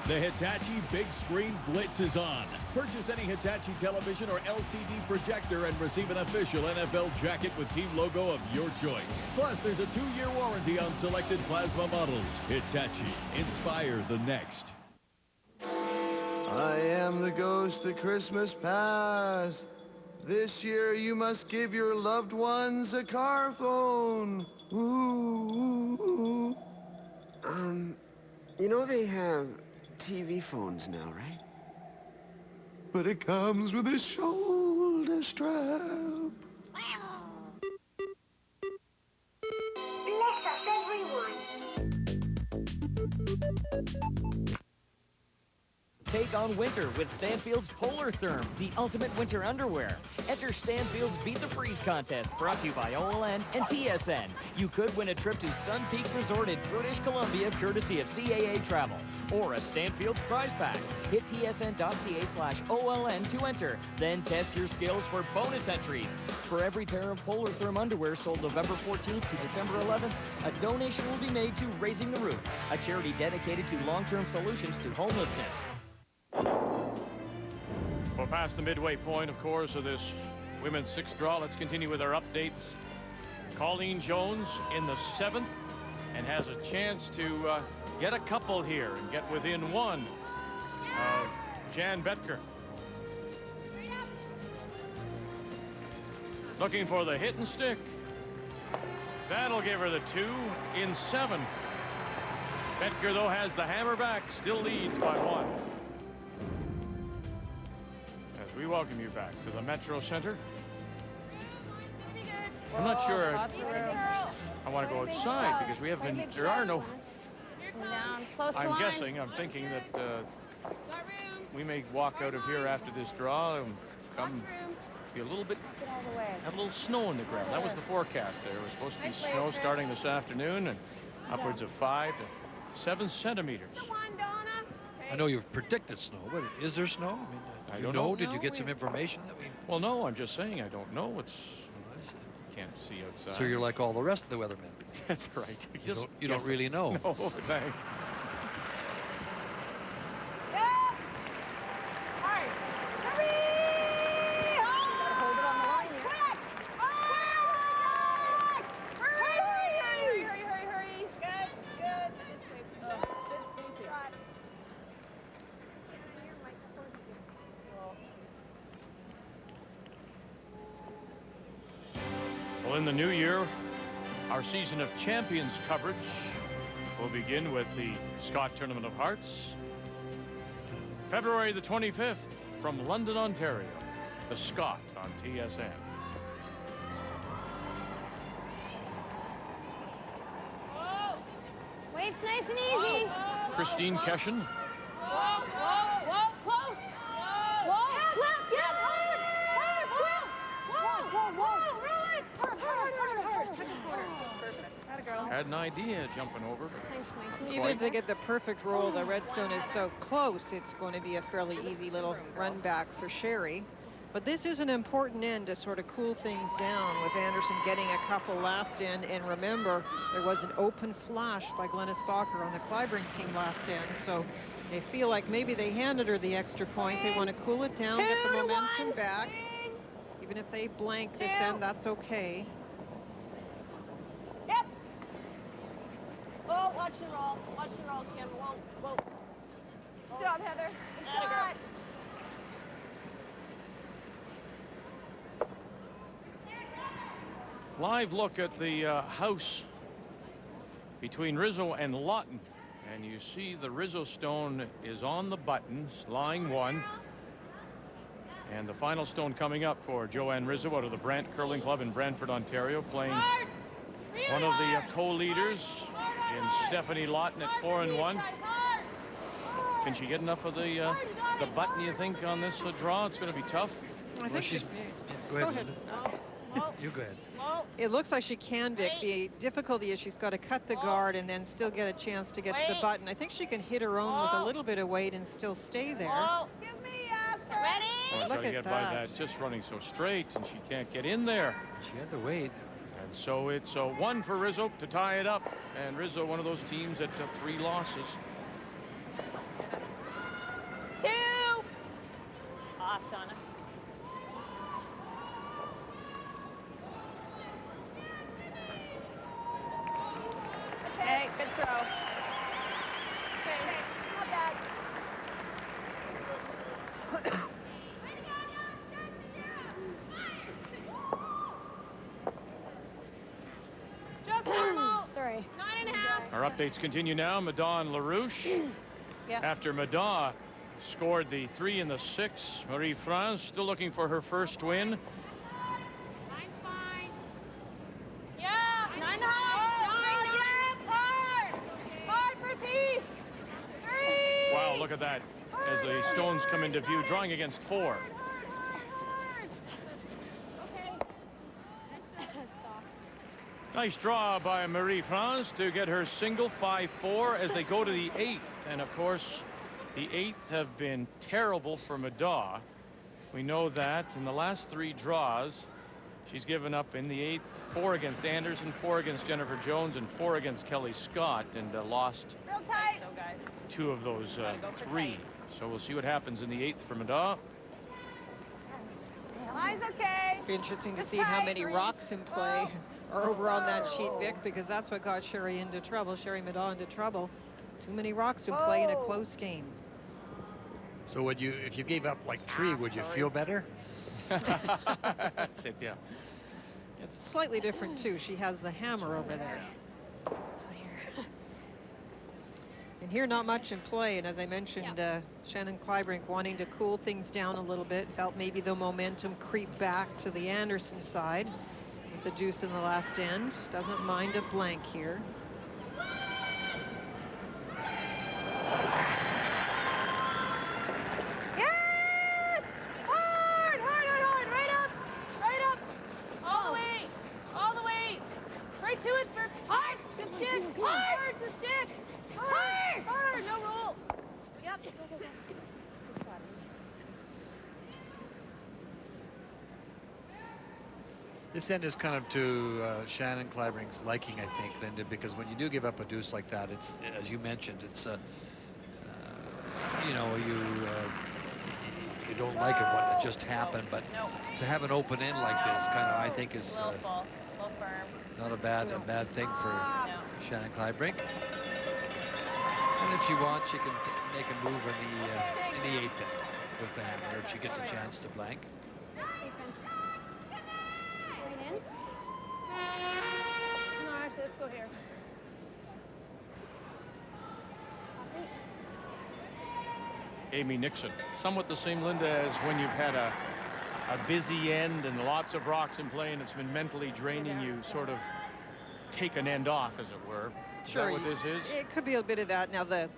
The Hitachi Big Screen Blitz is on. Purchase any Hitachi television or LCD projector and receive an official NFL jacket with team logo of your choice. Plus, there's a 2-year warranty on selected plasma models. Hitachi, inspire the next. I am the ghost of Christmas past. This year you must give your loved ones a car phone. Ooh. You know they have TV phones now, right? But it comes with a shoulder strap. Bless us, everyone. Take on winter with Stanfield's Polar Therm, the ultimate winter underwear. Enter Stanfield's Beat the Freeze contest, brought to you by OLN and TSN. You could win a trip to Sun Peak Resort in British Columbia, courtesy of CAA Travel, or a Stanfield's prize pack. Hit tsn.ca/OLN to enter. Then test your skills for bonus entries. For every pair of Polar Therm underwear sold November 14th to December 11th, a donation will be made to Raising the Roof, a charity dedicated to long-term solutions to homelessness. Well, past the midway point, of course, of this women's sixth draw, let's continue with our updates. Colleen Jones in the 7th and has a chance to get a couple here and get within one of Jan Betker. Looking for the hit and stick. That'll give her the 2 in 7. Betker, though, has the hammer back, still leads by 1. We welcome you back to the Metro Center. I'm not sure I want to go outside because we have been, there are no, I'm guessing, I'm thinking that we may walk out of here after this draw and come be a little bit, have a little snow on the ground. That was the forecast there. It was supposed to be snow starting this afternoon and upwards of 5 to 7 centimeters. I know you've predicted snow, but is there snow? I mean, I don't know. Did you get some information that we... Well, no, I'm just saying I don't know. It's can't see outside. So you're like all the rest of the weathermen. That's right. You don't really know. No, thanks. Well, in the new year, our season of champions coverage will begin with the Scott Tournament of Hearts. February the 25th from London, Ontario, the Scott on TSN. Wait's nice and easy. Christine Keshen. Whoa, close. Whoa, flip, yep, hard. Whoa, relax. Hard. Had an idea jumping over. Even if they get the perfect roll, the redstone is so close, it's going to be a fairly easy little run back for Sherry. But this is an important end to sort of cool things down with Anderson getting a couple last end. And remember, there was an open flash by Glennis Bacher on the Kleibrink team last end. So they feel like maybe they handed her the extra point. They want to cool it down, get the momentum back. Even if they blank this end, that's okay. Yep. Oh, watch the roll. Watch the roll, Kim. Whoa. Good job, Heather. Good shot. Live look at the house between Rizzo and Lawton. And you see the Rizzo stone is on the buttons, lying 1. And the final stone coming up for Joanne Rizzo out of the Brant Curling Club in Brantford, Ontario, playing one of the co-leaders in Stephanie Lawton at 4-1. Can she get enough of the button, you think, on this draw? It's going to be tough. I think she's... Go ahead. You go ahead. It looks like she can, Vic. The difficulty is she's got to cut the guard and then still get a chance to get to the button. I think she can hit her own with a little bit of weight and still stay there. Give me ready? Look at that. Just running so straight, and she can't get in there. She had the weight. And so it's a 1 for Rizzo to tie it up. And Rizzo, one of those teams at 3 losses. 2. Off, Donna. Okay, good throw. Okay, not bad. Just normal. Sorry. 9.5. Our updates continue now. Madon LaRouche. Yeah. After Madon scored the 3 and the 6, Marie-France still looking for her first win. Mine's fine. Yeah. 9.5. 9. Hard. Hard for peace. 3. Wow, look at that. As the stones come into view, drawing against 4. Nice draw by Marie-France to get her single 5-4 as they go to the 8th. And of course, the 8th have been terrible for Madon. We know that in the last 3 draws, she's given up in the 8th 4 against Anderson, 4 against Jennifer Jones, and 4 against Kelly Scott, and lost Real tight. Go, guys. 2 of those 3. So we'll see what happens in the 8th for Madon. Mine's okay. Be interesting to Just see how tight, many Reese. rocks in play are over on that sheet, Vic, because that's what got Sherry into trouble, Sherry Madon into trouble. Too many rocks in play in a close game. So would you, if you gave up like 3, would you feel better? That's it, yeah. It's slightly different too. She has the hammer over there. And here, not much in play. And as I mentioned, Shannon Kleibrink wanting to cool things down a little bit. Felt maybe the momentum creep back to the Anderson side with the deuce in the last end. Doesn't mind a blank here. Yes! Hard, hard, hard, hard. Right up. Right up. All the way. All the way. Right to it for hard. The stick. Hard. The stick. Hard. Hard. No rule. Yep. Go, go, go. This end is kind of to Shannon Kleibrink's liking, I think, Linda, because when you do give up a deuce like that, it's, as you mentioned, it's, you know, you don't like it what just happened, but to have an open end like this, kind of, I think, is not a bad thing for Shannon Kleibrink. And if she wants, she can make a move in the 8th end with the hammer if she gets a chance to blank. Let's go here. Amy Nixon, somewhat the same, Linda, as when you've had a busy end and lots of rocks in play and it's been mentally draining, you sort of take an end off, as it were. Is that what this is? It could be a bit of that. Now, the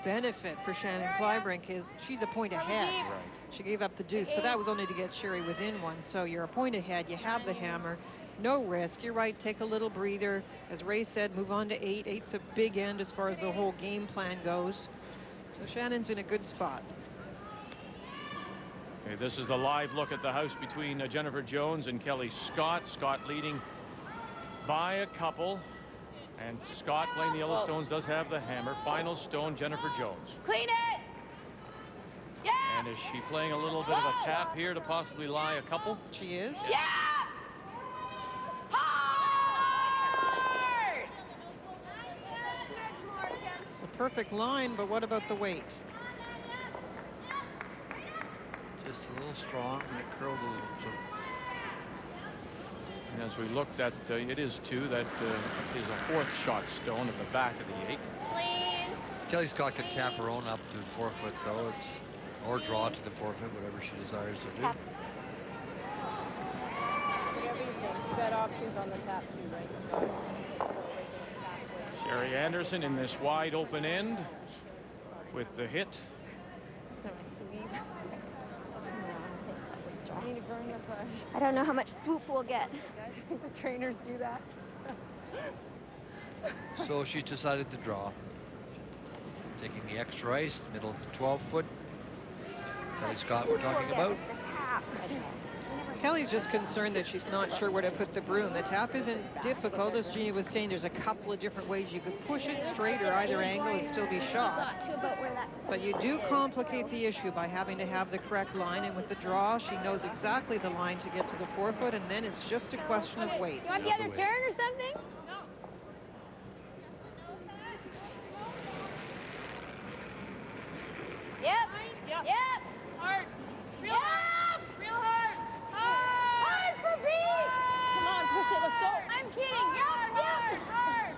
benefit for Shannon Kleibrink is she's a point ahead. Right. She gave up the deuce, but that was only to get Sherry within 1. So you're a point ahead. You have the hammer. No risk. You're right. Take a little breather. As Ray said, move on to 8. 8's a big end as far as the whole game plan goes. So Shannon's in a good spot. Okay, this is the live look at the house between Jennifer Jones and Kelly Scott. Scott leading by a couple. And Scott, playing the Yellowstones, does have the hammer. Final stone, Jennifer Jones. Clean it! Yeah! And is she playing a little bit of a tap here to possibly lie a couple? She is. Yeah! Hard! It's a perfect line, but what about the weight? Just a little strong, and it curled a little. So. And as we looked at, it is 2. That is a 4th shot stone at the back of the 8. Clean. Kelly Scott can tap her own up to 4 foot, though. Or draw to the 4 foot, whatever she desires to do. Tap. Whatever you think. You got options on the tap too, right? Sherry Anderson in this wide open end with the hit. I don't know how much swoop we'll get. The trainers do that. So she decided to draw. Taking the extra ice, middle of 12 foot. Kelly Scott we're talking about. The tap. Kelly's just concerned that she's not sure where to put the broom. The tap isn't difficult. As Jeannie was saying, there's a couple of different ways you could push it straight or either angle and still be shot. But you do complicate the issue by having to have the correct line. And with the draw, she knows exactly the line to get to the forefoot, and then it's just a question of weight. You want the other turn or something? Yep. Yep. Hard. Real hard. Real hard. Hard for B. Come on, push it. Let's go. I'm kidding. Hard.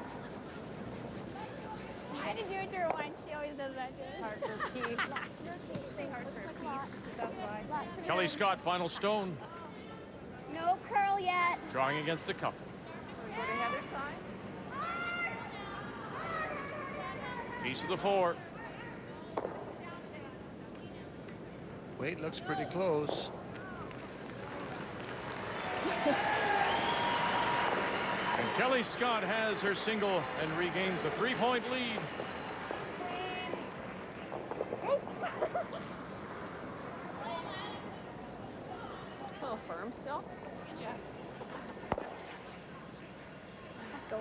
I didn't do it to her once. She always does that to us. Hard for P. Say hard for P. That's why. Kelly Scott, final stone. No curl yet. Drawing against a couple. Go to Heather's side. Piece of the 4. Weight looks pretty close. And Kelly Scott has her single and regains a 3-point lead. A little firm still. Yeah. Let's go.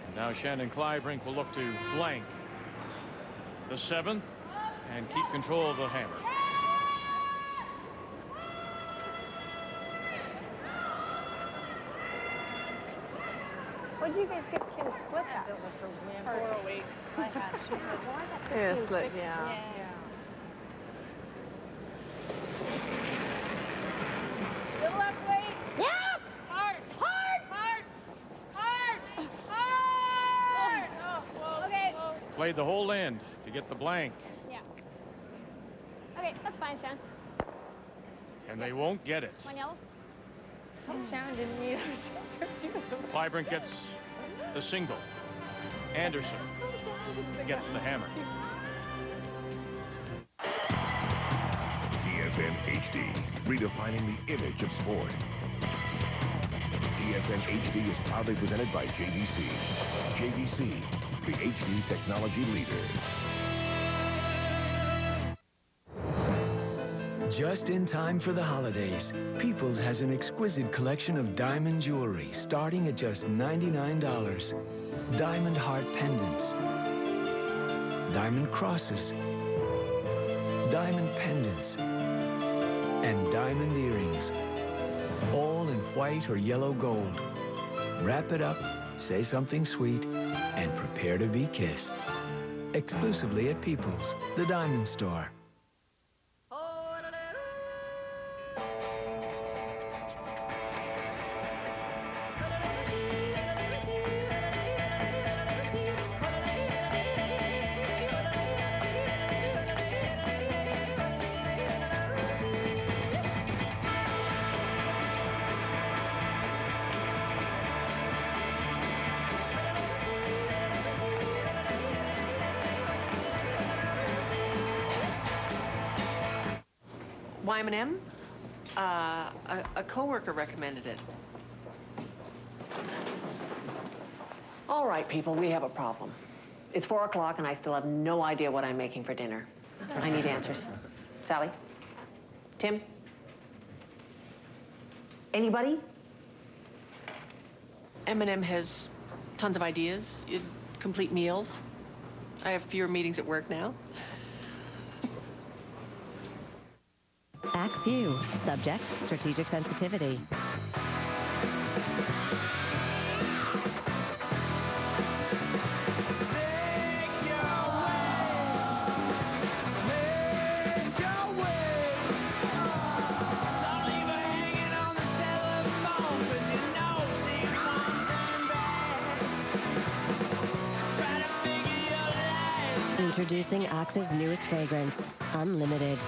And now Shannon Kleibrink will look to blank the 7th and keep control of the hammer. What did you guys get Kim split that? 408. I had. Yeah, split, yeah. Little left weight. Yep. Hard. Okay. Played the whole end to get the blank. Yeah. Okay, that's fine, Shannon. And they won't get it. One yellow. Oh, Shannon didn't need us. Kleibrink gets the single. Anderson gets the hammer. TSN HD, redefining the image of sport. TSN HD is proudly presented by JVC. JVC, the HD technology leader. Just in time for the holidays, Peoples has an exquisite collection of diamond jewelry starting at just $99. Diamond heart pendants, diamond crosses, diamond pendants, and diamond earrings, all in white or yellow gold. Wrap it up, say something sweet, and prepare to be kissed. Exclusively at Peoples, the diamond store. Y&M? A coworker recommended it. All right, people, we have a problem. It's 4 o'clock and I still have no idea what I'm making for dinner. I need answers. Sally? Tim? Anybody? M&M has tons of ideas, complete meals. I have fewer meetings at work now. Axe U. Subject, strategic sensitivity. Introducing Axe's newest fragrance, Unlimited.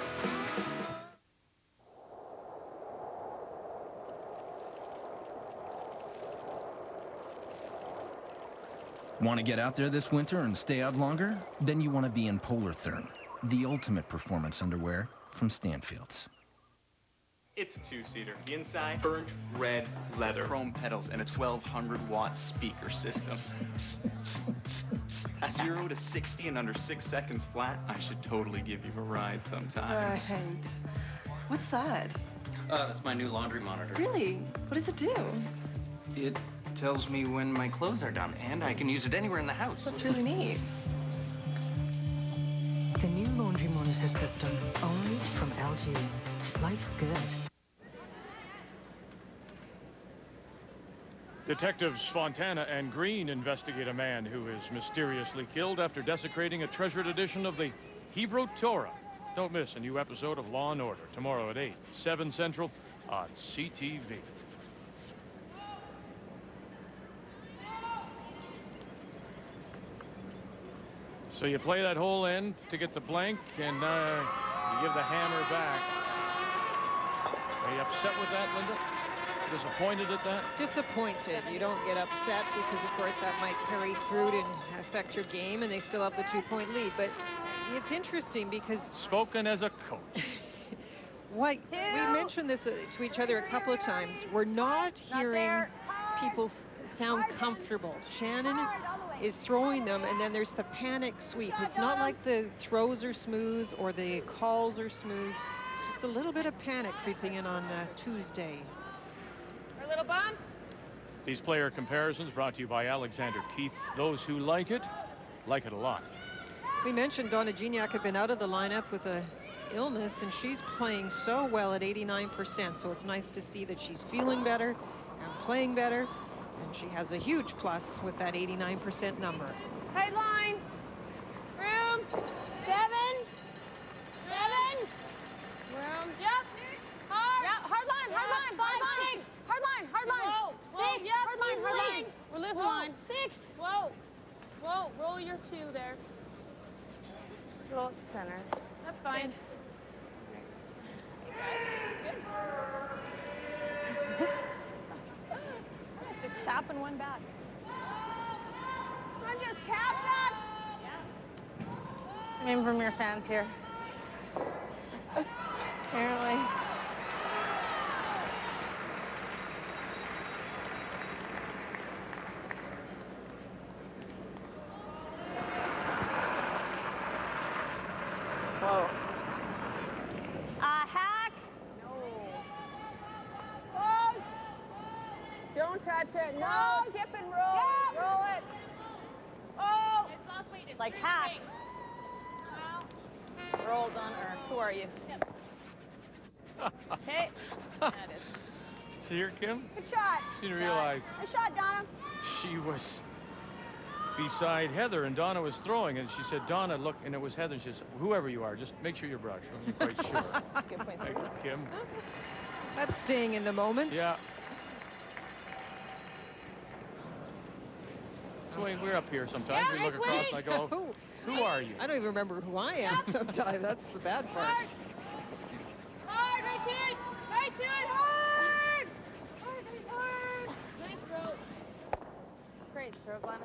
Want to get out there this winter and stay out longer? Then you want to be in Polar Therm, the ultimate performance underwear from Stanfield's. It's a two-seater. The inside, burnt red leather, chrome pedals, and a 1200-watt speaker system. 0 to 60 in under 6 seconds flat. I should totally give you a ride sometime. Right. What's that? That's my new laundry monitor. Really? What does it do? It tells me when my clothes are done, and I can use it anywhere in the house. That's really neat. The new laundry monitor system, only from LG. Life's good. Detectives Fontana and Green investigate a man who is mysteriously killed after desecrating a treasured edition of the Hebrew Torah. Don't miss a new episode of Law & Order tomorrow at 8, 7 Central on CTV. So you play that whole end to get the blank, and you give the hammer back. Are you upset with that, Linda? Disappointed at that? Disappointed. You don't get upset because, of course, that might carry through and affect your game, and they still have the 2-point lead. But it's interesting because... Spoken as a coach. We mentioned this to each other a couple of times. We're not hearing people sound comfortable. Shannon is throwing them, and then there's the panic sweep. It's not like the throws are smooth or the calls are smooth. It's just a little bit of panic creeping in on Tuesday. A little bump. These player comparisons brought to you by Alexander Keith's. Those who like it a lot. We mentioned Donna Gignac had been out of the lineup with a illness, and she's playing so well at 89%. So it's nice to see that she's feeling better and playing better, and she has a huge plus with that 89% number. Tight line. Room. 7. 7. Room. Yep. Hard. Yep. Hard line. Hard line. 5. 6. Hard line. Hard line. Whoa. 6. Yep. Hard line. Hard line. We're losing line. 6. Whoa. Whoa. Roll your 2 there. Roll it center. That's fine. Just tapping one back. I'm just tap that. I mean, from your fans here. Apparently. Whoa. Hack. No. Close. Don't touch it. No. Tip and roll. Yep. Roll it. Oh. Like hack. Roll, Donna. Or who are you? Yep. Okay. That is. See here, Kim? Good shot. She didn't realize Good shot, Donna. she was beside Heather, and Donna was throwing, and she said, Donna, look, and it was Heather, and she said, whoever you are, just make sure you brush. I wasn't quite sure. Good point. Thank you, Kim. That's staying in the moment. Yeah. So we're up here sometimes. We look across and I go, who are you? I don't even remember who I am sometimes. That's the bad part. Hard. Hard. Right to it. Right to it. Hard. Hard. Hard. Nice throw. Great throw, Glenn.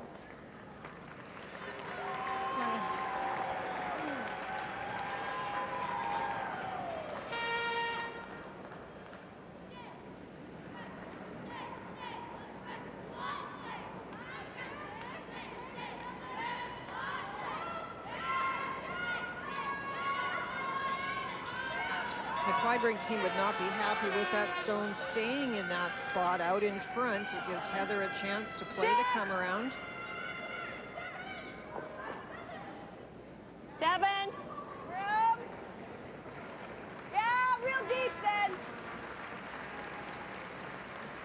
The Kleibrink team would not be happy with that stone staying in that spot out in front. It gives Heather a chance to play the come around. 7. Room. Yeah, real deep then.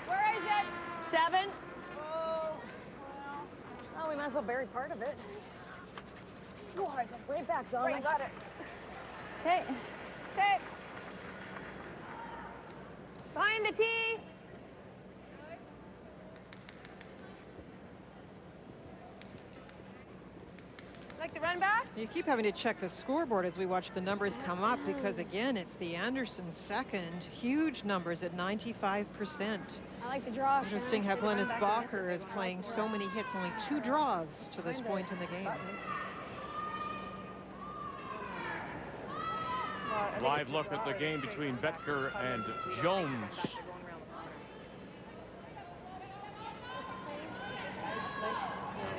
Where is it? 7. Oh, we might as well bury part of it. Go right back, Donna. I got it. Okay. Okay. Behind the tee. Like the run back? You keep having to check the scoreboard as we watch the numbers come up because, again, it's the Anderson second. Huge numbers at 95%. I like the draw. Interesting how Glennis Bacher is playing so many hits, only 2 draws to this point in the game. Well, Live look at the game between Betker and Jones.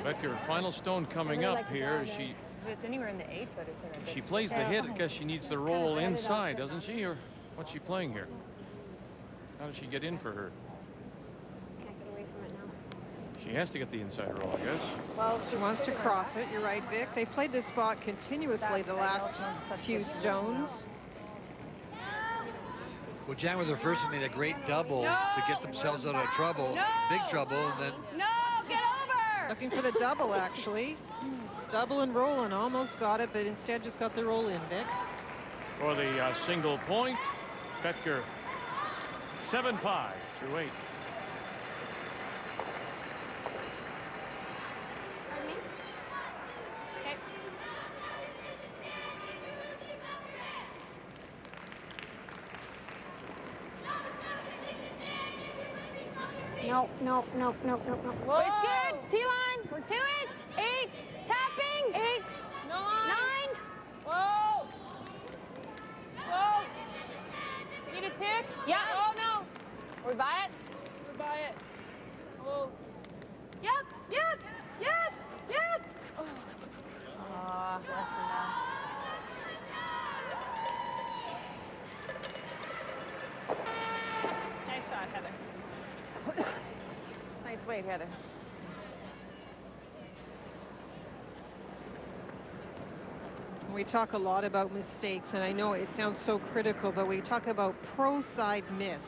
Betker, final stone coming up here. It's anywhere in the 8 foot. She plays the hit. I guess she needs the roll inside, doesn't she? Or what's she playing here? How does she get in for her? Can't get away from it now. She has to get the inside roll, I guess. Well, she wants to cross it. You're right, Vic. They've played this spot continuously the last few stones. Well, Jan with her first made a great double to get themselves out of trouble, big trouble, and then Get over! Looking for the double, actually. Double and roll, and almost got it, but instead just got the roll in, Vic. For the single point, Betker 7-5 through 8. No. Whoa. It's good. T-line. We're 2 8. 8. Tapping. 8. No line. 9. Whoa. Whoa. Need a tick? Yeah. Oh, no. We buy it? We buy it. Whoa. Yep. Oh, less than that. Nice shot, Heather. Nice weight, Heather. We talk a lot about mistakes, and I know it sounds so critical, but we talk about pro side miss.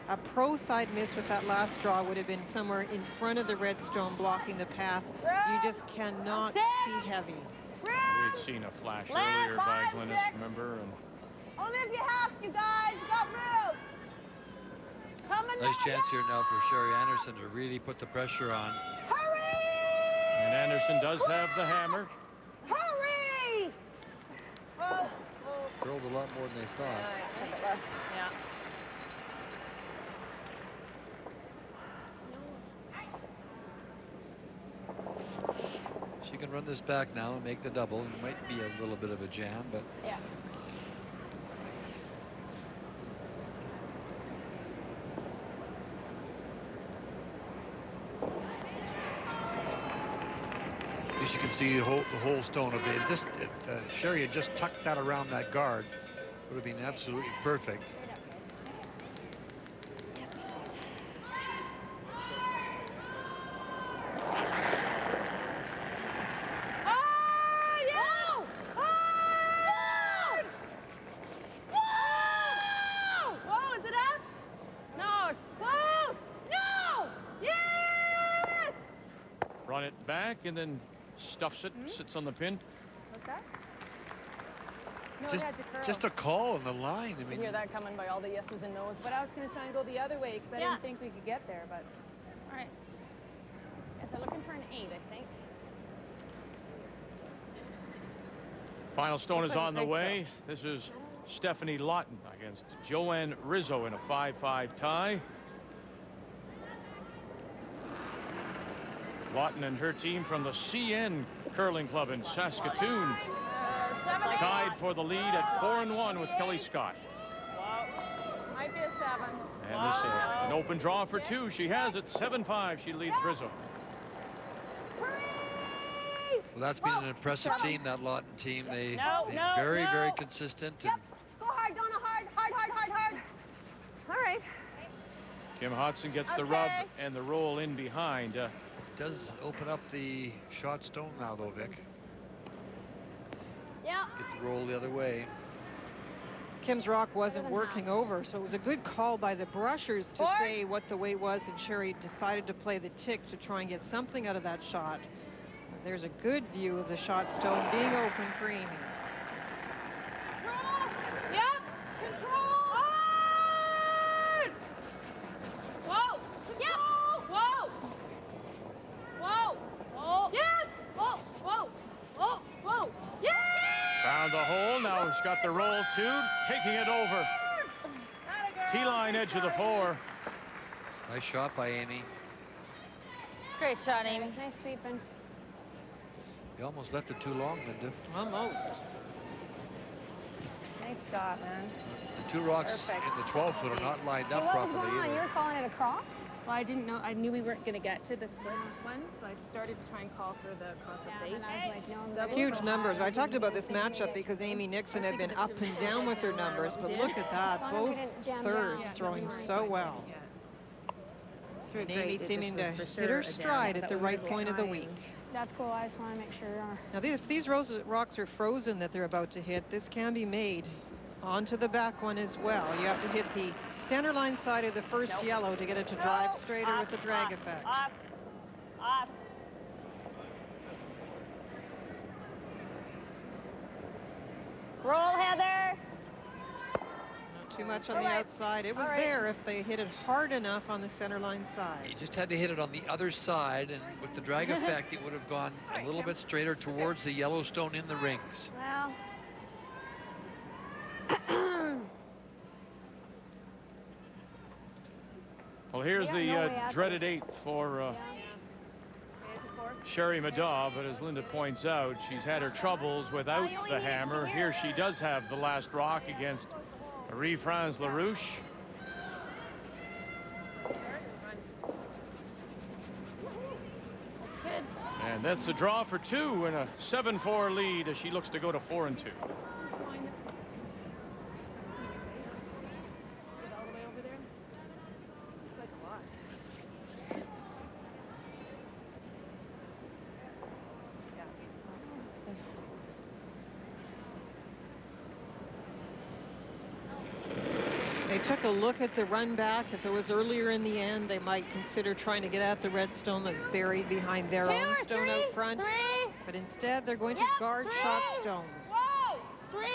A pro side miss with that last draw would have been somewhere in front of the red stone blocking the path. You just cannot be heavy. We had seen a flash earlier by Glennis, remember? And only if you have to, guys. Got room. Nice chance here now for Sherry Anderson to really put the pressure on. Hurry! And Anderson does have the hammer. Hurry! Whoa. Curled a lot more than they thought. Yeah. She can run this back now and make the double. It might be a little bit of a jam, but yeah. at least you can see the whole stone. If Sherry had just tucked that around that guard, it would have been absolutely perfect. Run it back and then stuffs it, sits on the pin. What's that? No, just, it had to curl. Just a call on the line. I mean, you hear that coming by all the yeses and nos. But I was going to try and go the other way because I didn't think we could get there. But all right. Yes, I'm looking for an 8, I think. Final stone is on the way. This is Stephanie Lawton against Joanne Rizzo in a 5-5 tie. Lawton and her team from the CN Curling Club in Saskatoon tied for the lead at 4-1 with Kelly Scott. Might be a 7. And this is an open draw for 2. She has it 7-5. She leads Rizzo. Well, that's been an impressive team, that Lawton team. They've been very consistent. Yep. Go hard, Donna, hard. All right. Kim Hodson gets the rub and the roll in behind. Does open up the shot stone now, though, Vic. Yeah. Get the roll the other way. Kim's rock wasn't working over, so it was a good call by the brushers to say what the weight was, and Sherry decided to play the tick to try and get something out of that shot. There's a good view of the shot stone being open for Amy. Control. Yep. Control. Hard. Whoa. Yep. Whoa. Whoa. Whoa. Yes. Whoa. Whoa. Whoa. Whoa. Yeah. Found the hole. Now he's got the roll too. Taking it over. T-line edge of the 4. Nice shot by Amy. Great shot, Amy. Nice sweeping. You almost left it too long, Linda. Almost. Nice shot, man. The two rocks Perfect. in the 12-foot are not lined up Hey, what was properly going on? either. You were calling it a cross? Well, I didn't know. I knew we weren't going to get to the split one, so I started to try and call for the cross of face. And I was like, no, I'm Double ready. Huge numbers. I talked about this matchup because Amy Nixon had been up and down with her numbers, but look at that. Both thirds throwing so well. And Amy seeming to hit her stride at the right point of the week. That's cool. I just want to make sure. Now, if these rocks are frozen that they're about to hit, this can be made onto the back one as well. You have to hit the center line side of the first yellow to get it to drive straighter with the drag effect. Off. Roll, Heather. Not too much on the outside. It was there if they hit it hard enough on the center line side. You just had to hit it on the other side, and with the drag effect, it would have gone a little bit straighter towards the Yellowstone in the rings. Well. Well, here's the dreaded 8th for Sherry Madaw, but as Linda points out, she's had her troubles without the hammer. Here she does have the last rock against Marie-France LaRouche. And that's a draw for 2 and a 7-4 lead as she looks to go to 4-2. They took a look at the run back. If it was earlier in the end, they might consider trying to get at the red stone that's buried behind their own stone out front. But instead, they're going to guard shot stone. Whoa! 3.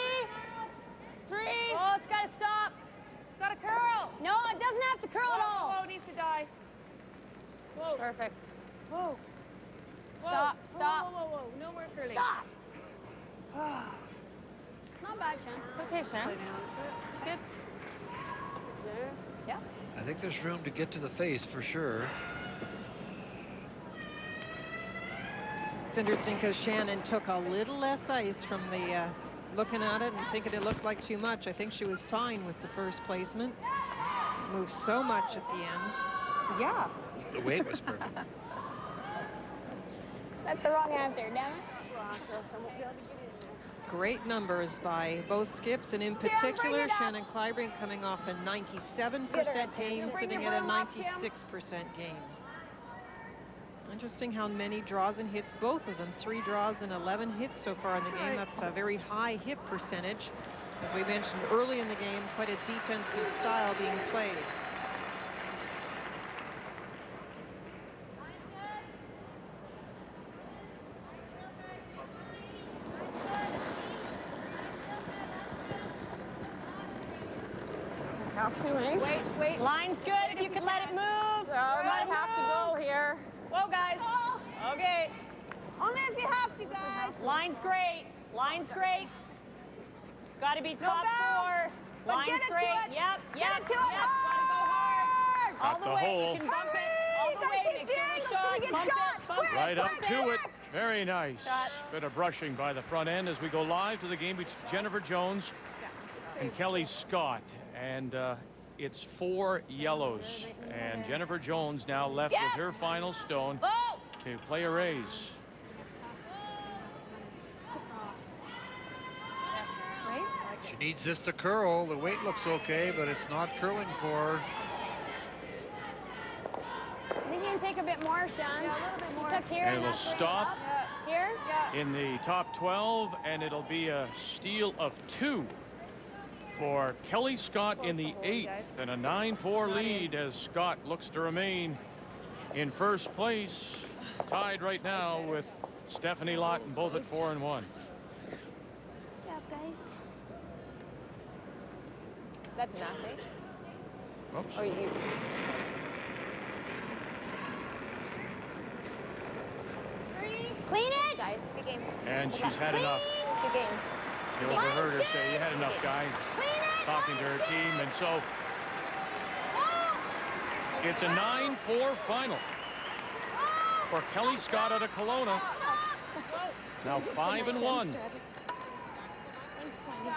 Oh, it's got to stop. It's got to curl. No, it doesn't have to curl at all. Whoa, needs to die. Whoa. Perfect. Whoa. Stop. Whoa. No more curling. Stop. Not bad, Shannon. It's okay, Shannon. Good. Yeah. I think there's room to get to the face for sure. It's interesting because Shannon took a little less ice from the looking at it and thinking it looked like too much. I think she was fine with the first placement. Moved so much at the end. Yeah. The weight was perfect. That's the wrong answer, damn it. Great numbers by both skips, and in particular, Shannon Kleibrink coming off a 97% game, sitting at a 96% game. Interesting how many draws and hits, both of them. 3 draws and 11 hits so far in the game. That's a very high hit percentage. As we mentioned early in the game, quite a defensive style being played. Wait. Line's good if you can let it move. I might have to go here. Whoa, guys. Okay. Only if you have to, guys. Line's great. Got to be top 4. Line's great. Yep. Get it to it Gotta go hard. Got All the the way. hole. You can bump it. All the way. Make sure you shot. Bump it. Right up to it. Very nice. Bit of brushing by the front end as we go live to the game between Jennifer Jones and Kelly Scott. And it's 4 yellows. And Jennifer Jones now left with her final stone to play a raise. She needs this to curl. The weight looks okay, but it's not curling for her. I think you can take a bit more, Sean. Yeah, a little bit more. You took here And and it'll that's what you stop have. Here? in the top 12, and it'll be a steal of 2 for Kelly Scott in the 8th, and a 9-4 lead as Scott looks to remain in first place, tied right now with Stephanie Lawton, both at 4 and 1. Good job, guys. That's nothing. Oops. Oh, you. Clean it! Guys, good game. And she's had enough. Good game. You overheard her say, you had enough, guys, talking to her team. And so it's a 9-4 final for Kelly Scott out of Kelowna. Now 5 and 1.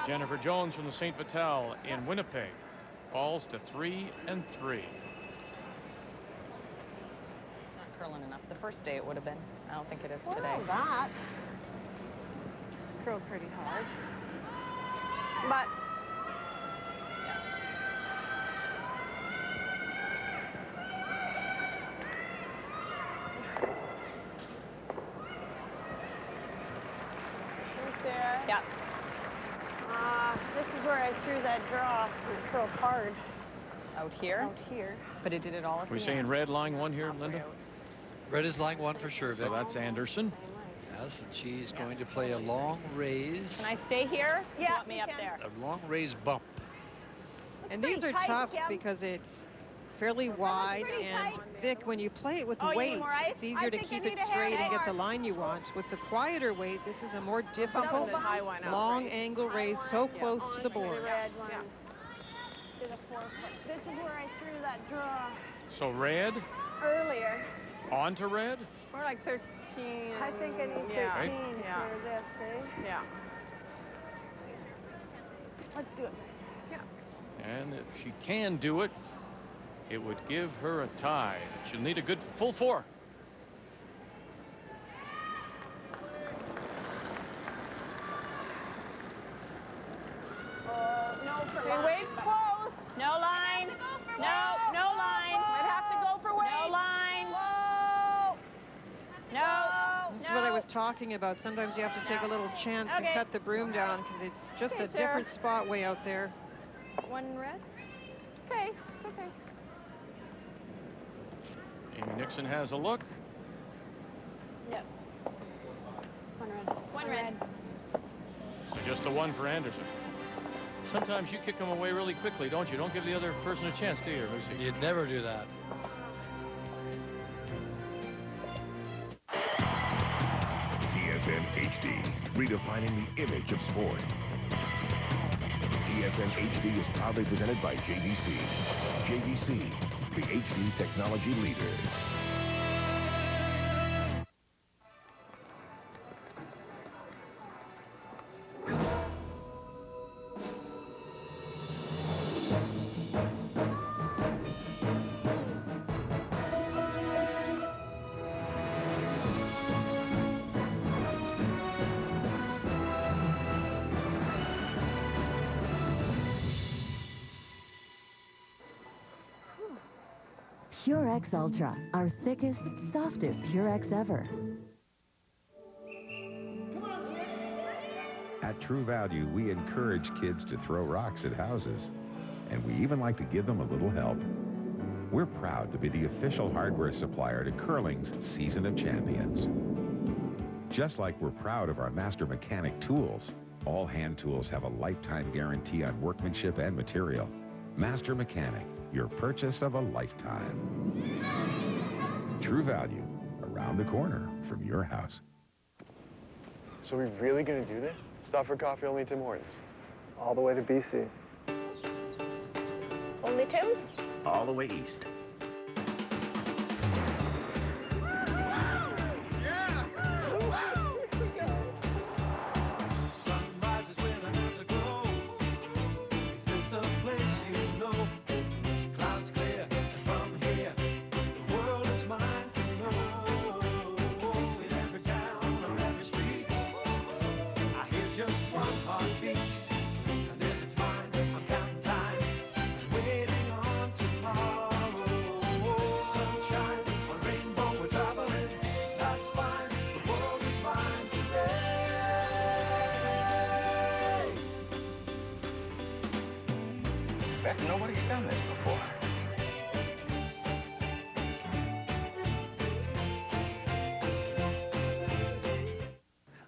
Jennifer Jones from the St. Vital in Winnipeg falls to 3-3. Not curling enough. The first day it would have been. I don't think it is today. Well, that. Curled pretty hard. But there. Yeah. This is where I threw that draw and curled hard. Out here? Out here. But it did it all at We're the saying end. red line one here, Linda? Red is line one for sure, Vic. So that's Anderson. Yes, and she's going to play a long raise. Can I stay here? Yeah, You want me up there? A long raise bump. And these are tight, tough Kim. because it's fairly wide, pretty and tight. Vic, when you play it with Oh, you need weight, more ice? it's easier to think keep I it need a straight and hand get the more. line you want. With the quieter weight, this is a more difficult, the high one up, long right? angle raise so close to the board. Red one. To the 4 foot. This is where I threw that draw So red earlier. onto red. We're like 13. I think I need 13 Yeah. for this, eh? Yeah. Let's do it. And if she can do it, it would give her a tie. She'll need a good full 4. No for Okay, line, wait's but- close. No line. No, no line. Might have to go for weight. No line. No. This is what I was talking about. Sometimes you have to take a little chance and Okay. cut the broom down because it's just Okay, a different spot way out there. One red? Okay, okay. Amy Nixon has a look. Yep. One red. One red. Just the 1 for Anderson. Sometimes you kick them away really quickly, don't you? Don't give the other person a chance, do you, Lucy? You'd never do that. TSN HD, redefining the image of sport. TSN HD is proudly presented by JVC. JVC, the HD technology leader. Purex Ultra, our thickest, softest Purex ever. At True Value, we encourage kids to throw rocks at houses, and we even like to give them a little help. We're proud to be the official hardware supplier to Curling's Season of Champions. Just like we're proud of our Master Mechanic tools, all hand tools have a lifetime guarantee on workmanship and material. Master Mechanic, your purchase of a lifetime. True Value, around the corner from your house. So we really gonna do this? Stop for coffee only Tim Hortons. All the way to BC. Only Tim? All the way east. Nobody's done this before.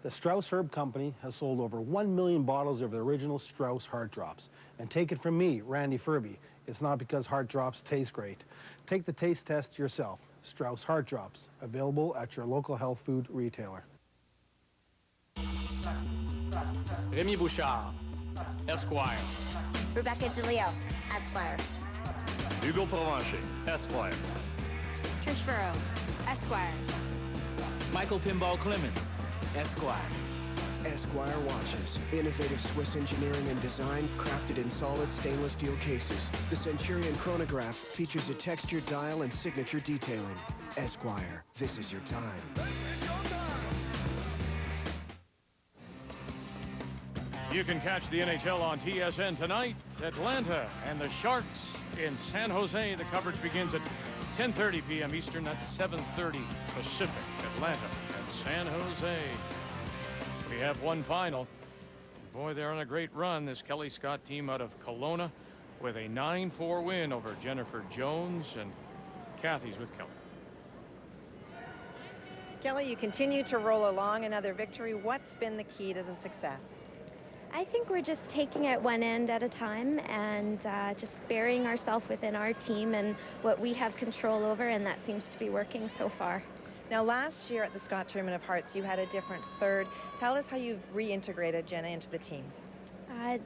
The Strauss Herb Company has sold over 1 million bottles of the original Strauss Heart Drops. And take it from me, Randy Furby, it's not because Heart Drops taste great. Take the taste test yourself. Strauss Heart Drops, available at your local health food retailer. Remy Bouchard, Esquire. Rebecca DeLeo, Esquire. Hugo Provencher, Esquire. Trish Burrow, Esquire. Michael Pinball Clements, Esquire. Esquire watches. Innovative Swiss engineering and design crafted in solid stainless steel cases. The Centurion chronograph features a textured dial and signature detailing. Esquire, this is your time. You can catch the NHL on TSN tonight. Atlanta and the Sharks in San Jose. The coverage begins at 10:30 p.m. Eastern. That's 7:30 Pacific. Atlanta and San Jose. We have one final. Boy, they're on a great run. This Kelly Scott team out of Kelowna with a 9-4 win over Jennifer Jones, and Kathy's with Kelly. Kelly, you continue to roll along. Another victory. What's been the key to the success? I think we're just taking it one end at a time and just burying ourselves within our team and what we have control over, and that seems to be working so far. Now, last year at the Scott Tournament of Hearts, you had a different third. Tell us how you've reintegrated Jenna into the team.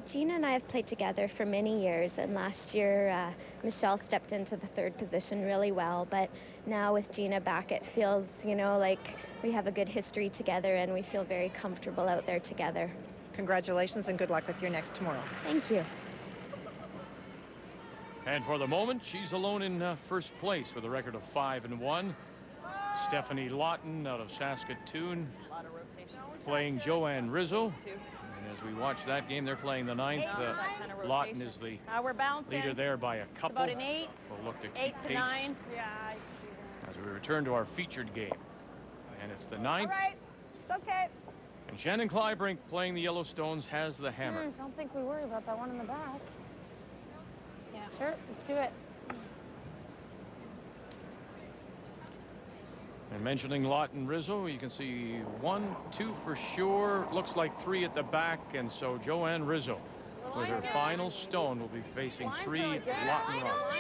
Gina and I have played together for many years, and last year Michelle stepped into the third position really well, but now with Gina back, it feels, you know, like we have a good history together and we feel very comfortable out there together. Congratulations and good luck with your next tomorrow. Thank you. And for the moment, she's alone in first place with a record of 5-1. Stephanie Lawton out of Saskatoon playing Joanne Rizzo. And as we watch that game, they're playing the ninth. Lawton is the leader there by a couple. About an 8. We'll look to keep 8 to pace 9. as we return to our featured game. And it's the ninth. All right. It's okay. And Shannon Kleibrink playing the Yellowstones has the hammer. Don't think we worry about that one in the back. Yeah, sure. Let's do it. And mentioning Lawton Rizzo, you can see 1, 2 for sure. Looks like 3 at the back, and so Joanne Rizzo with her final stone will be facing 3 Lawton rocks.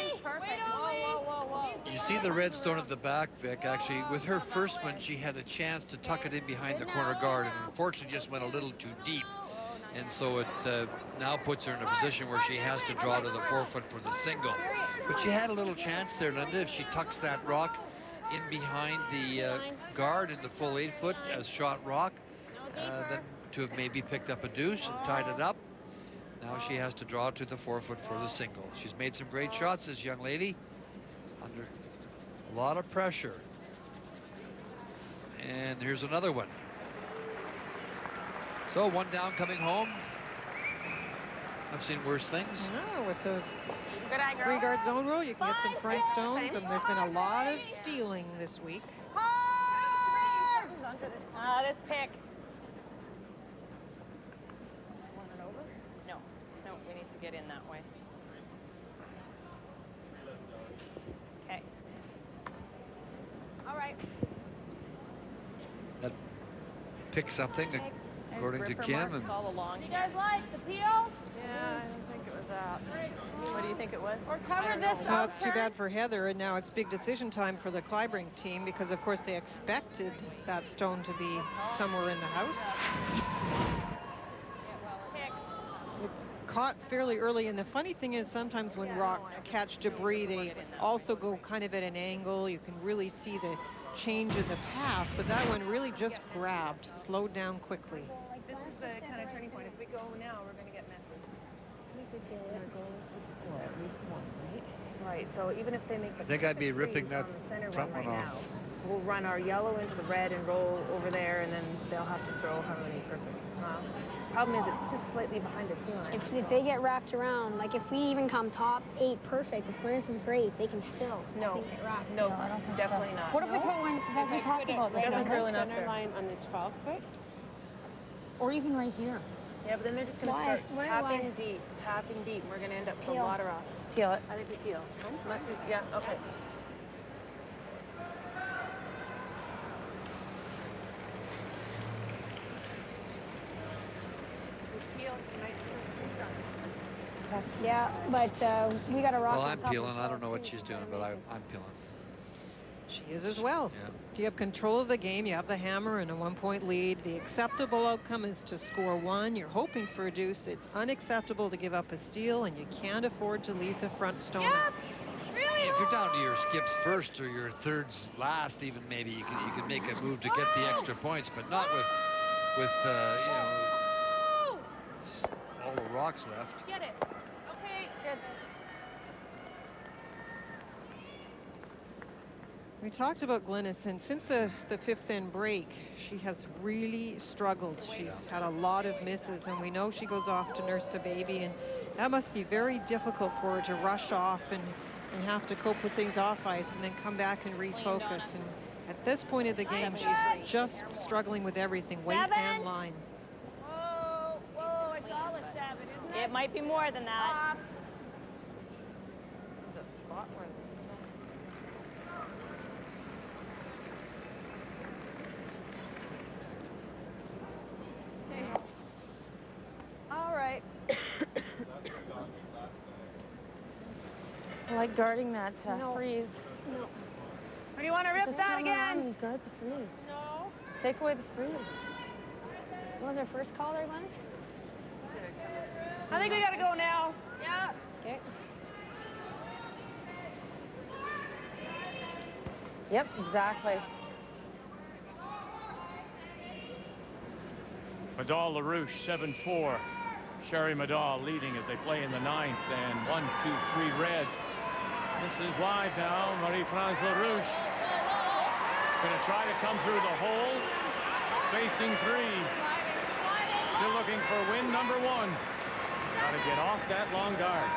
You see the red stone at the back, Vic. Actually, with her first one, she had a chance to tuck it in behind the corner guard, and unfortunately just went a little too deep. And so it now puts her in a position where she has to draw to the forefoot for the single. But she had a little chance there, Linda, if she tucks that rock in behind the guard in the full 8-foot as shot rock, then to have maybe picked up a deuce and tied it up. Now she has to draw to the forefoot for the single. She's made some great shots, this young lady, under a lot of pressure. And here's another one. So 1 down coming home. I've seen worse things. No, with the 3-guard zone rule, you can get some front stones, and there's been a lot of stealing this week. This picked. No, we need to get in that way. Okay. All right. That picked something, according to Kim. And all along. You guys like the peel? Yeah, I don't think it was that. What do you think it was? Or cover this up. Well, it's too bad for Heather, and now it's big decision time for the Kleibrink team, because of course they expected that stone to be somewhere in the house. It's caught fairly early, and the funny thing is sometimes when rocks catch debris, they also go kind of at an angle. You can really see the change in the path, but that one really just grabbed, slowed down quickly. This is the kind of turning point. If we go now, we're going to get messy. At least one, right? Right, so even if they make the I think I'd be ripping that center front run one right off. now, we'll run our yellow into the red and roll over there, and then they'll have to throw how many perfect. Problem is, it's just slightly behind the tee line. If they get wrapped around, like if we even come top 8 perfect, if Glennis is great, they can still I think, get wrapped. No, definitely not. What if we put one that we talked about? It doesn't curl enough Center line on the 12 foot? Or even right here. Yeah, but then they're just going to start tapping deep. We're going to end up with a lot of rocks. Peel it. I think we peel. Unless we, yeah, okay. Yeah, but we got a rock. Well, on I'm top peeling. of I don't know what too, she's so doing, but I'm peeling. She is as well. Yeah. You have control of the game. You have the hammer and a 1-point lead. The acceptable outcome is to score 1. You're hoping for a deuce. It's unacceptable to give up a steal, and you can't afford to leave the front stone out. Really If you're down to your skips first or your thirds last, even maybe you can make a move to get the extra points, but not with with, all the rocks left. Get it. Okay, good. We talked about Glynis, and since the fifth end break, she has really struggled. She's had a lot of misses, and we know she goes off to nurse the baby, and that must be very difficult for her to rush off and have to cope with things off ice and then come back and refocus. And at this point of the game, she's just struggling with everything, weight and line. Whoa, it's all a 7, isn't it? It might be more than that. All right. I like guarding that freeze. No. Or do you want to rip that again? Guard the freeze. No. Take away the freeze. What was our first call there, Glenn? I think we got to go now. Yeah. Okay. Yep, exactly. Madal LaRouche, 7-4. Sherry Madal leading as they play in the 9th. And 1, 2, 3 Reds. This is live now. Marie-France LaRouche going to try to come through the hole. Facing 3. Still looking for win number 1. Got to get off that long guard.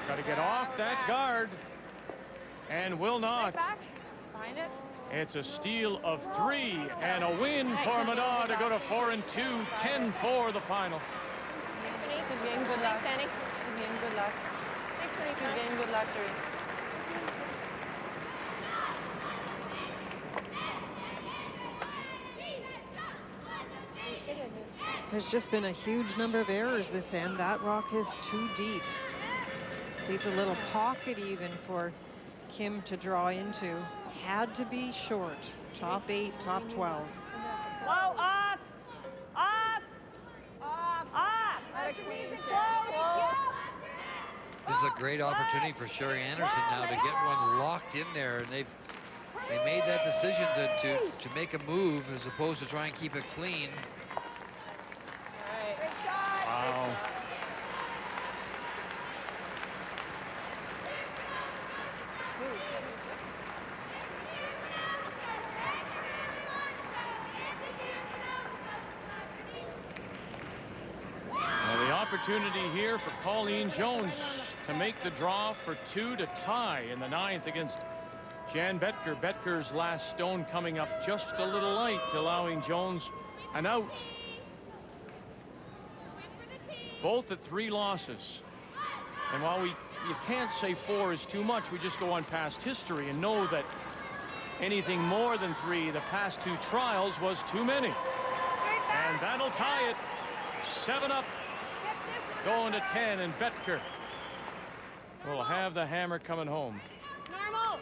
Got to get off that guard. And will not. Find it. It's a steal of 3 and a win for Madal to go to 4-2, 10-4 the final. Good game, good luck. Good game, good luck. Good game, good luck, Sherry. There's just been a huge number of errors this end. That rock is too deep. Leaves a little pocket even for Kim to draw into. Had to be short. Top 8, top 12. Whoa, off! Off! Off! Off! This is a great opportunity for Sherry Anderson now to get one locked in there, and they made that decision to make a move as opposed to try and keep it clean. Wow. Well, the opportunity here for Pauline Jones to make the draw for 2 to tie in the 9th against Jan Betker. Betker's last stone coming up just a little light, allowing Jones an out. Both at 3 losses. And while you can't say 4 is too much, we just go on past history and know that anything more than 3 the past 2 trials was too many. And that'll tie it. 7 up, going to 10, and Betker will have the hammer coming home. Normal.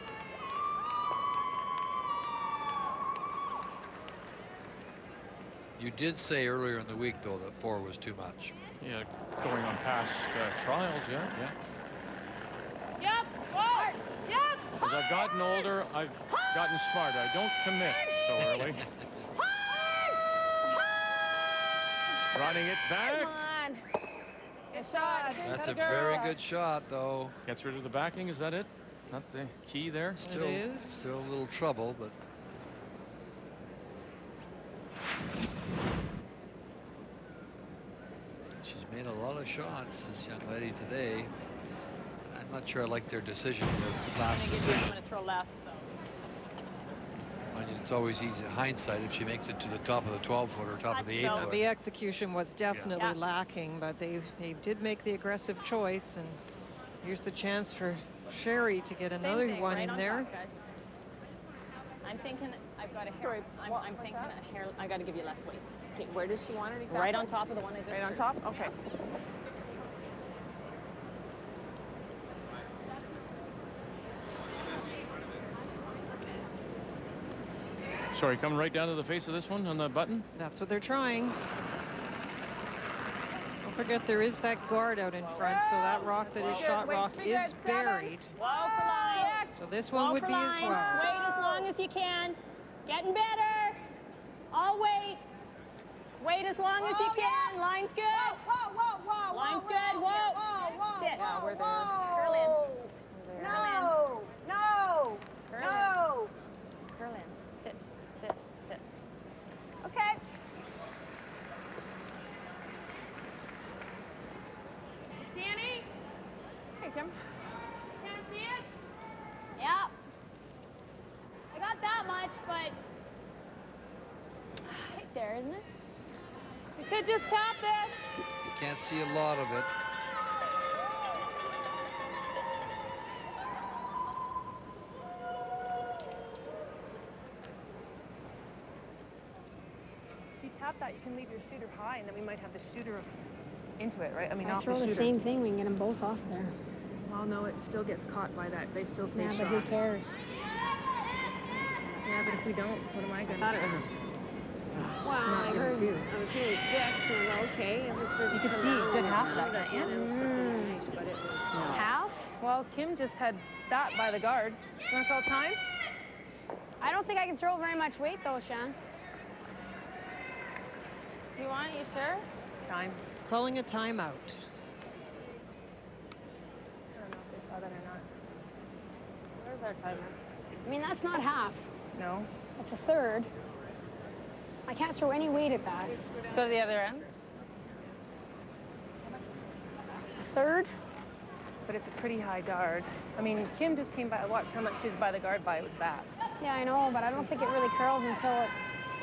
You did say earlier in the week, though, that 4 was too much. Yeah, going on past trials, yeah. Yep. Hard. Yep. As I've gotten older, I've gotten smarter. I don't commit so early. Running it back. Come on. Good shot. That's a very good shot, though. Gets rid of the backing. Is that it? Not the key there? Still a little trouble, but she's made a lot of shots, this young lady today. I'm not sure I like their decision, their last decision. I'm going to throw less, though. I mean, it's always easy hindsight if she makes it to the top of the 12-footer, top of the 8-foot. The execution was definitely lacking, but they did make the aggressive choice, and here's the chance for Sherry to get another one in there. Top, I'm thinking I've got a hair. I'm thinking a hair. I got to give you less weight. Okay, where does she want it exactly? Right on top of the one I just. Right on top? Okay. Sorry, coming right down to the face of this one on the button? That's what they're trying. Don't forget there is that guard out in front, so that rock that is shot rock is buried. So this one would be as well. Wait as long as you can. Getting better. I'll wait. Wait as long as you can. Line's good. Whoa. Line's good. Whoa. Sit. Yeah, we're there. Curl in. No. Curl in. Sit. Okay. Danny? Hey, Kim. Can't see it? Yeah. I got that much, but right there, isn't it? You could just tap this. You can't see a lot of it. If you tap that, you can leave your shooter high, and then we might have the shooter into it, right? I mean, I off throw the the shooter. same thing, we can get them both off there. Well, no, it still gets caught by that. They still stay Yeah, shot. but who cares? Yeah, but if we don't, what am I going to do? Well, I was hitting 6, and I go, okay, if it's You could see good half of that, can't it you? was something nice, but it was Half? Well, Kim just had that by the guard. You want to call time? I don't think I can throw very much weight, though, Shan. You want it? You sure? Time. Calling a timeout. I don't know if they saw that or not. Where's our timer? I mean, that's not half. No. That's a third. I can't throw any weight at that. Let's go to the other end. A third? But it's a pretty high guard. I mean, Kim just came by. Watch how much she's by the guard by. It was that. Yeah, I know, but I don't think it really curls until it's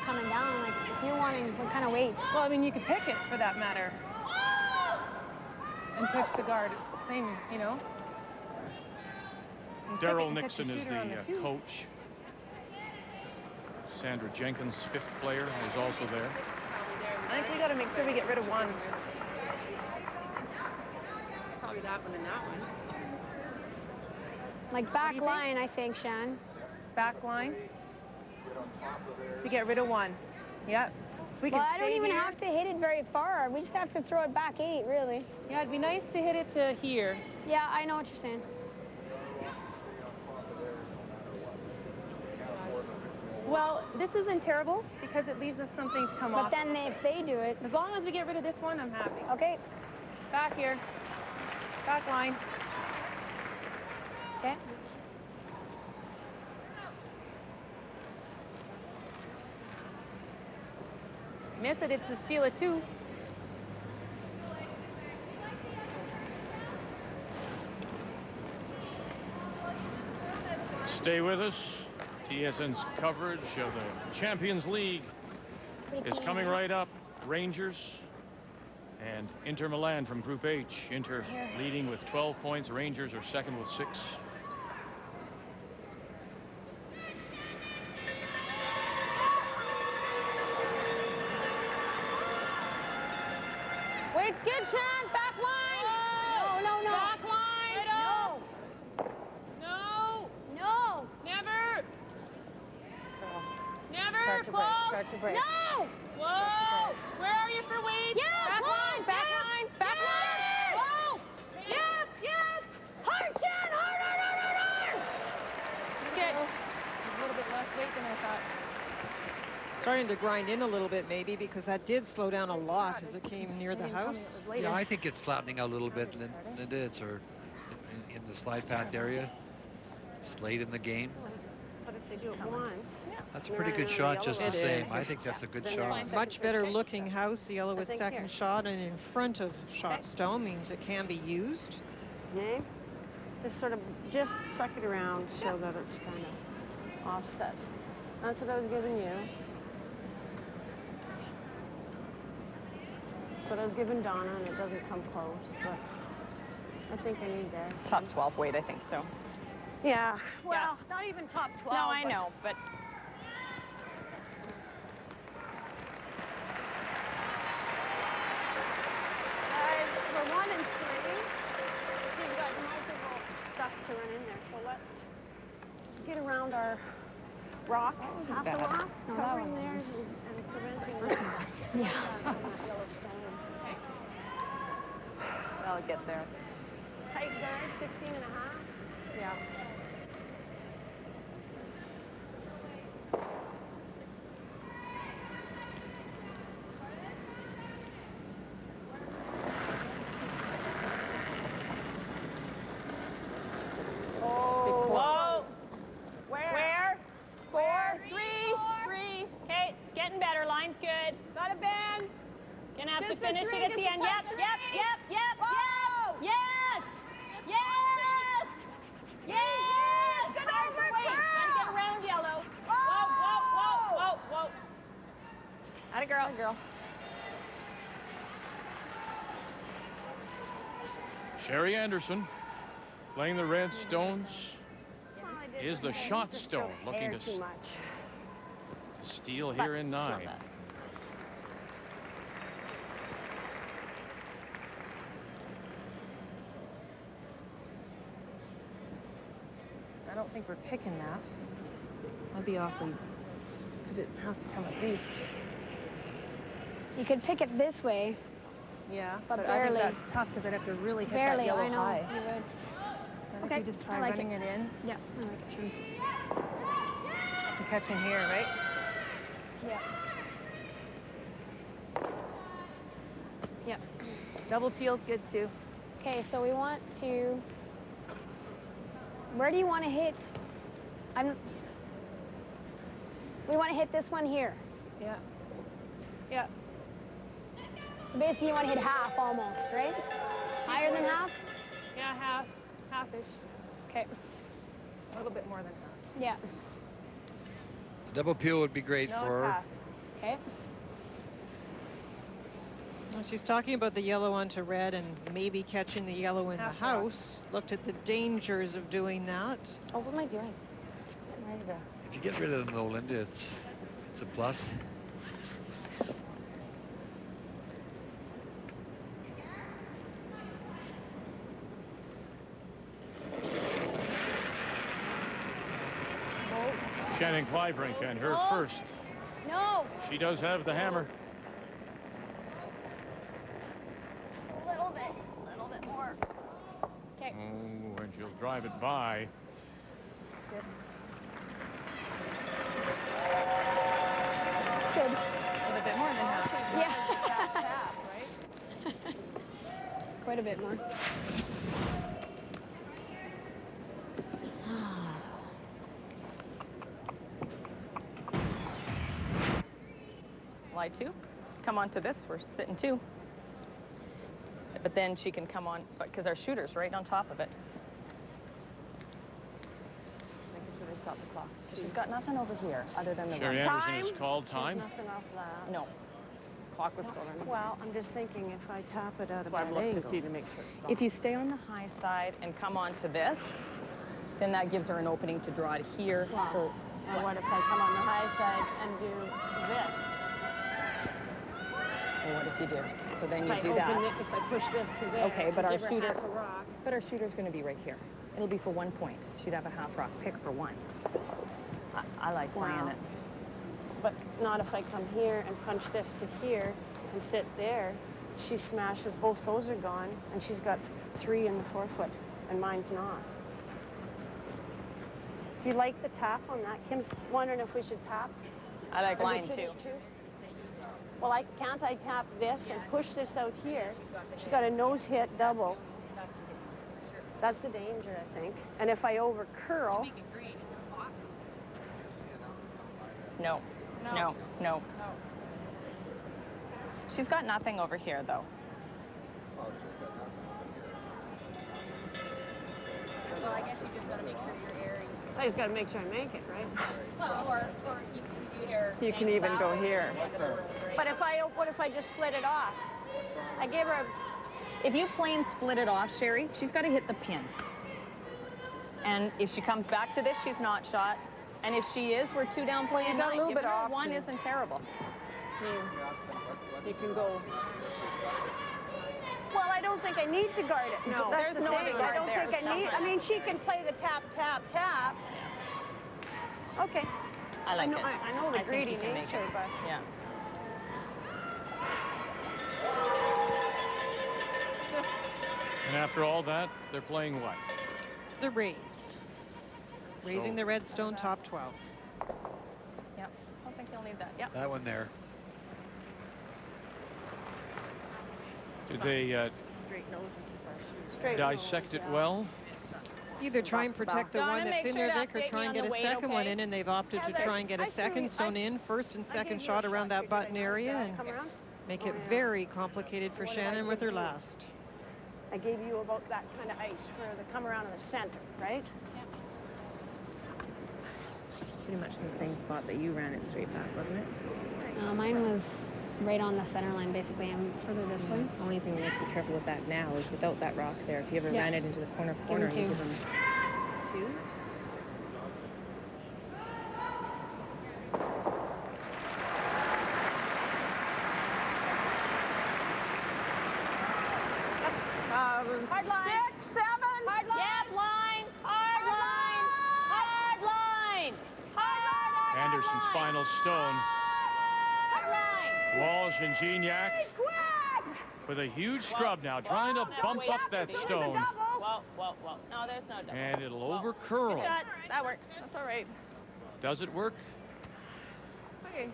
coming down. Like, if you're wanting what kind of weight? Well, I mean, you could pick it for that matter. And touch the guard. It's the same, you know? And pick it Daryl and touch Nixon the is shooter on the two. coach. Sandra Jenkins, 5th player, is also there. I think we got to make sure we get rid of one. Probably that one and that one. Like back line, I think, Shan. Back line. To get rid of one. Yep. We can Well, I don't stay even here. have to hit it very far. We just have to throw it back 8, really. Yeah, it'd be nice to hit it to here. Yeah, I know what you're saying. Well, this isn't terrible because it leaves us something to come But off. then if they do it... As long as we get rid of this one, I'm happy. Okay. Back here. Back line. Okay. Miss it, it's a steal of 2. Stay with us. TSN's coverage of the Champions League is coming right up. Rangers and Inter Milan from Group H. Inter leading with 12 points. Rangers are second with 6. Wait's good, Shan. Back line. No. Back line. No. Never. Close. Start to break. No. Whoa. Where are you for weight? Yeah, back close. line. Back line. Whoa. Yes. Hard, Shan. Hard. Good. A little bit less weight than I thought. Starting to grind in a little bit, maybe, because that did slow down a lot as it came near the house. Yeah, I think it's flattening out a little bit, Linda. It's in the slide path area. It's late in the game. But if they do it once... That's a pretty good shot just the same. I think that's a good shot. Much better looking house. The yellow is think second here. shot, and in front of shot stone means it can be used. Okay. Just sort of, just suck it around so that it's kind of offset. That's what I was giving you. That's what I was giving Donna, and it doesn't come close, but I think I need that. Top 12 weight, I think so. Yeah, well, not even top 12. No, I know, but For 1 and 3, she's got multiple stuff to run in there, so let's just get around our rock, half the rock, covering theirs and preventing that. Yeah. That yellow stone. I'll get there. Tight guard, 15 and a half. Yeah. Yep. Yes. Good over. Gotta get around yellow. Whoa. Atta girl. Sherry Anderson playing the red stones is the shot stone, looking to steal here in 9. I don't think we're picking that. That'd be awfully, because it has to come at least. You could pick it this way. Yeah, but I barely. think that's tough because I'd have to really hit Barely, that yellow I know. high. You would. I think you just try running it in. Yeah, I like it, Shannon. And catching here, right? Yeah. Yep. Double feels good too. Okay, so we want to. Where do you want to hit? We want to hit this one here. Yeah. So basically, you want to hit half almost, right? Higher than half? Yeah, half-ish. Okay. A little bit more than half. Yeah. A double peel would be great No, for it's her. half. Okay. Well, she's talking about the yellow onto red and maybe catching the yellow in the house. Looked at the dangers of doing that. Oh, what am I doing? Getting ready to. If you get rid of them though, Linda, it's a plus. Shannon Kleibrink and her first. No. She does have the hammer. A little bit more. Okay. Oh, and she'll drive it by. Good. A little bit more than half. Yeah. Tap, right? Quite a bit more. Lie 2. Come on to this. We're sitting 2. But then she can come on, because our shooter's right on top of it. Making sure they stop the clock. She's got nothing over here other than the Sherry Anderson has called time. Nothing off that. No. Clock was still running. Well, I'm just thinking if I tap it at a So I've bad looked angle. to see to make sure it stops. If you stay on the high side and come on to this, then that gives her an opening to draw to here. Wow. And what if I come on the high side and do this? Well, what if you do? So then If you I do open that. it, if I push this to there, Okay, but and our give her shooter, half a rock. but our shooter's going to be right here. It'll be for 1 point. She'd have a half rock pick for 1. I like playing Wow. it. But not if I come here and punch this to here and sit there. She smashes, both those are gone, and she's got 3 in the 4-foot, and mine's not. Do you like the tap on that? Kim's wondering if we should tap. I like Or we line shouldn't 2. Well, can't I tap this and push this out here? She's got a nose hit double. That's the danger, I think. And if I over curl. No. She's got nothing over here, though. Well, I guess you just got to make sure you're airing. I just got to make sure I make it, right? Well, or you can do your. You can even go here. But what if I just split it off? I gave her If you plain split it off, Sherry, she's got to hit the pin. And if she comes back to this, she's not shot. And if she is, we're 2 down playing 9. got a little Giving bit her off 1 you. isn't terrible. You can go. Well, I don't think I need to guard it. No, That's there's the no thing. other guard I don't there. think I need. I mean, she can play the tap, tap, tap. Okay. I like know, it. I know the think greedy you can make nature, it. but Yeah. And after all that, they're playing what? The raise. Raising the red stone top 12. Yep. I don't think you'll need that. Yep. That one there. Did they Straight nose and keep our shoes. straight dissect nose, it yeah. well? Either try and protect the Donna, one that's make in sure there, to Vic, or update try me and on get the a weight, second one okay? in, and they've opted to Heather, try and get I a second threw- stone in first and I second gave you shot a around shot that here. button Did I area. not And come around? Make it very complicated for Shannon with her last. I gave you about that kind of ice for the come around in the center, right? Pretty much the same spot that you ran it straight back, wasn't it? Mine was right on the center line, basically. I'm further this way. Only thing we have to be careful with that now is without that rock there. If you ever Yeah. ran it into the corner, Give him you two. give them 2. Hard line. 6, 7. Hard line. Yep, line. Hard line. Hard line. Hard line. Anderson's final stone. Hard line. Walsh and Gignac with a huge scrub now, trying to bump up that stone. Whoa. No, there's no double. And it'll over-curl. Good shot. That works. That's all right. Does it work? Okay.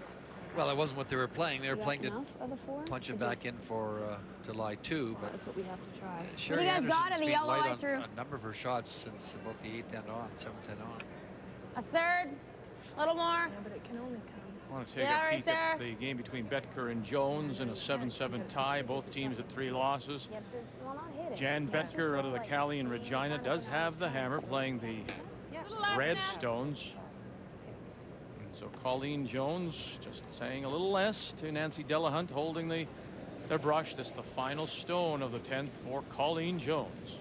Well, it wasn't what they were playing. They were playing to of the 4? punch him back in for to lie 2, but That's what we have to try. Sherry you guys Anderson's got in the been yellow light eye on through? a number of her shots since about the 8th end on, 7th end on. A third. A little more. Yeah, but it can only come. I want to take Yeah, a right peek at there. the game between Betker and Jones in a 7-7 tie. Both teams at 3 losses. Jan Betker out of the Cali and Regina does have the hammer, playing the red stones. So Colleen Jones just saying a little less to Nancy Delahunt, holding the brush. This is the final stone of the 10th for Colleen Jones.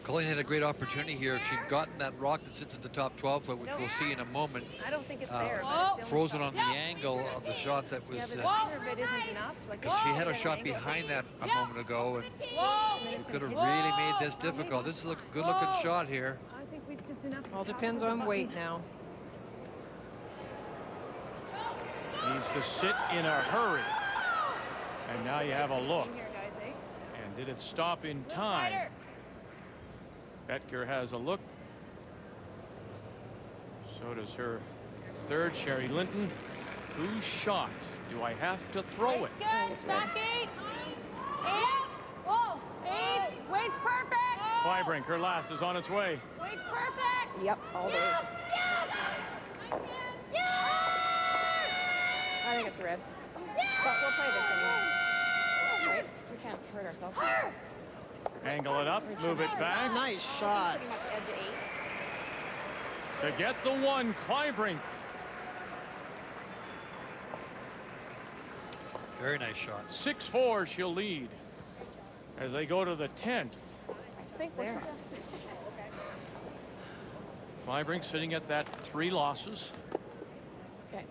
Colleen had a great opportunity here. If she'd gotten that rock that sits at the top 12 foot, which we'll see in a moment, I don't think it's there. frozen on the angle of the shot that was... Yeah, but the center of it isn't enough. Like Because she had a shot behind that a moment ago, and she could have really made this difficult. This is a good-looking shot here. I think we've just enough. All depends on weight now. Needs to sit in a hurry. And now you have a look. And did it stop in time? Betker has a look. So does her third, Sherry Linton. Whose shot do I have to throw it? Good. Back 8. 8. Whoa. 8. Weight's perfect. Kleibrink, her last is on its way. Weight's perfect. Yep, all the way. I think it's red. But we'll play this anyway. Right? We can't hurt ourselves. Angle it up, move it back. Nice shot. Pretty much edge of 8. To get the 1, Kleibrink. Very nice shot. 6-4, she'll lead as they go to the 10th. I think there. Kleibrink sitting at that 3 losses. Okay.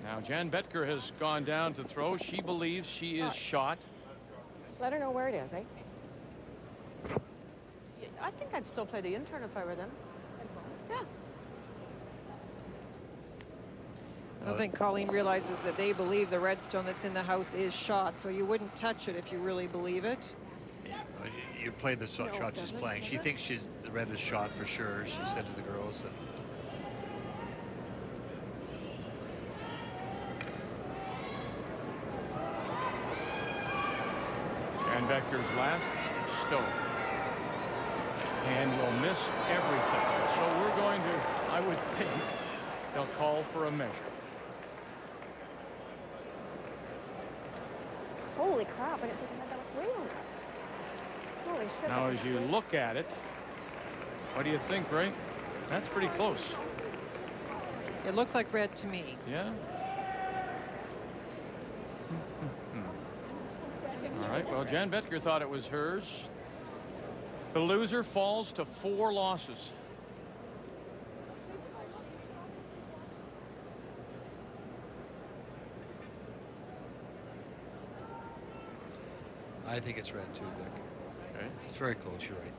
Now Jan Betker has gone down to throw. She believes she is shot. Let her know where it is, eh? I think I'd still play the intern if I were them. Yeah. I don't think Colleen realizes that they believe the redstone that's in the house is shot, so you wouldn't touch it if you really believe it. You played the shot she's playing. She thinks the red is shot for sure, she said to the girls. Jan Betker's last stone. And will miss everything. So we're going to, I would think, they'll call for a measure. Holy crap, I didn't think I had that much weight on it. Holy shit. Now, as you look at it, what do you think, Ray? That's pretty close. It looks like red to me. Yeah? All right, well, Jan Betker thought it was hers. The loser falls to 4 losses. I think it's red too, Dick. Okay. It's very close, you're right.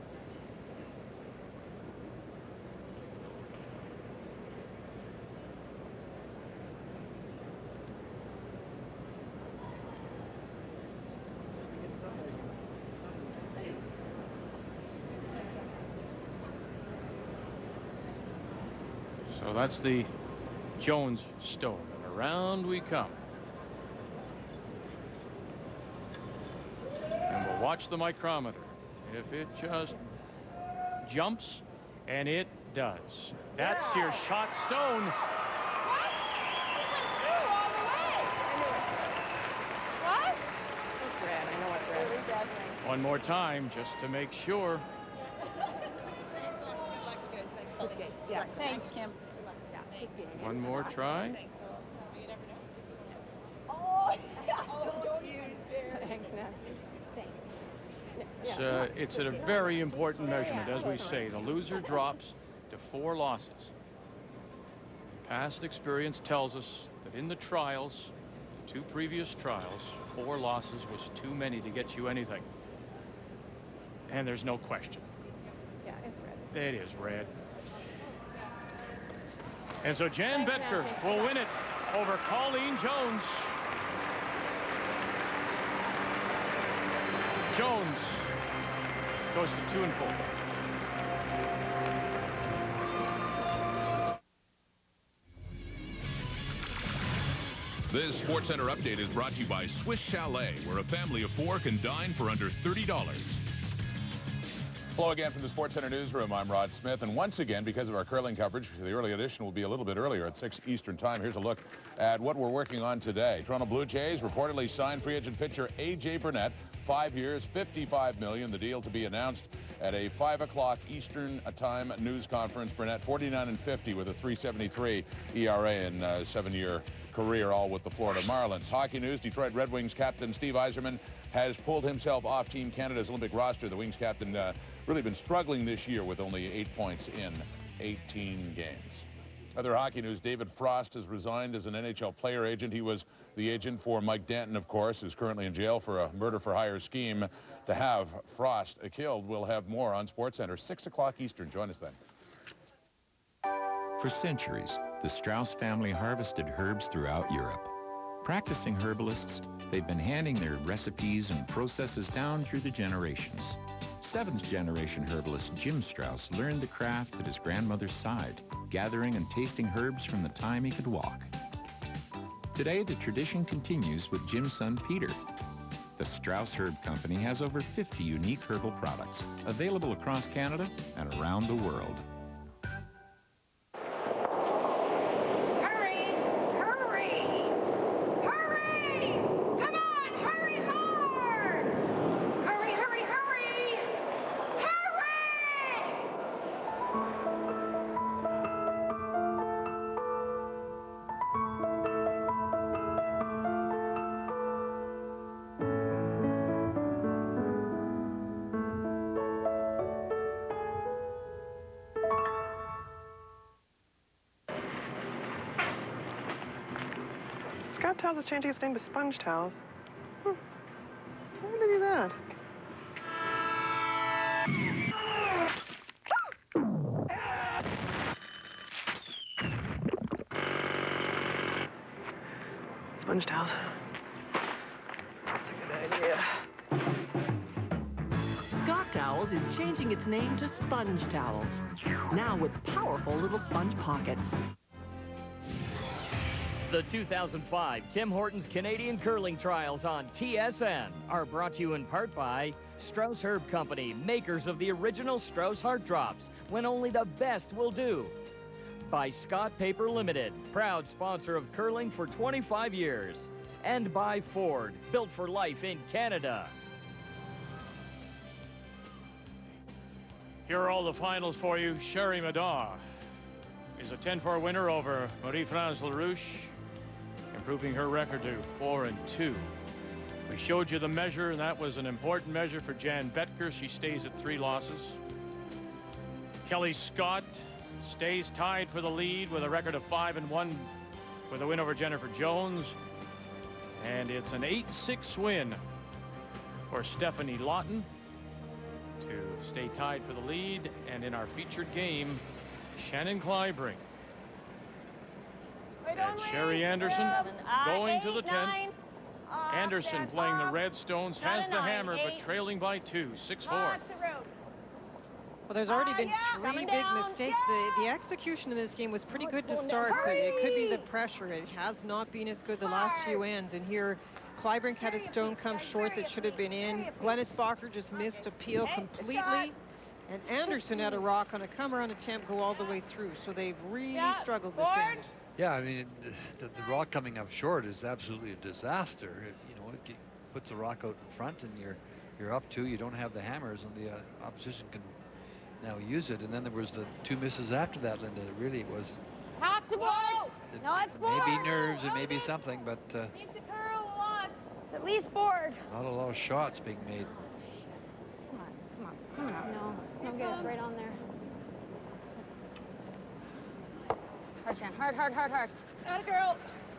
So that's the Jones stone. And around we come. And we'll watch the micrometer. If it just jumps, and it does. That's your shot stone. What? One more time, just to make sure. Yeah. Thanks, Kim. One more try. Thanks, Nancy. It's a very important measurement, as we say. The loser drops to 4 losses. Past experience tells us that in the trials, the 2 previous trials, 4 losses was too many to get you anything. And there's no question. Yeah, it's red. It is red. And so Jan Betker will win it over Colleen Jones. Jones goes to 2 and 4. This SportsCenter update is brought to you by Swiss Chalet, where a family of 4 can dine for under $30. Hello again from the SportsCenter newsroom. I'm Rod Smith, and once again, because of our curling coverage, the early edition will be a little bit earlier at 6 Eastern time. Here's a look at what we're working on today. Toronto Blue Jays reportedly signed free agent pitcher A.J. Burnett, 5 years, $55 million. The deal to be announced at a 5 o'clock Eastern time news conference. Burnett 49-50 with a 3.73 ERA in a 7-year career, all with the Florida Marlins. Hockey news: Detroit Red Wings captain Steve Yzerman has pulled himself off Team Canada's Olympic roster. The Wings captain really been struggling this year with only 8 points in 18 games. Other hockey news: David Frost has resigned as an NHL player agent. He was the agent for Mike Danton, of course, who's currently in jail for a murder-for-hire scheme to have Frost killed. We'll have more on SportsCenter, 6 o'clock Eastern. Join us then. For centuries, the Strauss family harvested herbs throughout Europe. Practicing herbalists, they've been handing their recipes and processes down through the generations. 7th-generation herbalist Jim Strauss learned the craft at his grandmother's side, gathering and tasting herbs from the time he could walk. Today, the tradition continues with Jim's son, Peter. The Strauss Herb Company has over 50 unique herbal products available across Canada and around the world. Hurry! Hurry! Hurry! Come on! Hurry hard! Hurry, hurry, hurry! Hurry! Scott Towels is changing its name to Sponge Towels. Why would they do that? Sponge Towels. That's a good idea. Scott Towels is changing its name to Sponge Towels, now with powerful little sponge pockets. The 2005 Tim Hortons Canadian Curling Trials on TSN are brought to you in part by Strauss Herb Company, makers of the original Strauss Heart Drops, when only the best will do. By Scott Paper Limited, proud sponsor of curling for 25 years. And by Ford, built for life in Canada. Here are all the finals for you. Sherry Madar is a 10-4 winner over Marie-France LaRouche, improving her record to 4-2. We showed you the measure, and that was an important measure for Jan Betker. She stays at 3 losses. Kelly Scott stays tied for the lead with a record of 5-1 with a win over Jennifer Jones. And it's an 8-6 win for Stephanie Lawton to stay tied for the lead. And in our featured game, Shannon Kleibrink and Sherry Anderson going to the 10th. Anderson playing the Redstones, has the hammer, but trailing by 2, 6-4. Well, there's already been 3 big mistakes. The execution in this game was pretty good to start, but it could be the pressure. It has not been as good the last few ends. And here, Kleibrink had a stone come short that should have been in. Glennis Bacher just missed a peel completely. And Anderson had a rock on a come-around attempt go all the way through. So they've really struggled this end. Yeah, I mean, the rock coming up short is absolutely a disaster. You know, it puts a rock out in front, and you're you're up 2, you don't have the hammers, and the opposition can now use it. And then there was the 2 misses after that, Linda. It really was. Half to board. No, it's board. Maybe nerves, it may be something, but Needs to curl a lot. It's at least board. not a lot of shots being made. Come on. No, don't get us right on there. Hard, Shan. Hard, hard, hard, hard. That girl.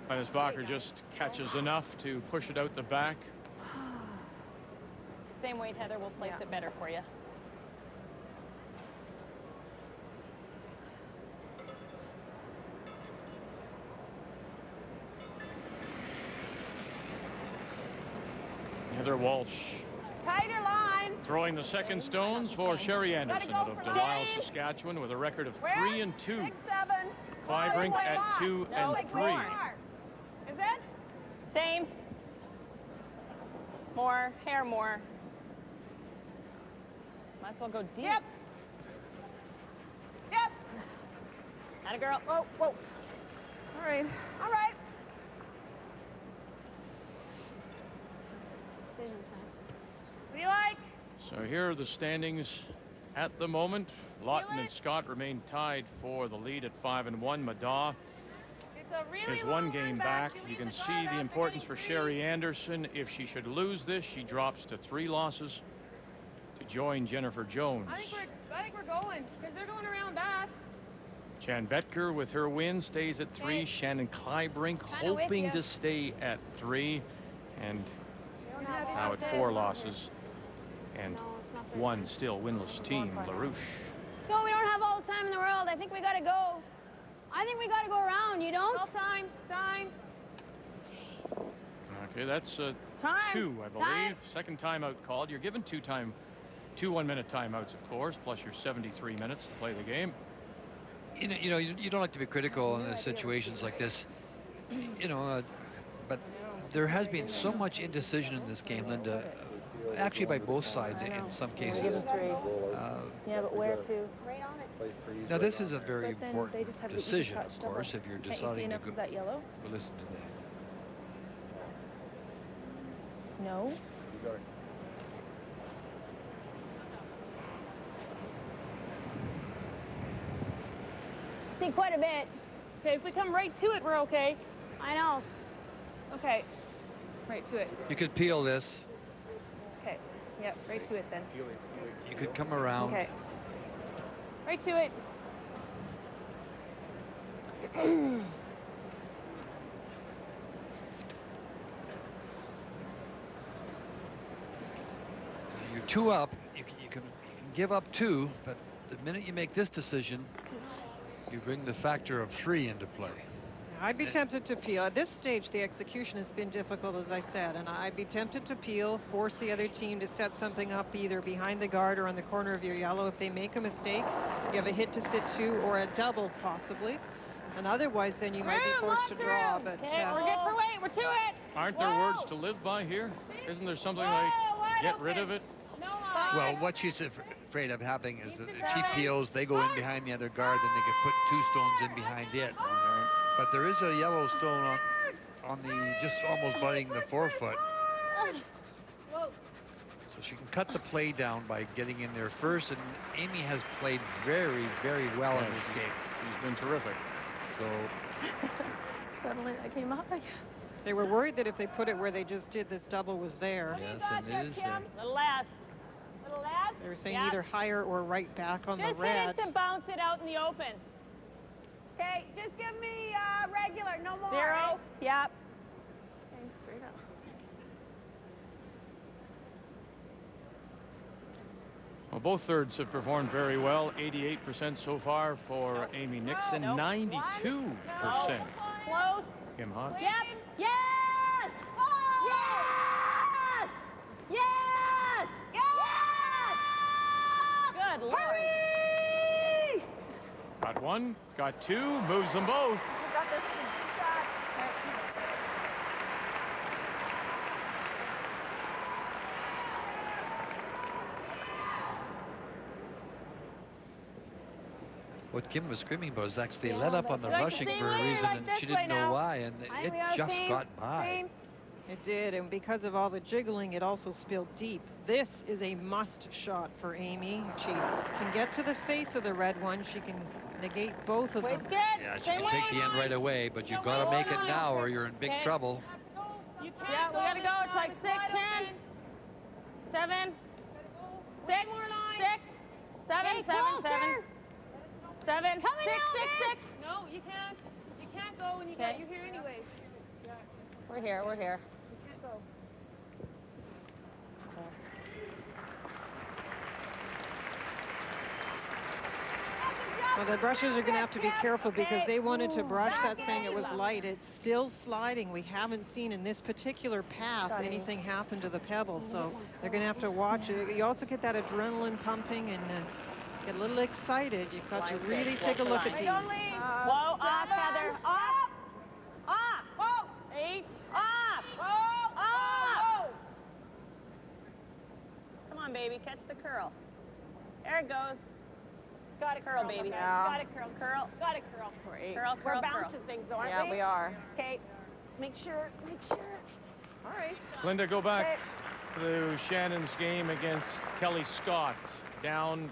Bacher just catches enough to push it out the back. Same weight, Heather. We'll place it better for you. Heather Walsh Tighter line. throwing the second stones for Sherry Anderson out of Delisle, Saskatchewan, with a record of 3 and 2. 6, 7. Kleibrink at 2 and 3. Is it? Same. More. Hair more. Might as well go deep. Yep. Yep. Atta girl. Whoa, whoa. All right. All right. Decision time. What do you like? So here are the standings at the moment. Lawton and Scott remain tied for the lead at 5 and 1. Madaw is 1 game back. You can see the importance for Sherry Anderson. If she should lose this, she drops to 3 losses to join Jennifer Jones. I think we're going, because they're going around bats. Jan Betker with her win stays at 3. Okay. Shannon Kleibrink hoping to stay at 3. And now at 4 losses. And 1 still winless team, LaRouche. Let's go. We don't have all the time in the world. I think we got to go. I think we got to go around. You don't? All time. Time. Okay, that's 2, I believe. Time. Second timeout called. You're given 2 1-minute timeouts, of course, plus your 73 minutes to play the game. You know, you don't like to be critical in situations like this, but there has been so much indecision in this game, Linda, actually by both sides in some cases. Yeah, but where to? Right on it. Now, this is a very But then important they just have the easy decision, touch of double. course, if you're Can't you see deciding to enough go, of that yellow? listen to that. No. See quite a bit. Okay, if we come right to it, we're okay. I know. Okay. Right to it. You could peel this. Okay. Yep, right to it then. You could come around. Okay. Right to it. You're 2 up. You can give up 2, but the minute you make this decision, you bring the factor of 3 into play. I'd be tempted to peel. At this stage, the execution has been difficult, as I said, and I'd be tempted to peel, force the other team to set something up either behind the guard or on the corner of your yellow. If they make a mistake, you have a hit to sit to or a double, possibly. And otherwise, then you might be forced to draw. But Okay, we're good for weight. We're to it. Aren't there words to live by here? Isn't there something like, get rid of it? Well, what she's afraid of happening is that if she peels, they go in behind the other guard, then they can put 2 stones in behind it. But there is a yellow stone on the, just almost butting the 4-foot. So she can cut the play down by getting in there first, and Amy has played very, very well in this game. She's been terrific. So Suddenly I came up. they were worried that if they put it where they just did, this double was there. yes, and it is there. Little less. Little less. They were saying Yep. either higher or right back on Just the red. hit it to bounce it out in the open. Okay, just give me regular, no more. 0. Yep. Okay, straight up. Well, both thirds have performed very well. 88% so far for Amy Nixon, 92%. Close. Kim Hodge. Yep. Yes! Yes! Yes! Yes! Good Lord. Hurry! Got 1, got 2, moves them both. We got this. Shot. What Kim was screaming about is actually they let up on the Like the rushing same for a way, reason, like and this she way didn't know now. why, and I think it we got just same, got by. same. It did, and because of all the jiggling, it also spilled deep. This is a must shot for Amy. If she can get to the face of the red one, she can negate both of them. Yeah, she can take the end right away, but you've got to make it now or you're in big trouble. Yeah, we gotta go. It's like 6, 10, 7, 6, 6, 7, 7, 7, 7, 6, 6, 6. No, you can't. You can't go when you're here anyways. We're here, we're here. You can't go. Well, the brushers are going to have to be careful because they wanted to brush that thing. It was light. It's still sliding. We haven't seen in this particular path anything happen to the pebble, so they're going to have to watch it. You also get that adrenaline pumping and get a little excited. You've got to really take a look at these. Whoa, off, Heather. Off. Off. Whoa. 8. Off. Whoa. Off. Come on, baby. Catch the curl. There it goes. Got it, curl, baby. Yeah. Got it, curl. Curl. Got it, curl. We're 8. Curl, curl, We're bouncing things, though, aren't we? Yeah, we are. Okay. Make sure. All right. Linda, go back to Shannon's game against Kelly Scott.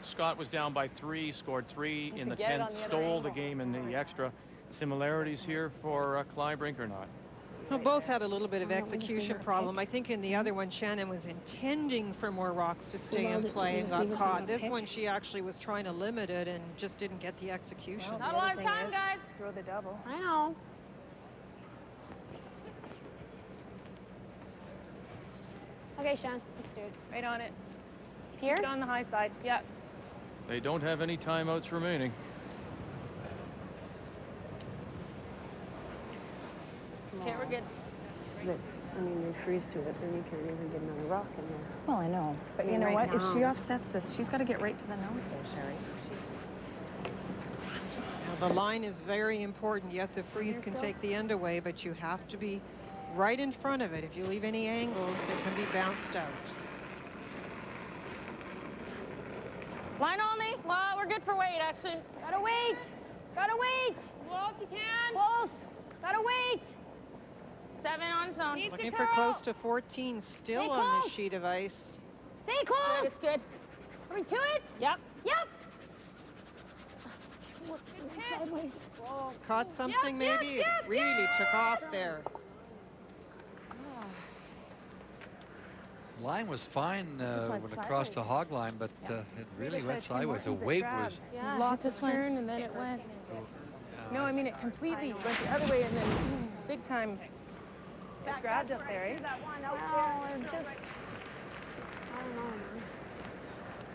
Scott was down by 3, scored 3 in the 10th, stole the game in the extra. Similarities here for Kleibrink or not? Well, both had a little bit of execution problem. I think in the other one, Shannon was intending for more rocks to stay in play and got caught. This one, she actually was trying to limit it and just didn't get the execution. Not a lot of time, guys. Throw the double. I know. Okay, Sean. Let's do it. Right on it. Here? Keep it on the high side. Yep. They don't have any timeouts remaining. Okay, we're good. But, I mean, they freeze to it, then you can't even get another rock in there. Well, I know. But you know what? If she offsets this, she's got to get right to the nose there, Sherry. Now, the line is very important. Yes, a freeze can take the end away, but you have to be right in front of it. If you leave any angles, it can be bounced out. Line only. Well, we're good for weight, actually. Gotta wait. Gotta wait. Close if you can. Close. Gotta wait. 7 on its own. Looking for close to 14 still on this sheet of ice. Stay close. It's good. Are we to it? Yep. Yep. Caught something maybe? It really took off there. Line was fine when it crossed the hog line, but it really went sideways. The weight was... Yeah, lost its turn and then it went. No, I mean, it completely went the other way and then big time it grabbed up there, eh?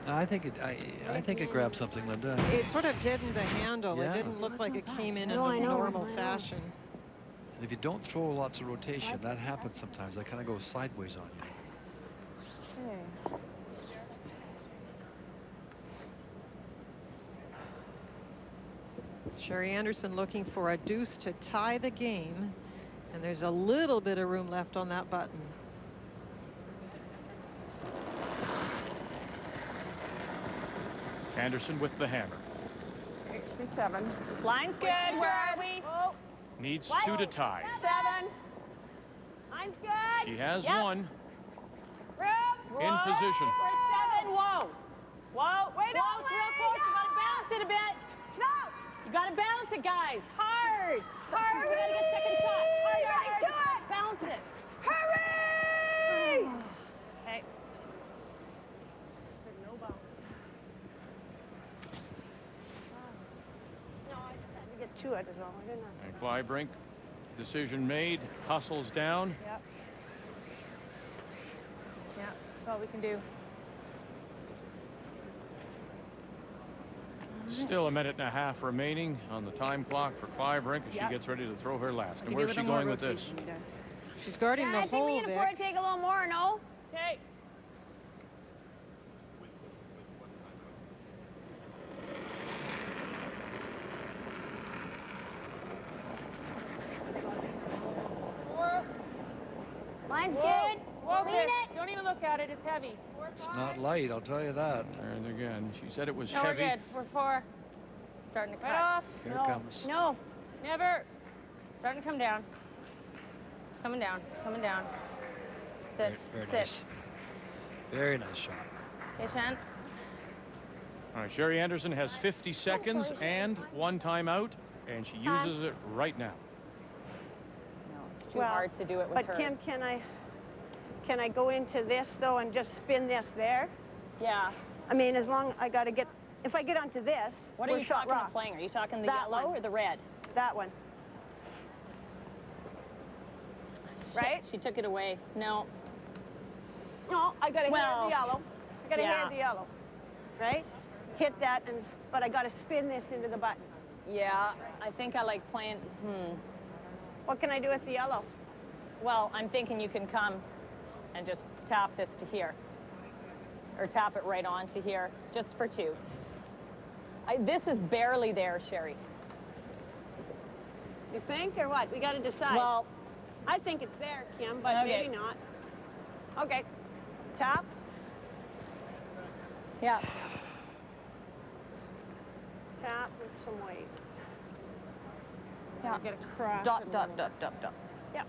I think it grabbed something, Linda. It sort of deadened the handle. Yeah. It didn't look like it came in a normal fashion. And if you don't throw lots of rotation, that happens sometimes. That kind of goes sideways on you. Sherry Anderson looking for a deuce to tie the game, and there's a little bit of room left on that button. Anderson with the hammer. 7. Line's good. Where are we? Needs 2 to tie. 7. Line's good. She has 1 in Whoa. position. We're 7. Whoa. Whoa. Wait, whoa, it's real close. You gotta balance it a bit. No. You gotta balance it, guys. Hard. Hard. We gotta get second shot. Hard. Do it. Balance it. Hurry! Okay. No bounce. No, I just had to get 2 at his own. I didn't have And Kleibrink, decision made, hustles down. Yep. Yeah, that's all we can do. Still a minute and a half remaining on the time clock for Kleibrink as she gets ready to throw her last. And where's she going with this? She's guarding the I think hole, we can afford to take a little more, no? Okay. Line's good. Whoa, Clean Vic. it. Don't even look at it. It's heavy. It's not light, I'll tell you that. And again, she said it was No, heavy. we're good. We're 4. Starting to cut. Right off. Here it No. comes. No. Never. Starting to come down. Coming down. Coming down. Sit. Very Sit. nice. Very nice shot. Okay, Shan. All right, Sherry Anderson has 50 seconds and 1 timeout, and she uses it right now. No, it's too hard to do it with her. But can I go into this though and just spin this there? Yeah. I mean, as long I got to get, if I get onto this. What are you talking of playing? Are you talking the yellow or the red? That one. Right? She took it away. No. No, I got to hit the yellow. I got to hit the yellow. Right? Hit that, but I got to spin this into the button. Yeah, I think I like playing. What can I do with the yellow? Well, I'm thinking you can come and just tap this to here. Or tap it right on to here, just for 2. This is barely there, Sherry. You think, or what? We got to decide. Well, I think it's there, Kim, but maybe not. Okay. Tap. Yeah. Tap with some weight. Yeah. Get across. Dot, dot, dot, dot, dot. Yep.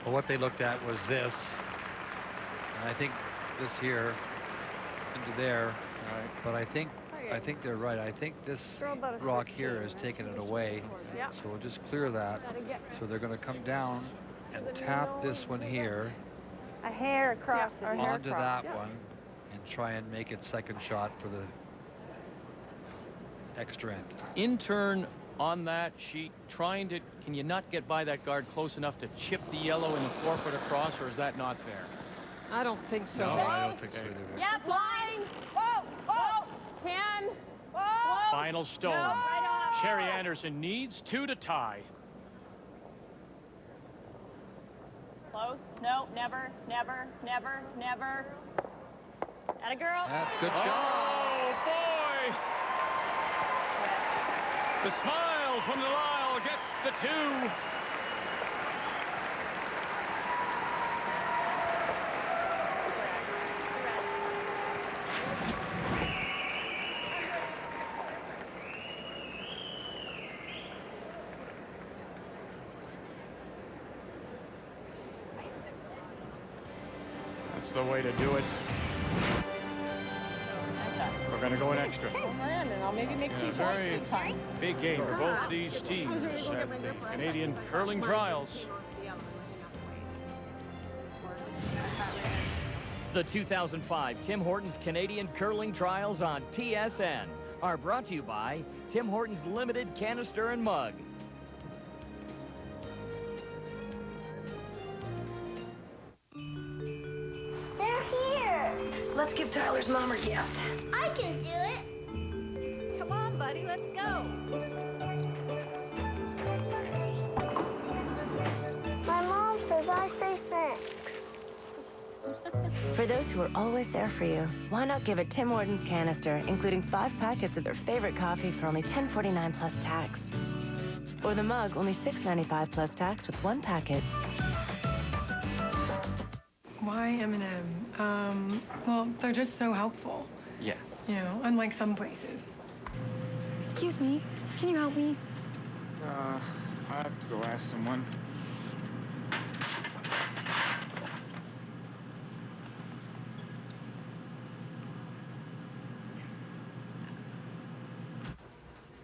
Well, what they looked at was this, and I think this here into there. Right. But I think they're right. I think this rock here is taking it away. Yep. So we'll just clear that. So they're going to come down and tap this one here A hair across it. onto that one and try and make it second shot for the extra end. In turn on that sheet, can you not get by that guard close enough to chip the yellow in the forefoot across, or is that not fair? I don't think so. No, I don't think so either. Yeah, flying. Whoa, whoa. 10. Whoa. Final stone. No, right on. Sherry Anderson needs 2 to tie. Close. No, never, never, never, never. Atta girl. That's a good shot. Oh, boy. The smile from the Lyle gets the 2. That's the way to do it. We're going to go in extra. And I'll maybe make 2 shots Very this time. big game for both these teams at the Canadian Curling Trials. The 2005 Tim Hortons Canadian Curling Trials on TSN are brought to you by Tim Hortons Limited Canister and Mug. They're here. Let's give Tyler's mom her gift. I can do it. Come on, buddy, let's go. My mom says I say thanks. For those who are always there for you, why not give a Tim Hortons canister, including 5 packets of their favorite coffee for only $10.49 plus tax? Or the mug, only $6.95 plus tax with 1 packet. Why M&M? Well, they're just so helpful. Yeah. You know, unlike some places. Excuse me, can you help me? I have to go ask someone.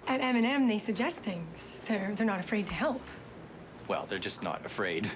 At M&M, they suggest things. They're not afraid to help. Well, they're just not afraid.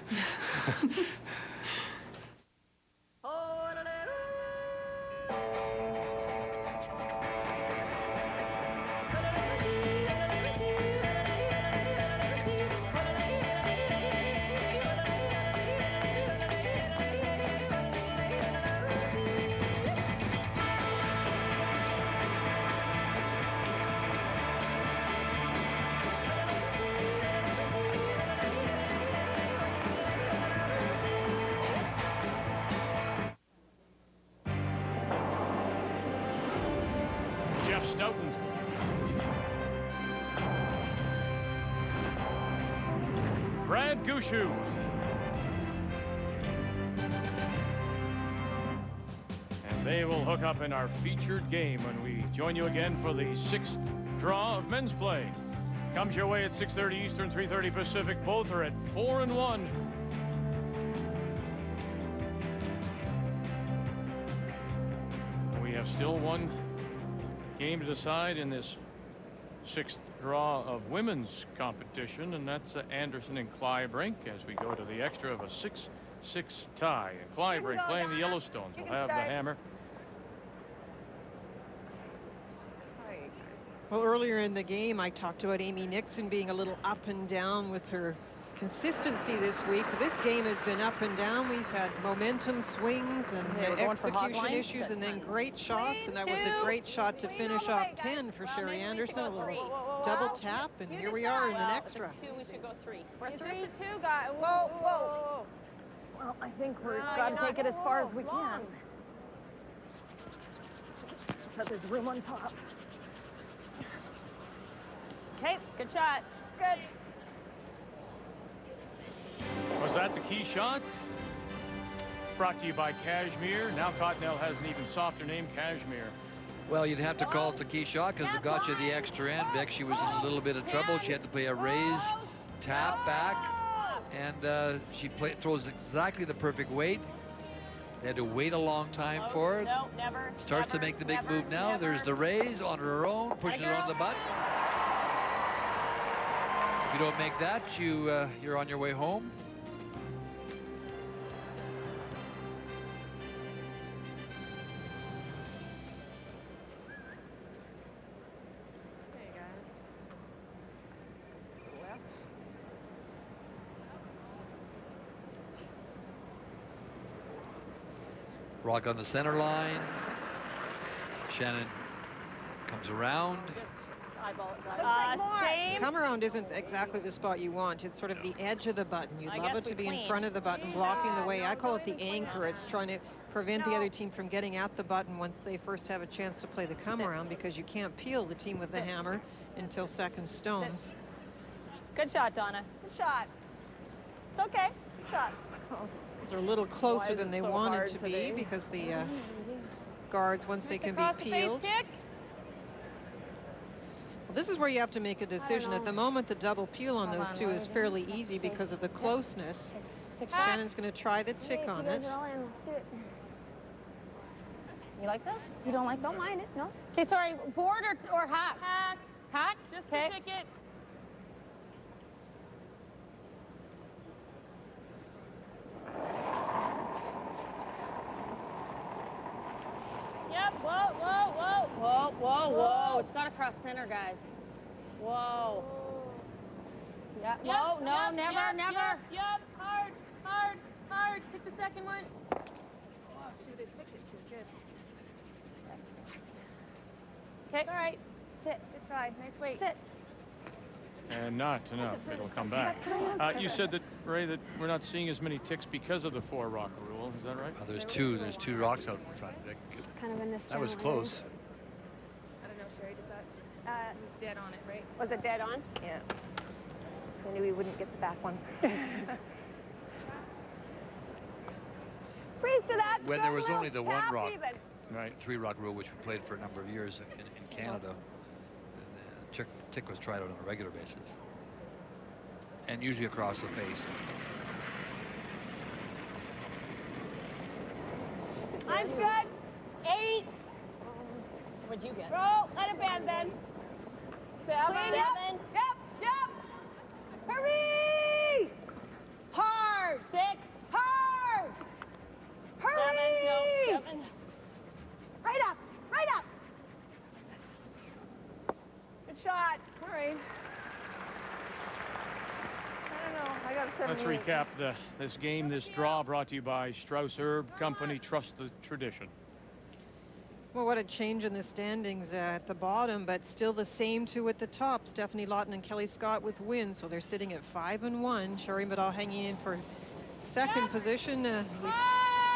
Stoughton. Brad Gushu. And they will hook up in our featured game when we join you again for the 6th draw of men's play. Comes your way at 6:30 Eastern, 3:30 Pacific. Both are at 4-1. We have still one game to decide in this 6th draw of women's competition, and that's Anderson and Kleibrink as we go to the extra of a 6-6 tie. And Kleibrink playing the Yellowstones will have the hammer. Well, earlier in the game, I talked about Amy Nixon being a little up and down with her consistency this week. This game has been up and down. We've had momentum swings and execution issues, and then great shots, and that was a great shot to finish off 10 for Sherry Anderson. A little double tap, and here we are in an extra. Two, we should go 3. We're 3. It's a 2 guy. Whoa, whoa. Well, I think we've got to take it as far as we can. But there's room on top. Okay, good shot. It's good. Was that the key shot? Brought to you by Cashmere. Now Cottonelle has an even softer name, Cashmere. Well, you'd have to call it the key shot because it got you the extra end. Beck, she was in a little bit of trouble. She had to play a raise, tap back, and she throws exactly the perfect weight. They had to wait a long time for it. No, never. Starts to make the big move now. There's the raise on her own, pushes it on the butt. If you don't make that, you're on your way home. Rock on the center line. Shannon comes around. Come around isn't exactly the spot you want. It's sort of the edge of the button. You'd love it to be in front of the button, blocking the way. I call it the anchor. It's trying to prevent the other team from getting at the button once they first have a chance to play the come around, because you can't peel the team with the hammer until second stones. Good shot, Donna. Good shot. It's okay. Good shot. They're a little closer than they wanted to be because the guards, once they can be peeled. Well, this is where you have to make a decision. At the moment, the double peel on those two is fairly easy because of the closeness. Shannon's going to try the tick on it. You like this? You don't like? Don't mind it. No. Okay, sorry. Board or hack? Hack. Hack? Just the ticket. Yep. Whoa, whoa, whoa. Whoa, whoa, whoa. It's got to cross center, guys. Whoa. Yeah. Yep, Whoa, no, yep, never, yep, never. Yep. Hard, hard, hard. Take the second one. Oh, shoot, it took it. She's good. Okay. All right. Sit. Good try. Nice weight. Sit. And not enough. It'll come back. You said that, Ray, that we're not seeing as many ticks because of the 4-rock rule. Is that right? There's two rocks out in front. Kind of in this That was general close. I don't know, Sherry, does that? It was dead on it, right? Was it dead on? Yeah. I knew we wouldn't get the back one. Freeze to that. When there was only the one rock, right, 3-rock rule, which we played for a number of years in Canada, the tick was tried out on a regular basis, and usually across the face. I'm good. 8. What'd you get? Roll. Let it bend then. 7. Yep. Yep. Hurry! Hard. 6. Hard. Hurry! 7. Right up. Right up. Good shot. All right. I don't know. I got a 7. Let's recap this game, this draw, brought to you by Strauss Herb Company. Trust the tradition. Well, what a change in the standings at the bottom, but still the same two at the top. Stephanie Lawton and Kelly Scott with wins, so they're sitting at 5-1. Sherry Medall hanging in for second position, at least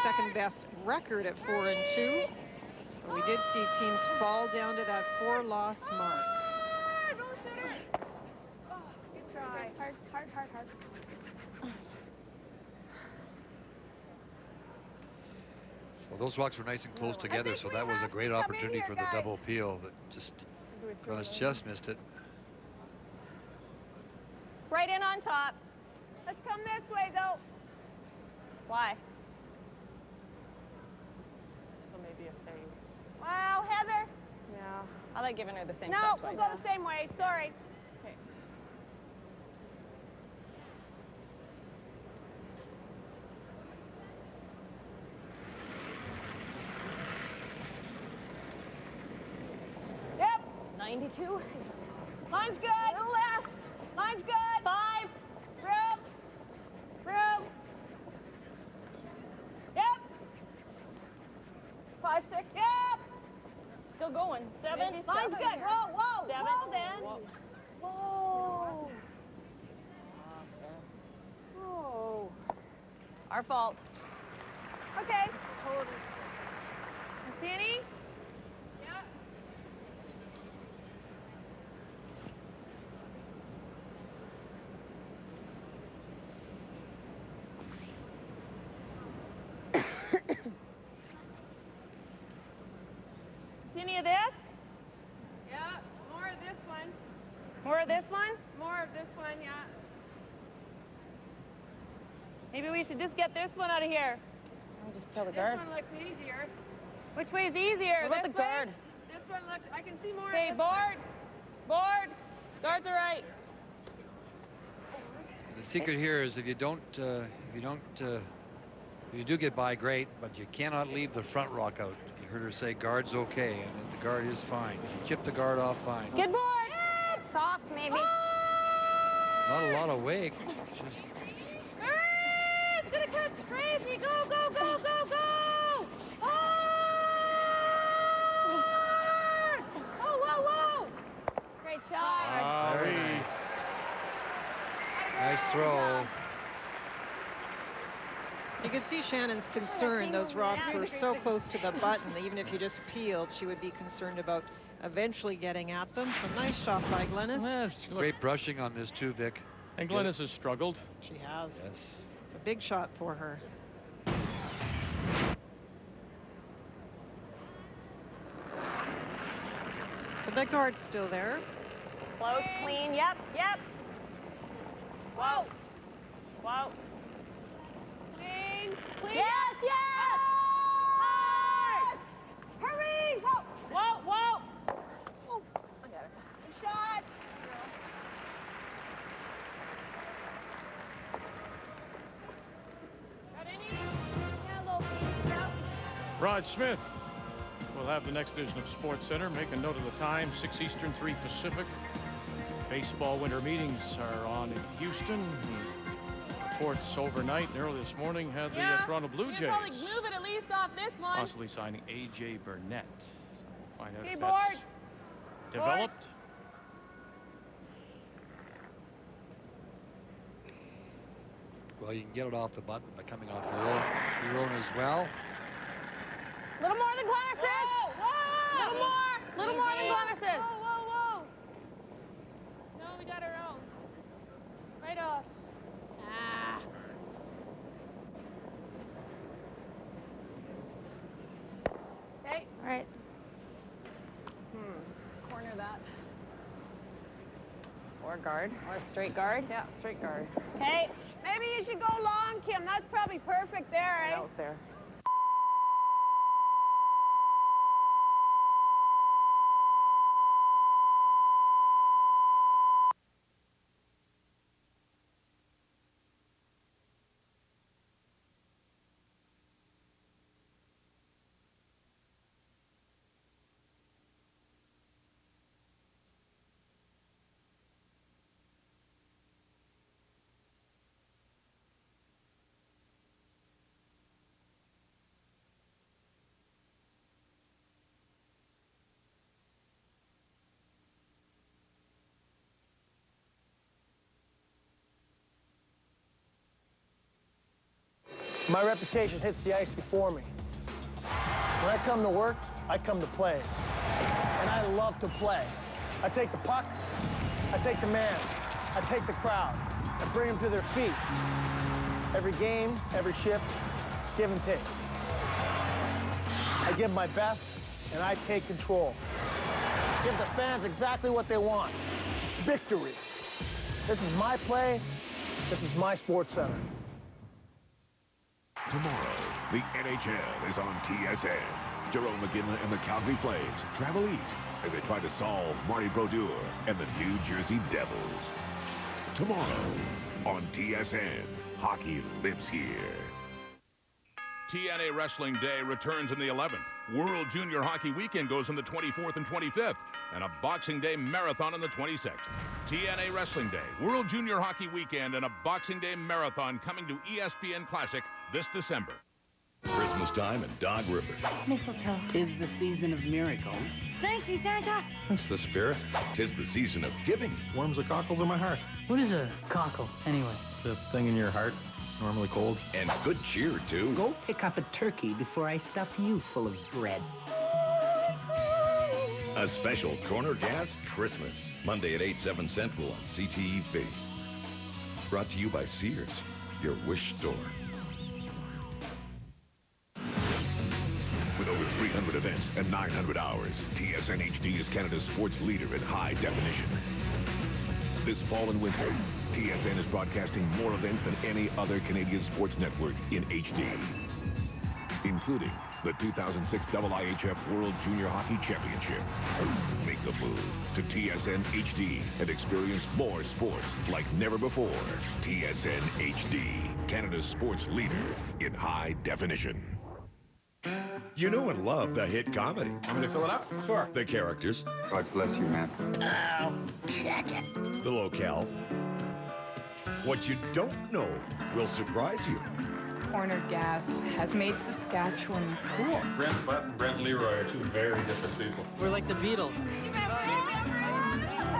second best record at 4-2. So we did see teams fall down to that 4-loss mark. Good try. Hard. Well, those rocks were nice and close together, so that was a great opportunity for the double peel, but just Jonas just missed it. on top. Let's come this way, though. Why? So maybe if they... Well, Heather. Yeah. I like giving her the same No, shot we'll twice. go the same way. Sorry. Okay. Yep. 92. Line's good. Little left. Line's good. 5. Room. Room. Yep. 5, 6. Yep. Still going. 7. Line's good. Whoa, whoa. 7. Whoa, then. Whoa. Whoa. Whoa. Our fault. Okay. Totally. Danny? See any of this? Yeah, more of this one. More of this one? More of this one, yeah. Maybe we should just get this one out of here. I'll just fill the This guard. one looks easier. Which way is easier? What about This the way? guard? This one looks, I can see more Okay, of this board. Board. Guards are right. The secret here is if you do get by, great, but you cannot leave the front rock out. You heard her say guard's okay, and then the guard is fine. You chip the guard off, fine. Good board. Soft, maybe. Not a lot of wake. Just It's gonna cut crazy. Go, go, go, go, go. Hard. Whoa, whoa, whoa. Great shot. very nice throw. You could see Shannon's concern. Those rocks were so close to the button that even if you just peeled, she would be concerned about eventually getting at them. So nice shot by Glennis. Great brushing on this too, Vic. And Glennis has struggled. She has. Yes. It's a big shot for her. But that guard's still there. Close, clean. Yep, yep. Whoa. Whoa. Clean, clean. Yes, yes. Hard. Hurry. Whoa. Whoa, whoa. Oh, I got it. good shot. Got any? Yeah, a little piece. Yep. Rod Smith will have the next edition of Sports Center. Make a note of the time, 6 Eastern, 3 Pacific. Baseball winter meetings are on in Houston. Reports overnight and early this morning had the Toronto Blue Jays Probably move it at least off this one. possibly signing A.J. Burnett. So we'll find out Okay, if board. that's developed. Well, you can get it off the button by coming off your own as well. Little more than Glennis's. Whoa. Little more. Little more than Glennis's. Whoa, whoa, whoa. No, we got our own. Right off. Ah. Okay. All right. Corner that. Or guard. Or straight guard. Yeah, straight guard. Okay. Maybe you should go long, Kim. That's probably perfect there, eh? Out there. My reputation hits the ice before me. When I come to work, I come to play. And I love to play. I take the puck, I take the man, I take the crowd, I bring them to their feet. Every game, every shift, it's give and take. I give my best, and I take control. Give the fans exactly what they want. Victory. This is my play, This is my sports center. Tomorrow, the NHL is on TSN. Jerome McGinley and the Calgary Flames travel east as they try to solve Marty Brodeur and the New Jersey Devils. Tomorrow on TSN, hockey lives here. TNA Wrestling Day returns on the 11th. World Junior Hockey Weekend goes on the 24th and 25th. And a Boxing Day Marathon on the 26th. TNA Wrestling Day, World Junior Hockey Weekend, and a Boxing Day Marathon coming to ESPN Classic this December. Christmas time in Dog River. Mistletoe. 'Tis the season of miracles. Thank you, Santa. That's the spirit. 'Tis the season of giving. Warms the cockles in my heart. What is a cockle, anyway? The thing in your heart, normally cold. And good cheer, too. Go pick up a turkey before I stuff you full of bread. A special Corner Gas Christmas. Monday at 8, 7 Central on CTV. Brought to you by Sears, your wish store. With over 300 events and 900 hours, TSN HD is Canada's sports leader in high definition. This fall and winter, TSN is broadcasting more events than any other Canadian sports network in HD, including the 2006 IIHF World Junior Hockey Championship. Make the move to TSN HD and experience more sports like never before. TSN HD, Canada's sports leader in high definition. You know and love the hit comedy. Want me to fill it up? Sure. The characters. God bless you, man. The locale. What you don't know will surprise you. Corner Gas has made Saskatchewan cool. Brent Butt and Brent Leroy are two very different people. We're like the Beatles.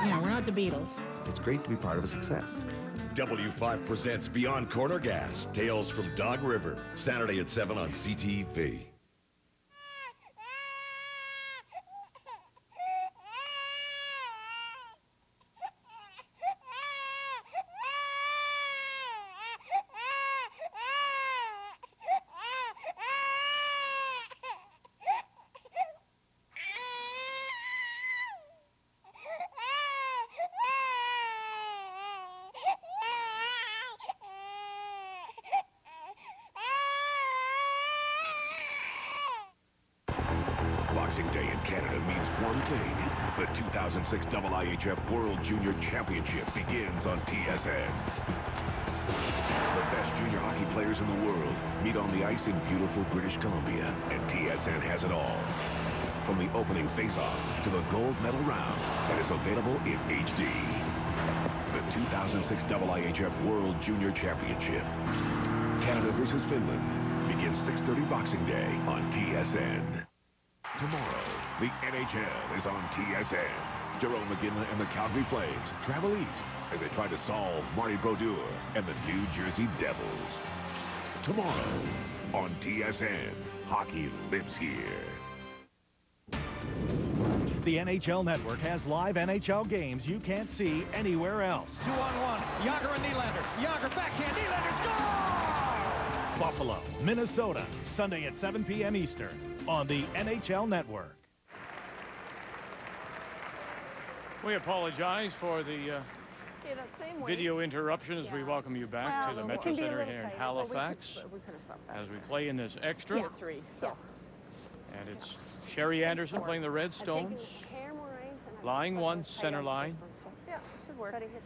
Yeah, we're not the Beatles. It's great to be part of a success. W5 presents Beyond Corner Gas, Tales from Dog River, Saturday at 7 on CTV. Boxing Day in Canada means one thing. The 2006 IIHF World Junior Championship begins on TSN. The best junior hockey players in the world meet on the ice in beautiful British Columbia, and TSN has it all. From the opening face-off to the gold medal round, that is available in HD. The 2006 IIHF World Junior Championship. Canada versus Finland begins 6:30 Boxing Day on TSN. Tomorrow, the NHL is on TSN. Jerome McGinley and the Calgary Flames travel east as they try to solve Marty Brodeur and the New Jersey Devils. Tomorrow on TSN, hockey lives here. The NHL Network has live NHL games you can't see anywhere else. 2-on-1. Yager and Nylander. Yager backhand. Nylander score! Buffalo, Minnesota, Sunday at 7 p.m. Eastern on the NHL Network. We apologize for the video interruption as we welcome you back to the Metro Center here in Halifax as we play in this extra. And it's Sherry Anderson playing the Red Stones. Line one, center line.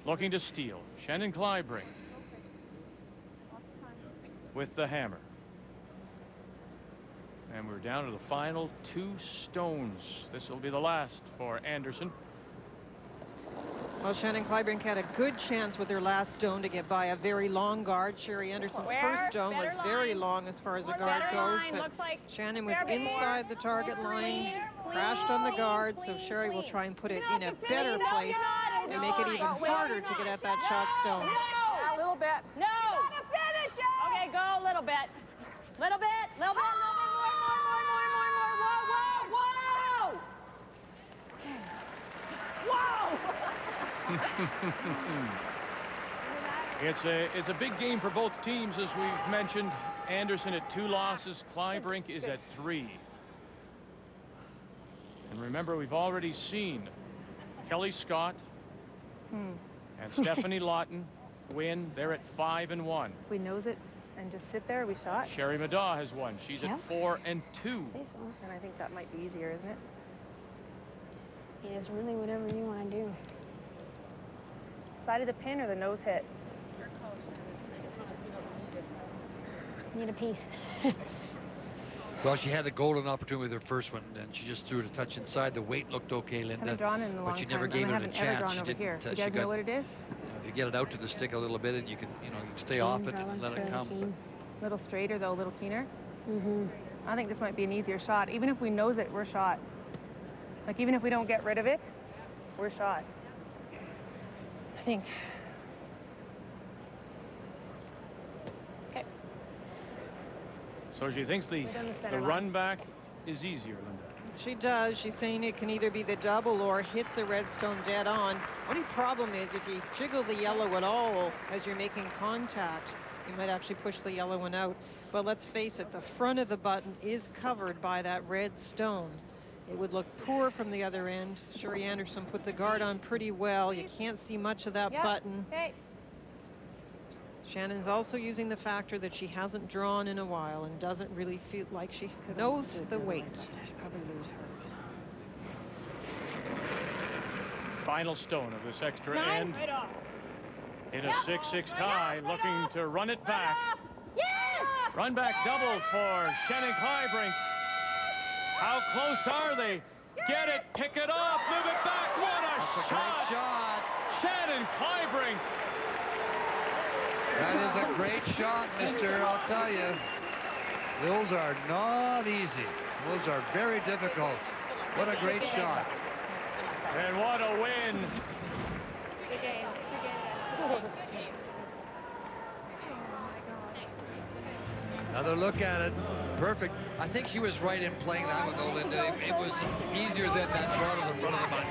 Looking to steal. Shannon Kleibrink with the hammer. And we're down to the final two stones. This will be the last for Anderson. Well, Shannon Kleibrink had a good chance with her last stone to get by a very long guard. Sherry Anderson's first stone was very long as far as a guard goes, but Shannon was inside the target line, crashed on the guard, so Sherry will try and put it in a better place and make it even harder to get at that shot stone. A little bit. No! Okay, go a little bit. Little bit, little bit, It's a big game for both teams, as we've mentioned. Anderson at 2 losses. Kleibrink is at 3. And remember, we've already seen Kelly Scott and Stephanie Lawton win. They're at 5-1. If we nose it and just sit there, we shot. Sherry Madaw has won. She's at 4-2. And I think that might be easier, isn't it? It is really whatever you want to do. Side of the pin or the nose hit? Need a piece. Well, she had a golden opportunity with her first one, and she just threw it a touch inside. The weight looked okay, Linda. I haven't drawn in a long but she time. never gave I it a haven't ever chance. drawn She over didn't. here. You She guys know what it is? If you get it out to the stick a little bit, and you can stay off it and let it come. A little straighter, though, a little keener. Mm-hmm. I think this might be an easier shot. Even if we nose it, we're shot. Like, even if we don't get rid of it, we're shot. I think. Okay. So she thinks the run back is easier, Linda. She does. She's saying it can either be the double or hit the red stone dead on. Only problem is if you jiggle the yellow at all as you're making contact, you might actually push the yellow one out. But let's face it, the front of the button is covered by that red stone. It would look poor from the other end. Sherry Anderson put the guard on pretty well. You can't see much of that button. Okay. Shannon's also using the factor that she hasn't drawn in a while and doesn't really feel like she knows the weight. Final stone of this extra end. In a 6-6 tie, looking to run it back. Run back double for Shannon Kleibrink. How close are they? Get it, pick it up, move it back. What a shot! Great shot. Shannon Kleibrink. That is a great shot, mister. I'll tell you. Those are not easy. Those are very difficult. What a great shot. And what a win. Another look at it. Perfect. I think she was right in playing that one, though, Linda. It was easier than that draw to the front of the button.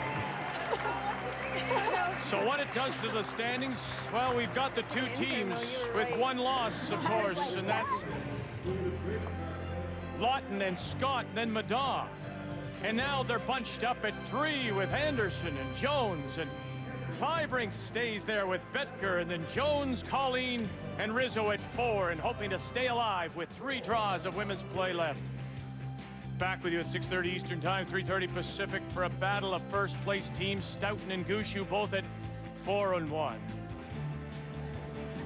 So what it does to the standings, well, we've got the two teams with one loss, of course, and that's Lawton and Scott, and then Madaw. And now they're bunched up at 3 with Anderson and Jones, and Kleibrink stays there with Betker, and then Jones, Colleen, and Rizzo at 4, and hoping to stay alive with 3 draws of women's play left. Back with you at 6:30 Eastern Time, 3:30 Pacific for a battle of first-place teams, Stoughton and Gushu, both at 4-1.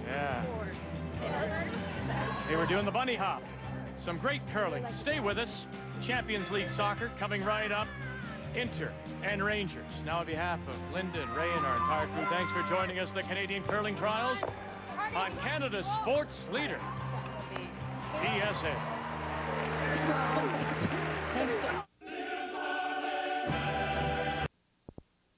Yeah. They were doing the bunny hop. Some great curling. Stay with us. Champions League soccer coming right up. Inter and Rangers. Now on behalf of Linda and Ray and our entire crew, thanks for joining us. The Canadian Curling Trials on Canada's sports leader, TSA.